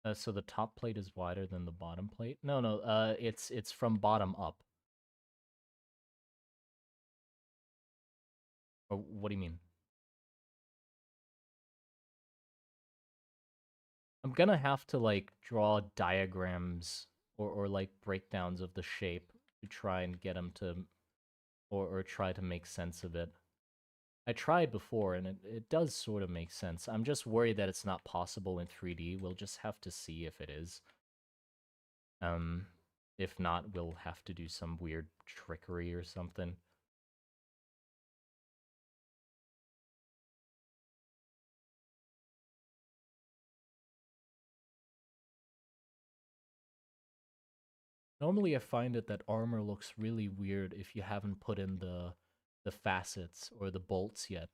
That's so the top plate is wider than the bottom plate? No, no, it's from bottom up. Or what do you mean? I'm gonna have to like draw diagrams or like breakdowns of the shape to try and get them to or try to make sense of it. I tried before and it does sort of make sense. I'm just worried that it's not possible in 3D. We'll just have to see if it is. Um, if not, we'll have to do some weird trickery or something. Normally, I find it that armor looks really weird if you haven't put in the facets or the bolts yet.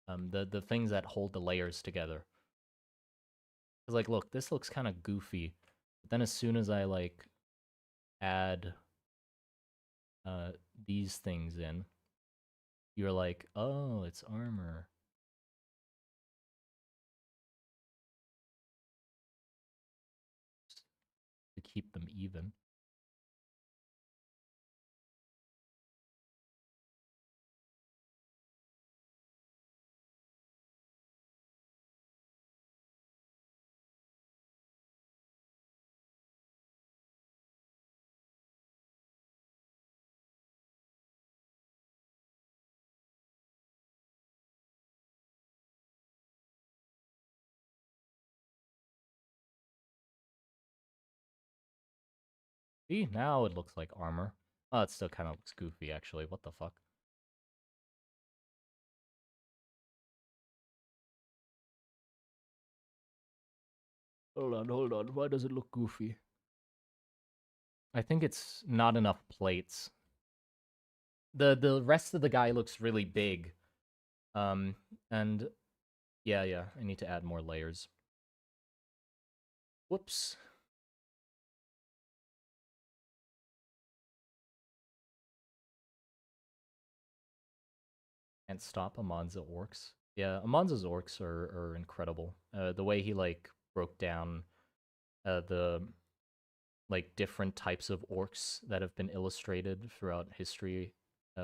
The things that hold the layers together. 'Cause like, look, this looks kind of goofy, but then as soon as I like add uh these things in, you're like, oh, it's armor. To keep them even. See, now it looks like armor. Oh, it still kind of looks goofy, actually. What the fuck? Hold on. Why does it look goofy? I think it's not enough plates. The rest of the guy looks really big. And yeah, I need to add more layers. Whoops. Can't stop Amonza orcs. Yeah, Amonza's orcs are incredible. The way he like broke down the like different types of orcs that have been illustrated throughout history,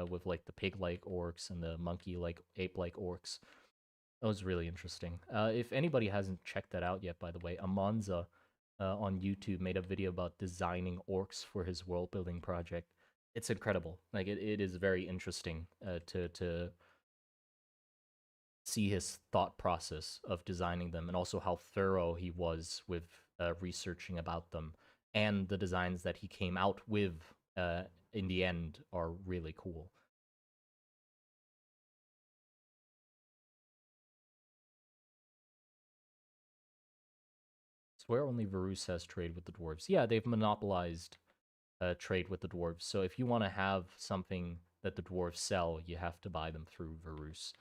with like the pig-like orcs and the monkey-like ape-like orcs. That was really interesting. If anybody hasn't checked that out yet, by the way, Amonza on YouTube made a video about designing orcs for his world-building project. It's incredible. Like it is very interesting to see his thought process of designing them and also how thorough he was with researching about them, and the designs that he came out with in the end are really cool. Swear only Veruse has trade with the dwarves. Yeah, they've monopolized trade with the dwarves, so if you want to have something that the dwarves sell, you have to buy them through Veruse.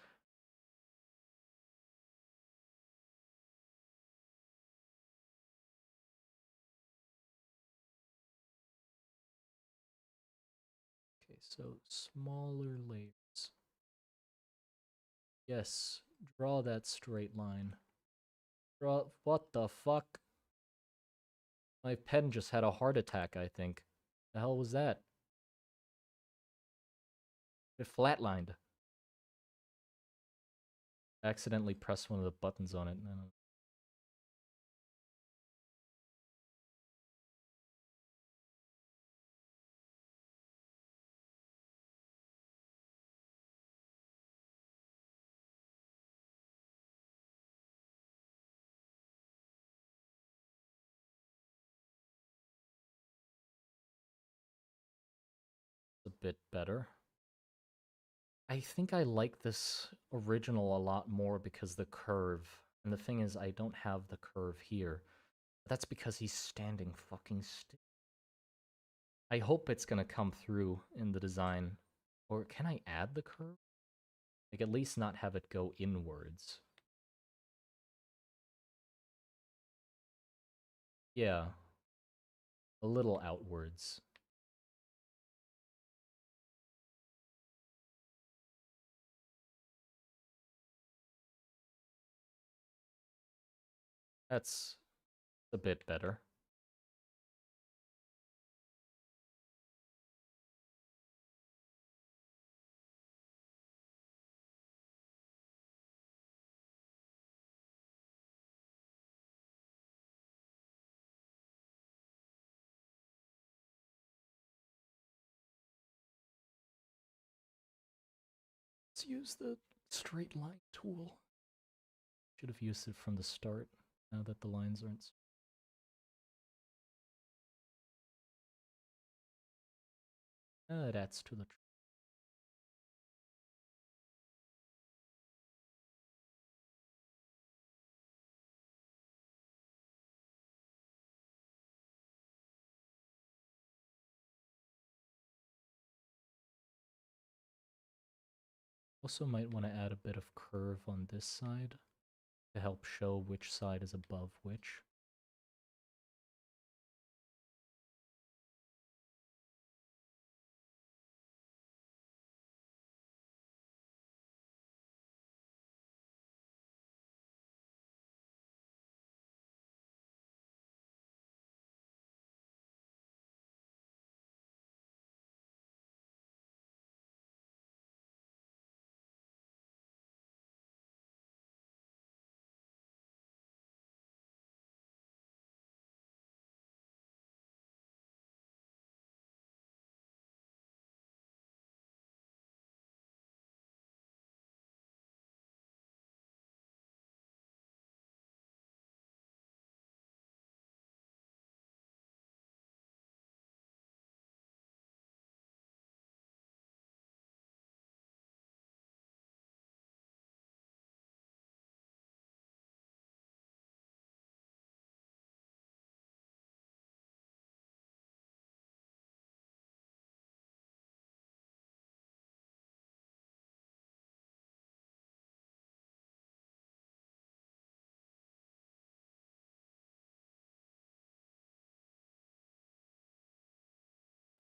Okay, so smaller layers. Yes, draw that straight line. Draw. What the fuck? My pen just had a heart attack, I think. The hell was that? It flatlined. I accidentally pressed one of the buttons on it. It's a bit better. I think I like this original a lot more because the curve. And the thing is, I don't have the curve here. That's because he's standing fucking still. I hope it's gonna come through in the design. Or can I add the curve? Like, at least not have it go inwards. Yeah. A little outwards. That's a bit better. Let's use the straight line tool. Should have used it from the start, now that the lines aren't. It adds to the. Also, might want to add a bit of curve on this side to help show which side is above which.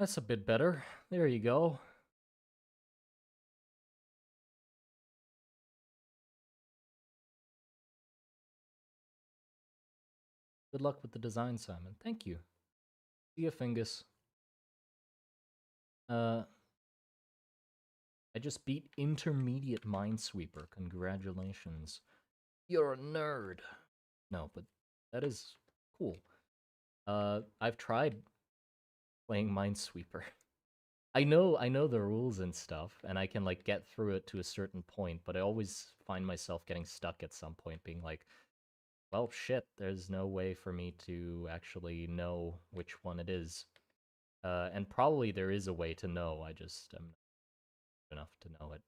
That's a bit better. There you go. Good luck with the design, Simon. Thank you. See you, Fingus. I just beat Intermediate Minesweeper. Congratulations. You're a nerd. No, but that is cool. I've tried playing Minesweeper. I know the rules and stuff, and I can like get through it to a certain point, but I always find myself getting stuck at some point, being like, well, shit, there's no way for me to actually know which one it is. And probably there is a way to know, I just am not enough to know it.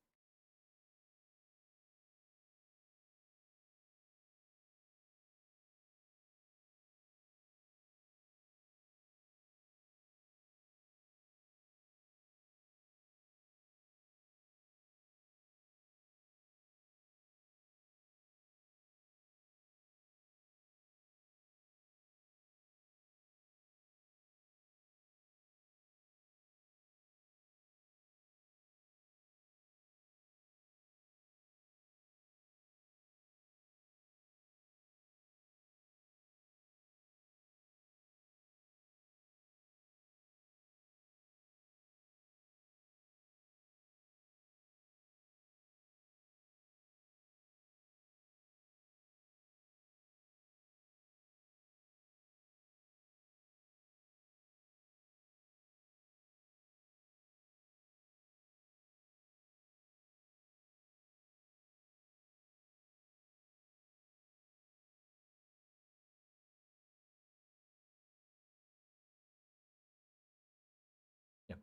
Yep.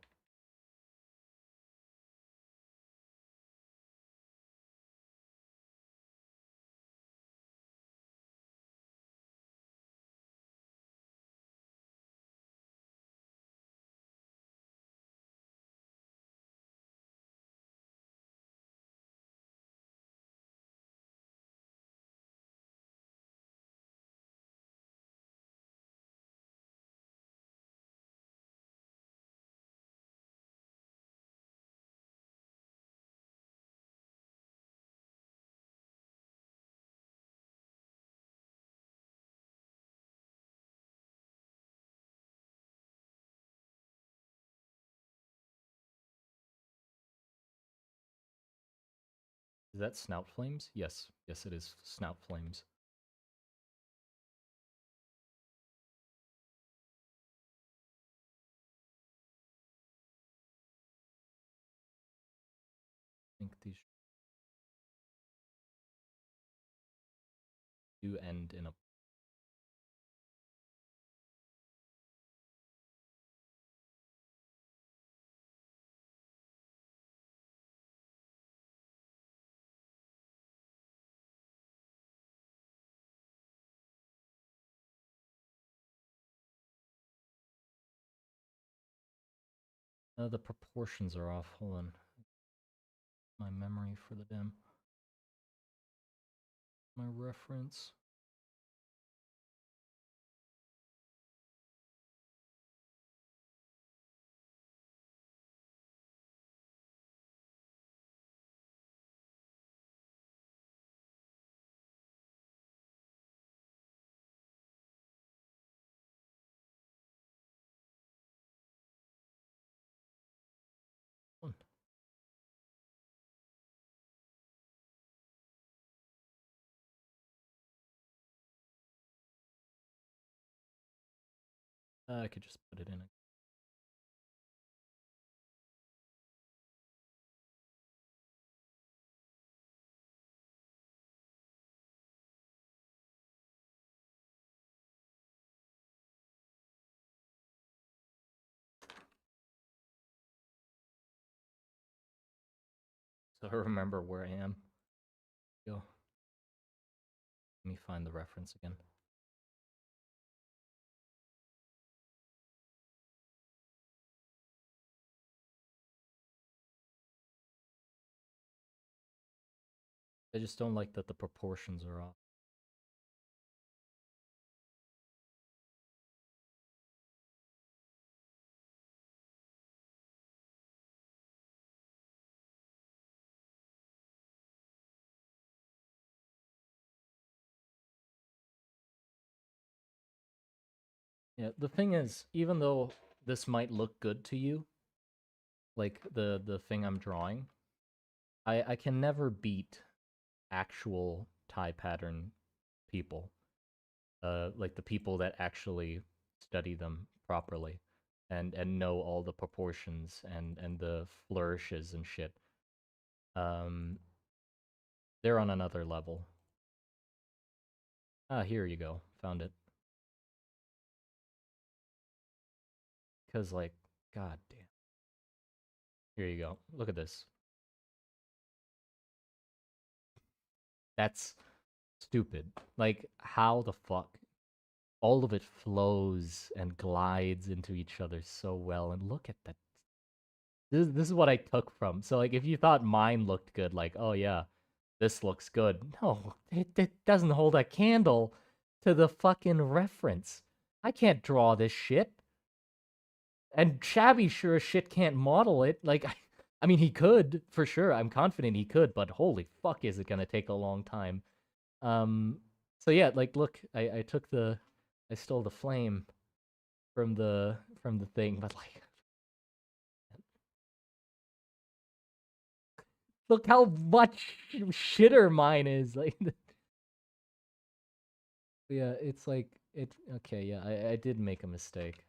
Is that Snout Flames? Yes. Yes, it is Snout Flames. I think these do end in a... the proportions are off. Hold on. My memory for the dim. My reference. One. I could just put it in. So I remember where I am. Go. Let me find the reference again. I just don't like that the proportions are off. Yeah, the thing is, even though this might look good to you, like the thing I'm drawing, I can never beat actual tie pattern people. Like the people that actually study them properly and know all the proportions and the flourishes and shit. Um, they're on another level. Ah, here you go. Found it. Cause like, god damn. Here you go. Look at this. That's stupid. Like, how the fuck? All of it flows and glides into each other so well. And look at that. This is what I took from. So like, if you thought mine looked good, like, oh yeah, this looks good. No, it doesn't hold a candle to the fucking reference. I can't draw this shit. And Shabby sure as shit can't model it. Like, I mean, he could, for sure. I'm confident he could, but holy fuck, is it gonna take a long time. Um, so yeah, like, look, I took I stole the flame from the thing, but like, look how much shitter mine is. Like, yeah, it's like, okay, yeah, I did make a mistake.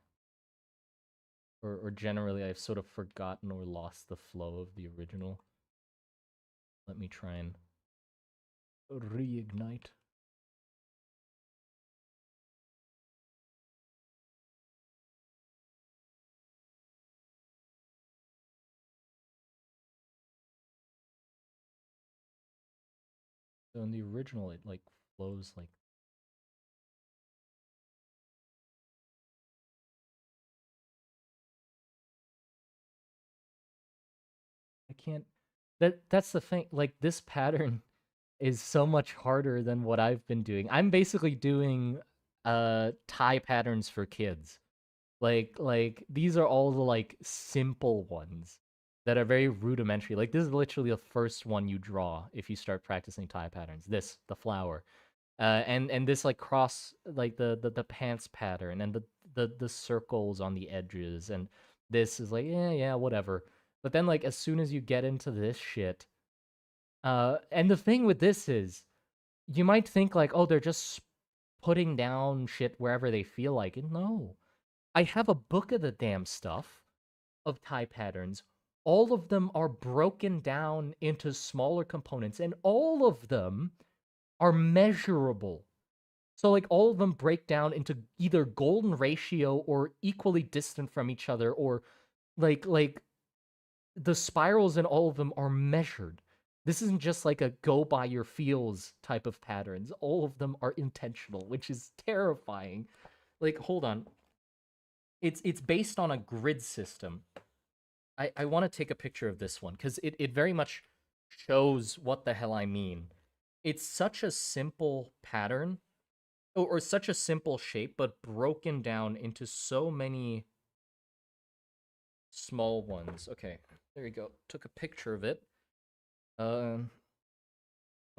Or generally, I've sort of forgotten or lost the flow of the original. Let me try and reignite. So in the original, it like flows like I can't. That's the thing. Like this pattern is so much harder than what I've been doing. I'm basically doing tie patterns for kids. Like these are all the like simple ones that are very rudimentary. Like this is literally the first one you draw if you start practicing tie patterns. This, the flower. And this like cross like the pants pattern and the circles on the edges and this is like yeah whatever. But then like as soon as you get into this shit, and the thing with this is you might think like, oh, they're just putting down shit wherever they feel like it. No, I have a book of the damn stuff of tie patterns. All of them are broken down into smaller components, and all of them are measurable. So like all of them break down into either golden ratio or equally distant from each other, or like the spirals in all of them are measured. This isn't just like a go by your feels type of patterns. All of them are intentional, which is terrifying. Like, hold on. It's based on a grid system. I want to take a picture of this one because it very much shows what the hell I mean. It's such a simple pattern or such a simple shape, but broken down into so many small ones. Okay, there you go. Took a picture of it. Um,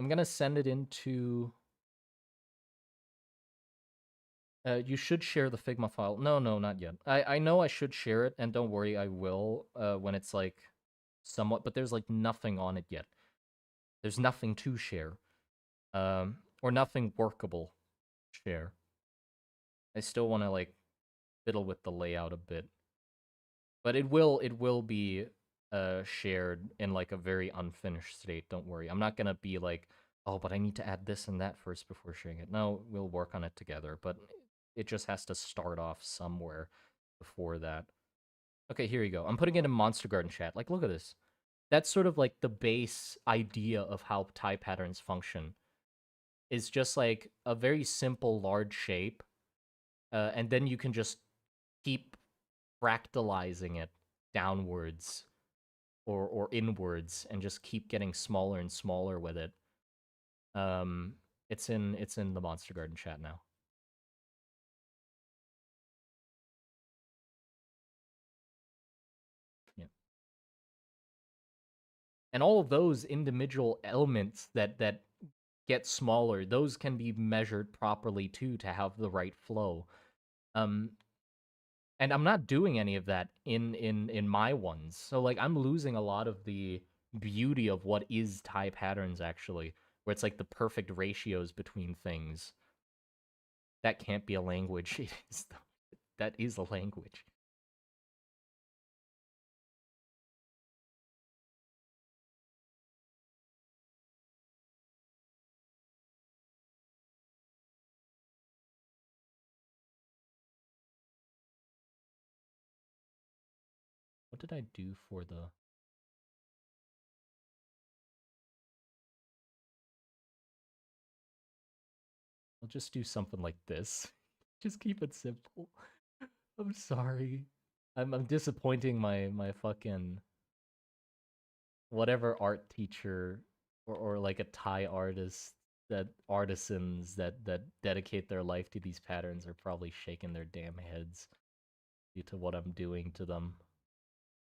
I'm gonna send it into. You should share the Figma file. No, no, not yet. I know I should share it, and don't worry, I will. When it's like somewhat, but there's like nothing on it yet. There's nothing to share. Or nothing workable share. I still want to like fiddle with the layout a bit. But it will be shared in like a very unfinished state. Don't worry. I'm not gonna be like, oh, but I need to add this and that first before sharing it. No, we'll work on it together. But it just has to start off somewhere before that. Okay, here you go. I'm putting it in Monster Garden chat. Like, look at this. That's sort of like the base idea of how tie patterns function. Is just like a very simple large shape, and then you can just keep fractalizing it downwards or inwards and just keep getting smaller and smaller with it. Um, it's in the Monster Garden chat now. Yeah. And all of those individual elements that get smaller, those can be measured properly too to have the right flow. Um, and I'm not doing any of that in my ones. So like I'm losing a lot of the beauty of what is tie patterns actually, where it's like the perfect ratios between things. That can't be a language. It is that is a language. What did I do for the I'll just do something like this. Just keep it simple. I'm sorry. I'm disappointing my fucking whatever art teacher or like a Thai artist that artisans that dedicate their life to these patterns are probably shaking their damn heads due to what I'm doing to them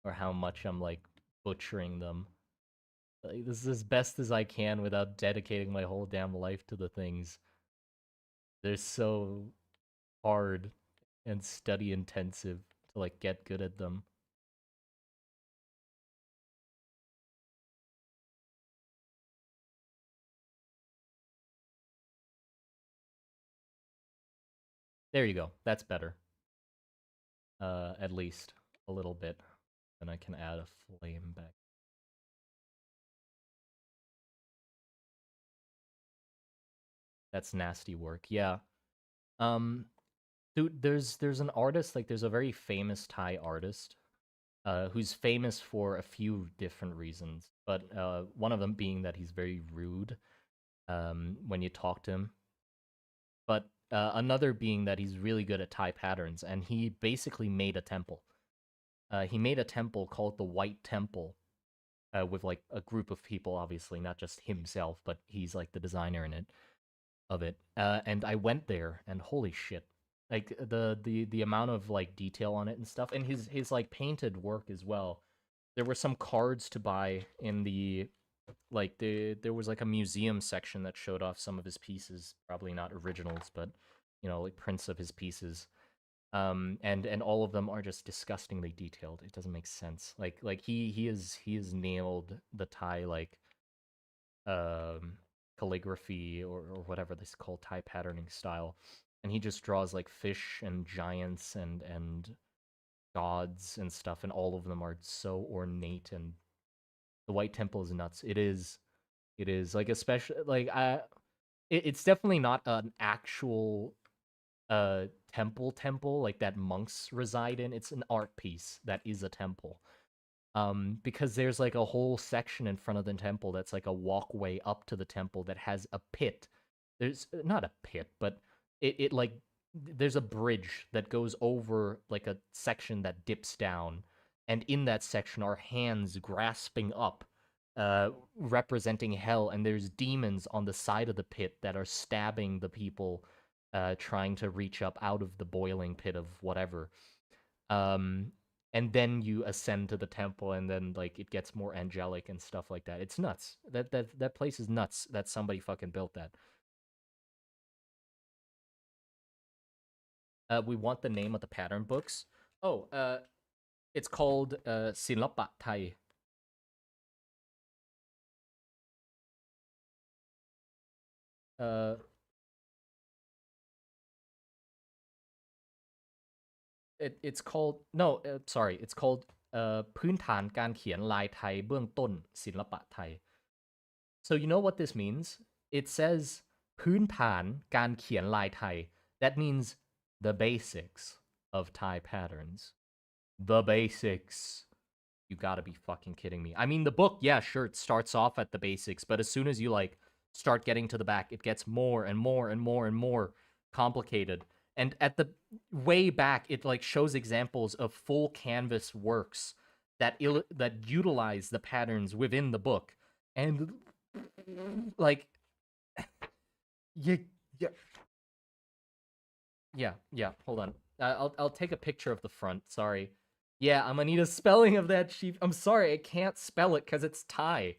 or how much I'm like butchering them. Like, this is as best as I can without dedicating my whole damn life to the things. They're so hard and study intensive to like get good at them. There you go. That's better. At least a little bit. Then I can add a flame back. That's nasty work. Yeah. Um, dude, there's an artist, like there's a very famous Thai artist, who's famous for a few different reasons, but one of them being that he's very rude, when you talk to him. But another being that he's really good at Thai patterns, and he basically made a temple. He made a temple called the White Temple, with like a group of people, obviously not just himself, but he's like the designer in it of it. And I went there, and holy shit, like the amount of like detail on it and stuff, and his like painted work as well. There were some cards to buy in the there was like a museum section that showed off some of his pieces, probably not originals, but like prints of his pieces. And all of them are just disgustingly detailed. It doesn't make sense. Like he has nailed the Thai like um calligraphy or whatever this called Thai patterning style. And he just draws like fish and giants and gods and stuff, and all of them are so ornate, and the White Temple is nuts. It is like, especially like it's definitely not an actual temple like that monks reside in. It's an art piece that is a temple. Because there's like a whole section in front of the temple that's like a walkway up to the temple that has a pit. There's not a pit, but it like there's a bridge that goes over like a section that dips down, and in that section are hands grasping up, representing hell, and there's demons on the side of the pit that are stabbing the people, trying to reach up out of the boiling pit of whatever. Um, and then you ascend to the temple, and then like it gets more angelic and stuff like that. It's nuts. That place is nuts. That somebody fucking built that. We want the name of the pattern books. Oh, it's called Silapa Thai. Uh, it's called no, sorry, it's called พื้นฐานการเขียนลายไทยเบื้องต้นศิลปะไทย. So you know what this means? It says พื้นฐานการเขียนลายไทย. That means the basics of Thai patterns. The basics. You gotta be fucking kidding me. I mean, the book, yeah, sure, it starts off at the basics, but as soon as you like start getting to the back, it gets more and more and more and more complicated. And at the way back, it like shows examples of full canvas works that utilize the patterns within the book. And like, yeah, yeah, yeah. Hold on, I'll take a picture of the front. Sorry. Yeah, I'm gonna need a spelling of that sheep. I'm sorry, I can't spell it because it's Thai.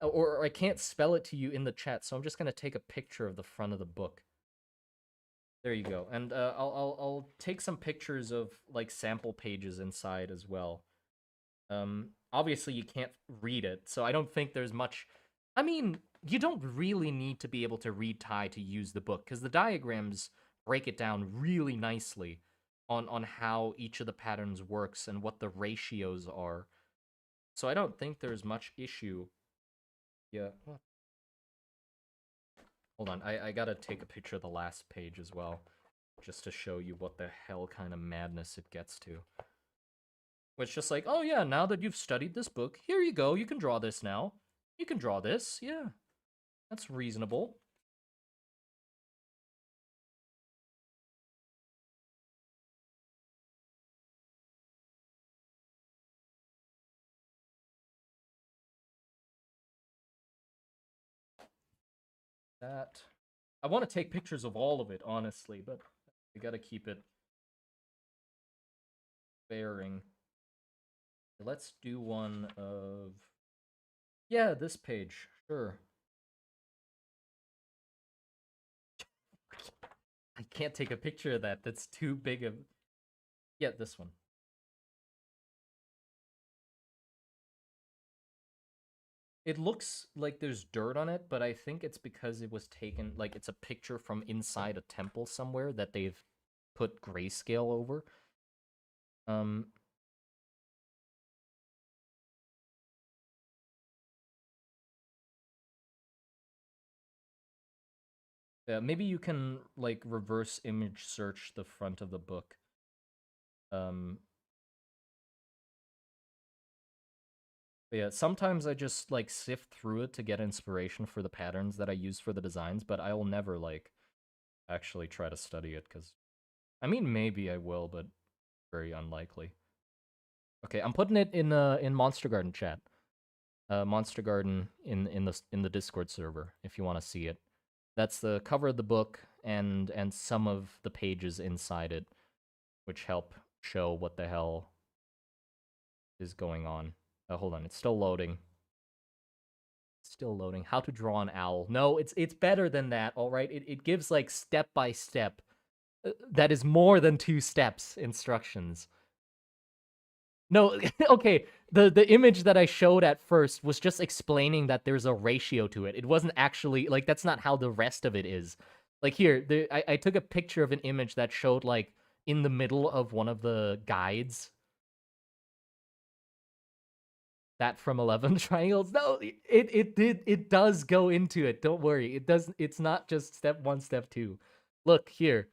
Or I can't spell it to you in the chat, so I'm just gonna take a picture of the front of the book. There you go. And I'll take some pictures of like sample pages inside as well. Obviously you can't read it, so I don't think there's much. I mean, you don't really need to be able to read Thai to use the book because the diagrams break it down really nicely on how each of the patterns works and what the ratios are. So I don't think there's much issue. Yeah. Hold on, I gotta take a picture of the last page as well, just to show you what the hell kind of madness it gets to. It's just like, oh yeah, now that you've studied this book, here you go, you can draw this now. You can draw this, yeah. That's reasonable. That. I want to take pictures of all of it, honestly, but we gotta keep it bearing. Let's do one of... Yeah, this page, sure. I can't take a picture of that, that's too big of... Yeah, this one. It looks like there's dirt on it, but I think it's because it was taken, like it's a picture from inside a temple somewhere that they've put grayscale over. Um, yeah, maybe you can like reverse image search the front of the book. But yeah, sometimes I just like sift through it to get inspiration for the patterns that I use for the designs, but I will never like actually try to study it because I mean maybe I will, but very unlikely. Okay, I'm putting it in Monster Garden chat. Monster Garden in the Discord server if you want to see it. That's the cover of the book and some of the pages inside it, which help show what the hell is going on. Hold on, it's still loading. Still loading. How to draw an owl. No, it's better than that, all right? It gives like step by step. That is more than 2 steps instructions. No, okay. The image that I showed at first was just explaining that there's a ratio to it. It wasn't actually like that's not how the rest of it is. Like here, I took a picture of an image that showed like in the middle of one of the guides that from 11 triangles. No, it does go into it. Don't worry. It does it's not just step 1, step 2. Look here.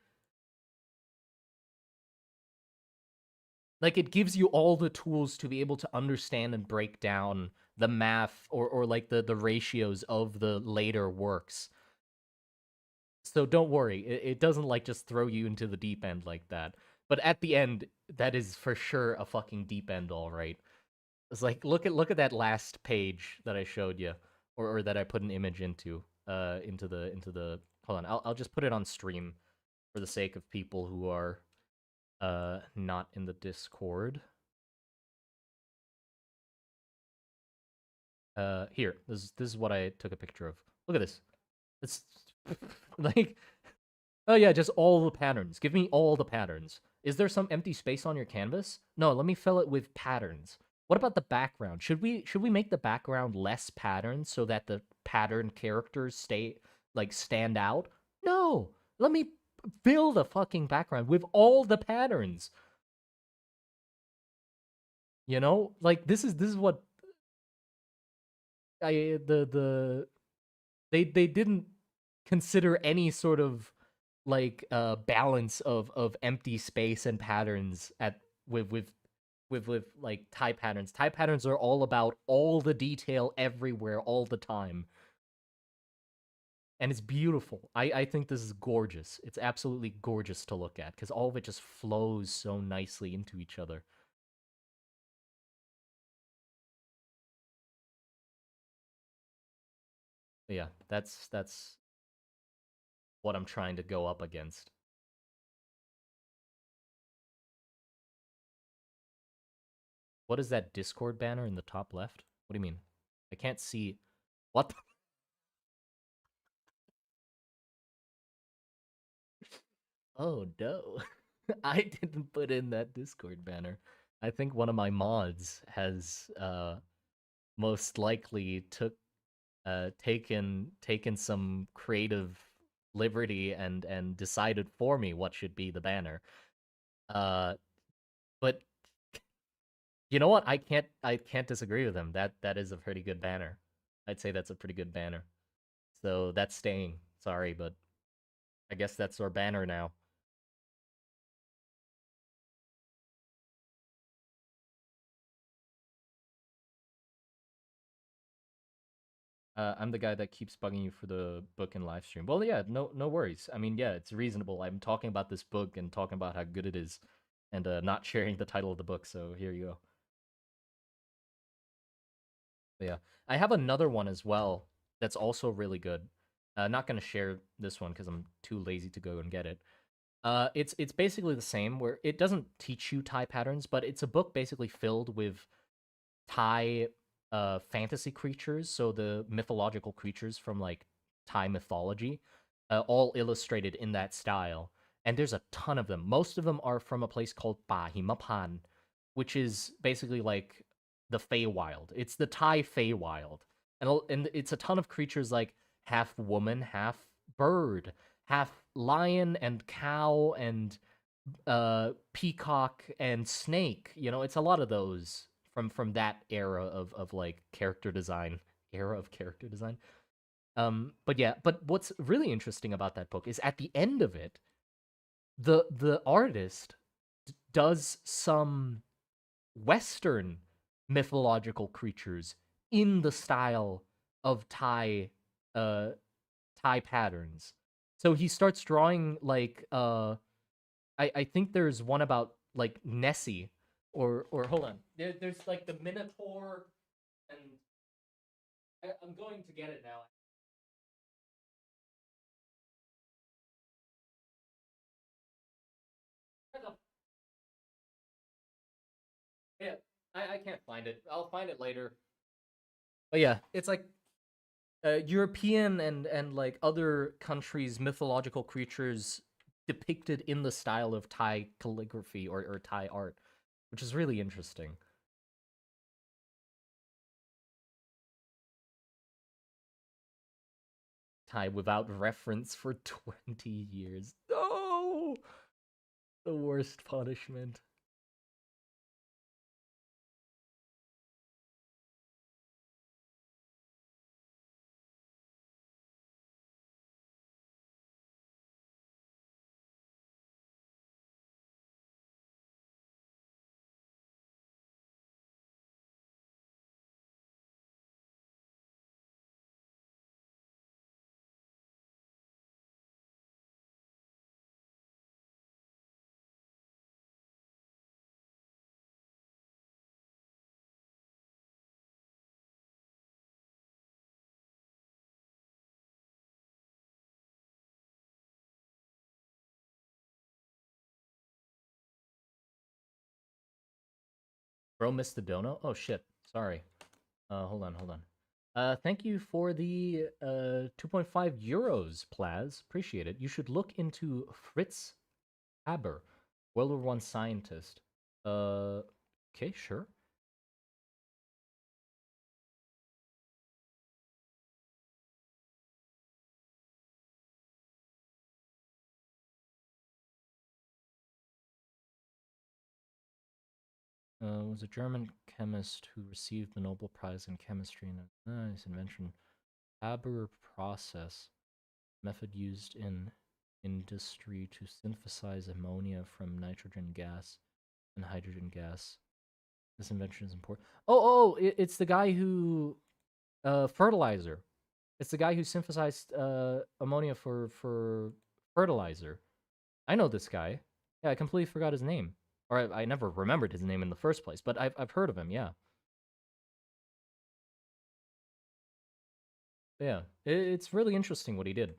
Like it gives you all the tools to be able to understand and break down the math or like the ratios of the later works. So don't worry. It doesn't like just throw you into the deep end like that. But at the end, that is for sure a fucking deep end, all right. It's like look at that last page that I showed you, or that I put an image into the. Hold on, I'll just put it on stream for the sake of people who are not in the Discord. Here, this is what I took a picture of. Look at this. It's like, oh yeah, just all the patterns. Give me all the patterns. Is there some empty space on your canvas? No, let me fill it with patterns. What about the background? Should we make the background less patterns so that the pattern characters stand out? No. Let me fill the fucking background with all the patterns. You know? Like this is what they didn't consider any sort of like balance of empty space and patterns at with like Thai patterns. Thai patterns are all about all the detail everywhere all the time. And it's beautiful. I think this is gorgeous. It's absolutely gorgeous to look at because all of it just flows so nicely into each other. But yeah, that's what I'm trying to go up against. What is that Discord banner in the top left? What do you mean? I can't see. What the Oh no. I didn't put in that Discord banner. I think one of my mods has most likely taken some creative liberty and decided for me what should be the banner. Uh but you know what? I can't disagree with him. That is a pretty good banner. I'd say that's a pretty good banner. So that's staying. Sorry, but I guess that's our banner now. I'm the guy that keeps bugging you for the book and live stream. Well, yeah, no worries. I mean, yeah, it's reasonable. I'm talking about this book and talking about how good it is, and not sharing the title of the book. So here you go. But yeah, I have another one as well that's also really good. Not gonna share this one because I'm too lazy to go and get it. It's basically the same where it doesn't teach you tie patterns, but it's a book basically filled with Thai fantasy creatures, so the mythological creatures from like Thai mythology, all illustrated in that style. And there's a ton of them. Most of them are from a place called Pa Himapan, which is basically like the Feywild. It's the Thai Feywild. And it's a ton of creatures like half woman, half bird, half lion and cow and peacock and snake. You know, it's a lot of those from that era of like character design, era of character design. But yeah, but what's really interesting about that book is at the end of it, the artist does some Western mythological creatures in the style of uh Thai patterns. So he starts drawing like I think there's one about like Nessie or hold on. There's like the Minotaur and I'm going to get it now. Yeah, I can't find it. I'll find it later. But yeah, it's like European and like other countries' mythological creatures depicted in the style of Thai calligraphy or Thai art, which is really interesting. Thai without reference for 20 years. No! The worst punishment. Bro missed the dono? Oh shit. Sorry. Hold on, hold on. Thank you for the 2.5 euros, Plaz. Appreciate it. You should look into Fritz Haber, World War One scientist. Okay, sure. Was a German chemist who received the Nobel Prize in Chemistry and his invention, Haber process, method used in industry to synthesize ammonia from nitrogen gas and hydrogen gas. This invention is important. It's the guy who fertilizer. It's the guy who synthesized ammonia for fertilizer. I know this guy. Yeah, I completely forgot his name, or I never remembered his name in the first place. But I've heard of him. Yeah, yeah. It's really interesting what he did.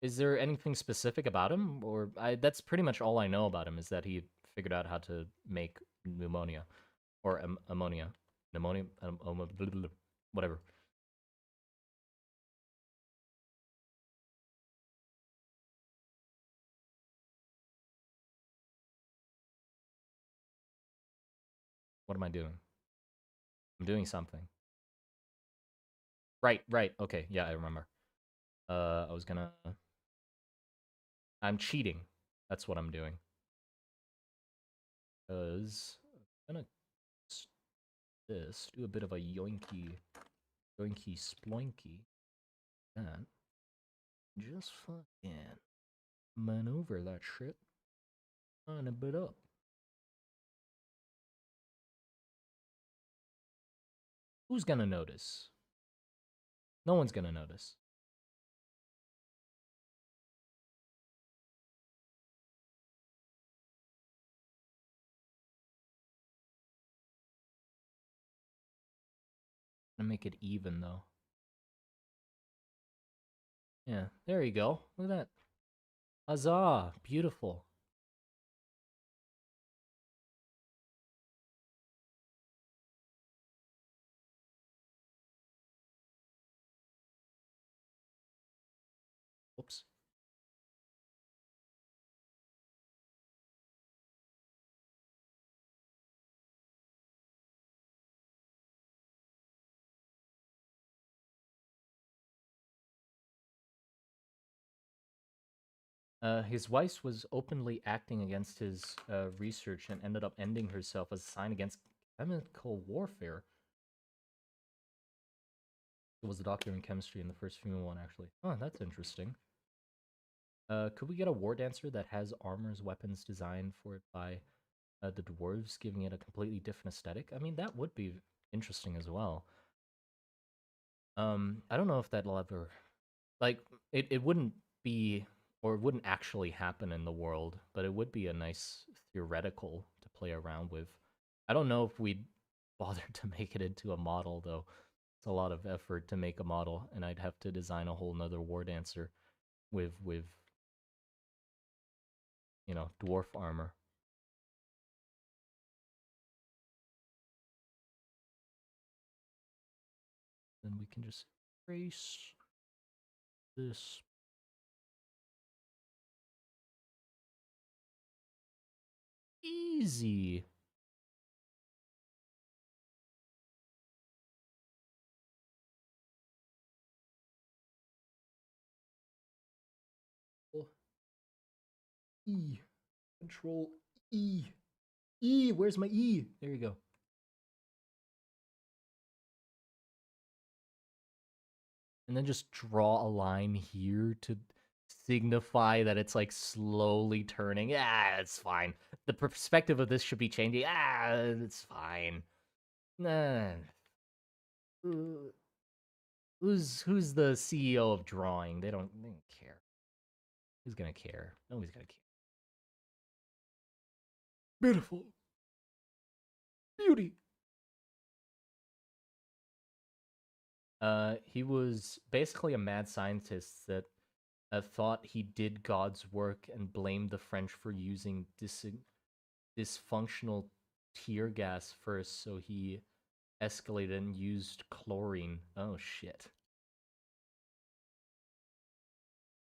Is there anything specific about him, or that's pretty much all I know about him is that he figured out how to make pneumonia or ammonia, pneumonia, whatever. What am I doing? I'm doing something. Right, right. Okay, yeah, I remember. I was gonna... I'm cheating. That's what I'm doing. Because I'm gonna this, do a bit of a yoinky, yoinky sploinky. That. Just fucking maneuver that shit on a bit up. Who's gonna notice? No one's gonna notice. I'm gonna make it even though. Yeah, there you go. Look at that. Huzzah! Beautiful. Whoops. His wife was openly acting against his research and ended up ending herself as a sign against chemical warfare. It was a doctor in chemistry in the first female one, actually. Oh, that's interesting. Could we get a war dancer that has armors, weapons designed for it by the dwarves, giving it a completely different aesthetic? I mean, that would be interesting as well. I don't know if that'll ever... Like, it wouldn't be, or it wouldn't actually happen in the world, but it would be a nice theoretical to play around with. I don't know if we'd bother to make it into a model, though. It's a lot of effort to make a model, and I'd have to design a whole nother war dancer with you know, dwarf armor. Then we can just trace this. Easy. E. Control E. E, where's my E? There you go. And then just draw a line here to signify that it's like slowly turning. Ah, it's fine. The perspective of this should be changing. Ah, it's fine. Nah. Who's the CEO of drawing? They don't care. Who's gonna care? Nobody's gonna care. Beautiful. Beauty. He was basically a mad scientist that thought he did God's work and blamed the French for using dysfunctional tear gas first, so he escalated and used chlorine. Oh shit.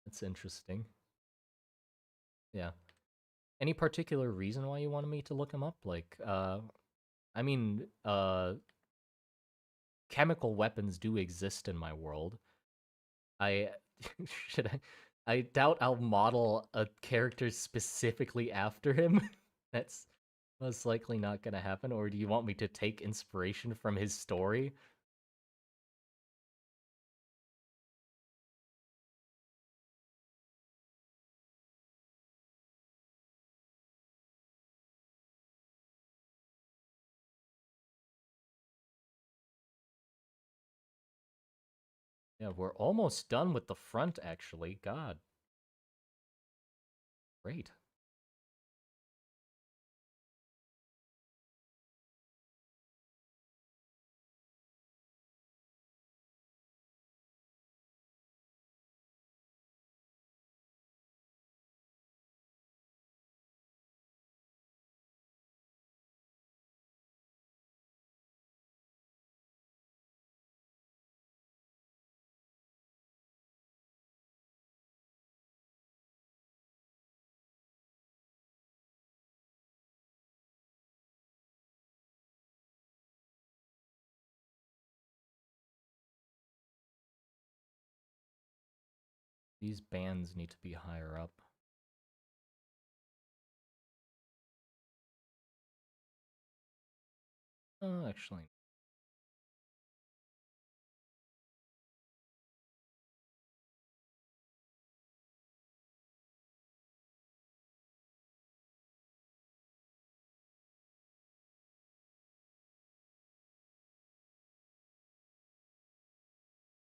That's interesting. Yeah. Any particular reason why you wanted me to look him up? Like, I mean, chemical weapons do exist in my world. I should I doubt I'll model a character specifically after him. That's most likely not gonna happen. Or do you want me to take inspiration from his story? Yeah, we're almost done with the front, actually. God, great. These bands need to be higher up. Oh, actually.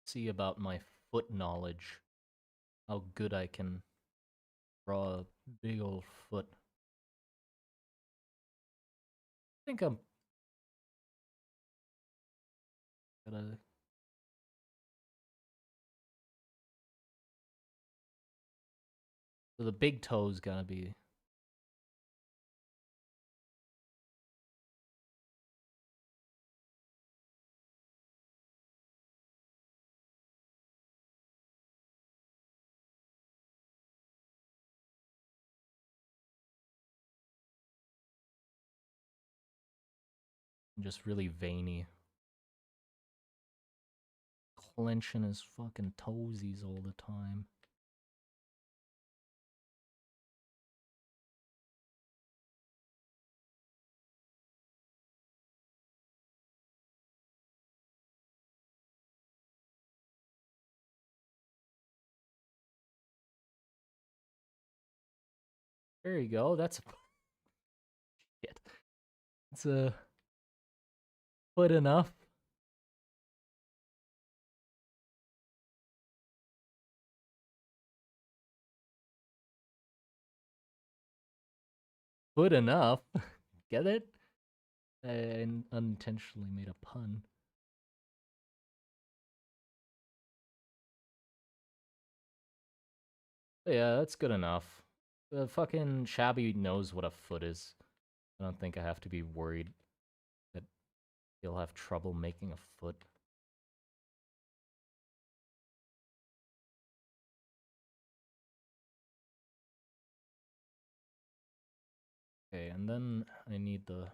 See about my foot knowledge. How good I can draw a big old foot. I think I'm gonna. So the big toe's gotta be. Just really veiny. Clenching his fucking toesies all the time. There you go. That's shit. It's a foot enough. Foot enough. Get it? I unintentionally made a pun. But yeah, that's good enough. The fucking Shabby knows what a foot is. I don't think I have to be worried that he'll have trouble making a foot. Okay, and then I need the...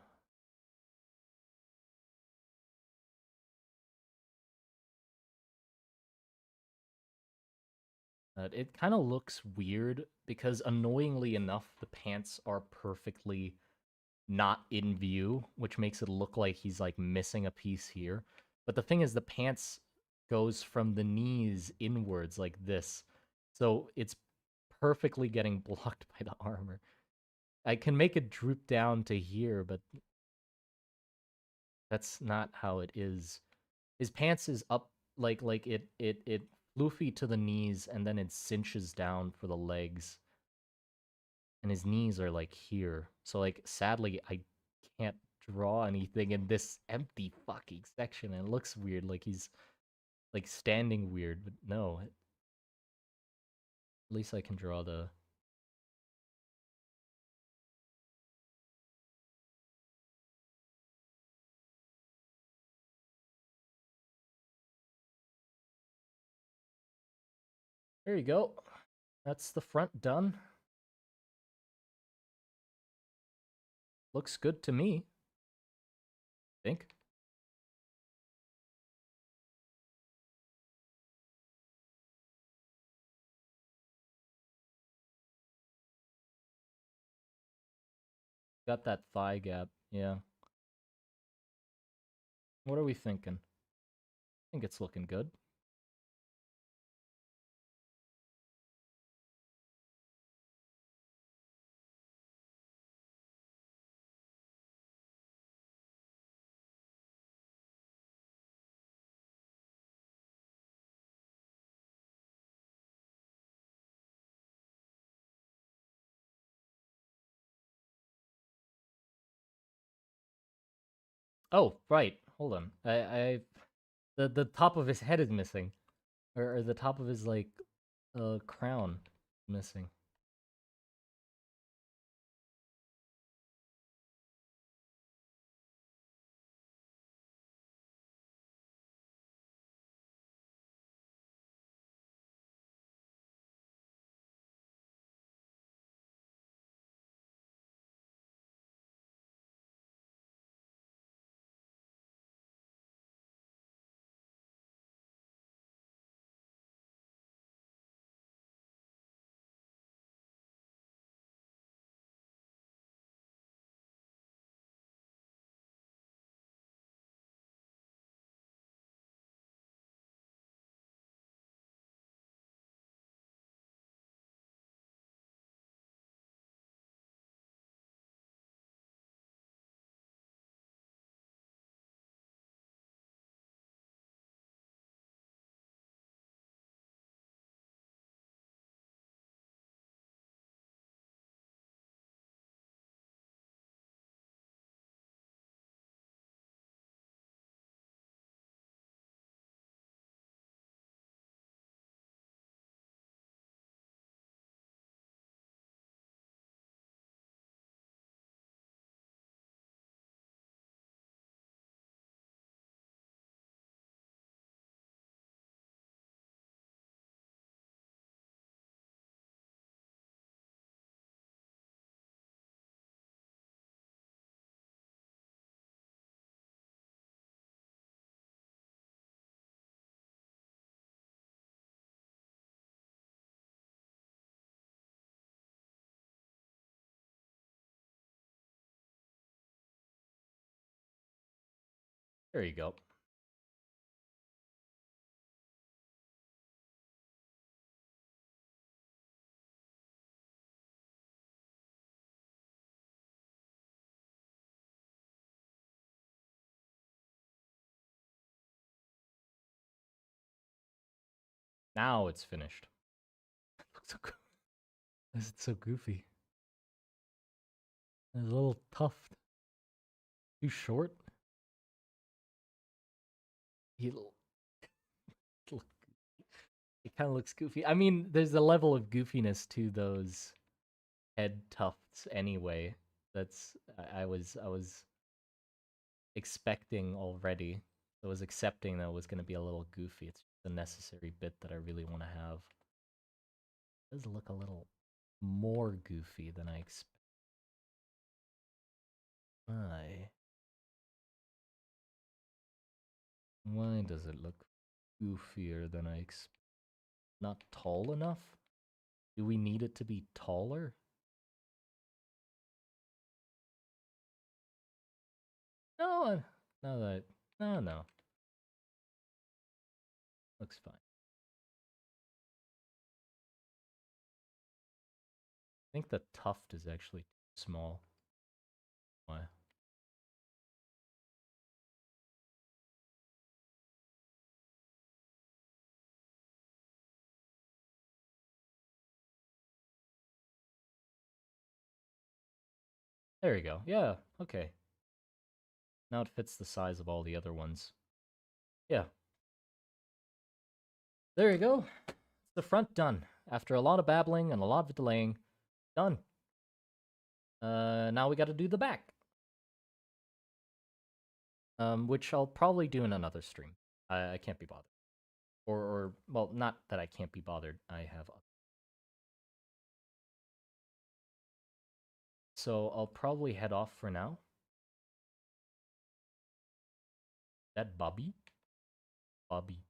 it kind of looks weird because annoyingly enough, the pants are perfectly not in view, which makes it look like he's like missing a piece here. But the thing is, the pants goes from the knees inwards like this. So it's perfectly getting blocked by the armor. I can make it droop down to here, but that's not how it is. His pants is up like it floofy to the knees and then it cinches down for the legs. And his knees are like here. So like sadly I can't draw anything in this empty fucking section and it looks weird like he's like standing weird, but no. At least I can draw the There you go. That's the front done. Looks good to me. I think. Got that thigh gap. Yeah. What are we thinking? I think it's looking good. Oh, right. Hold on. The top of his head is missing. Or the top of his like crown missing. There you go. Now it's finished. It looks so cool. It's so goofy. There's a little tuft. Too short. He look, it kind of looks goofy. I mean, there's a level of goofiness to those head tufts anyway. That's I was expecting already. I was accepting that it was going to be a little goofy. It's the necessary bit that I really want to have. It does look a little more goofy than I expected. Why does it look goofier than I expected? Not tall enough? Do we need it to be taller? No, no, no. Looks fine. I think the tuft is actually too small. Why? There you go. Yeah, okay. Now it fits the size of all the other ones. Yeah. There you go. The front done. After a lot of babbling and a lot of delaying, done. Now we gotta do the back. Which I'll probably do in another stream. I can't be bothered. Or, well, not that I can't be bothered. I have... So I'll probably head off for now. That Bobby? Bobby.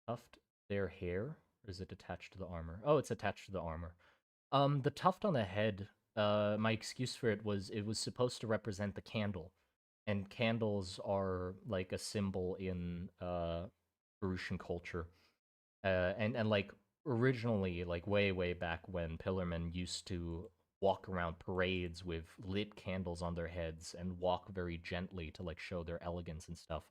Tuft their hair? Or is it attached to the armor? Oh, it's attached to the armor. The tuft on the head, my excuse for it was supposed to represent the candle. And candles are like a symbol in Verusian culture. And like originally, like way back when Pillarmen used to walk around parades with lit candles on their heads and walk very gently to like show their elegance and stuff.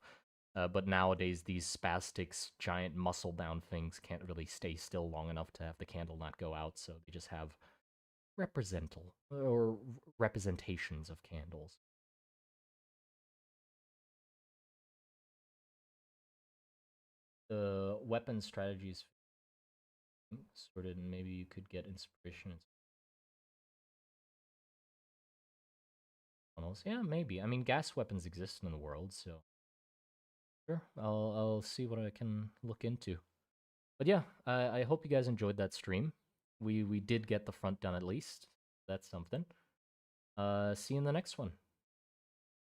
But nowadays, these spastics, giant muscle-bound things can't really stay still long enough to have the candle not go out, so they just have representations of candles. The weapon strategies sorted, and maybe you could get inspiration. Yeah, maybe. I mean, gas weapons exist in the world, so sure. I'll see what I can look into. But yeah, I hope you guys enjoyed that stream. We did get the front done at least. That's something. See you in the next one.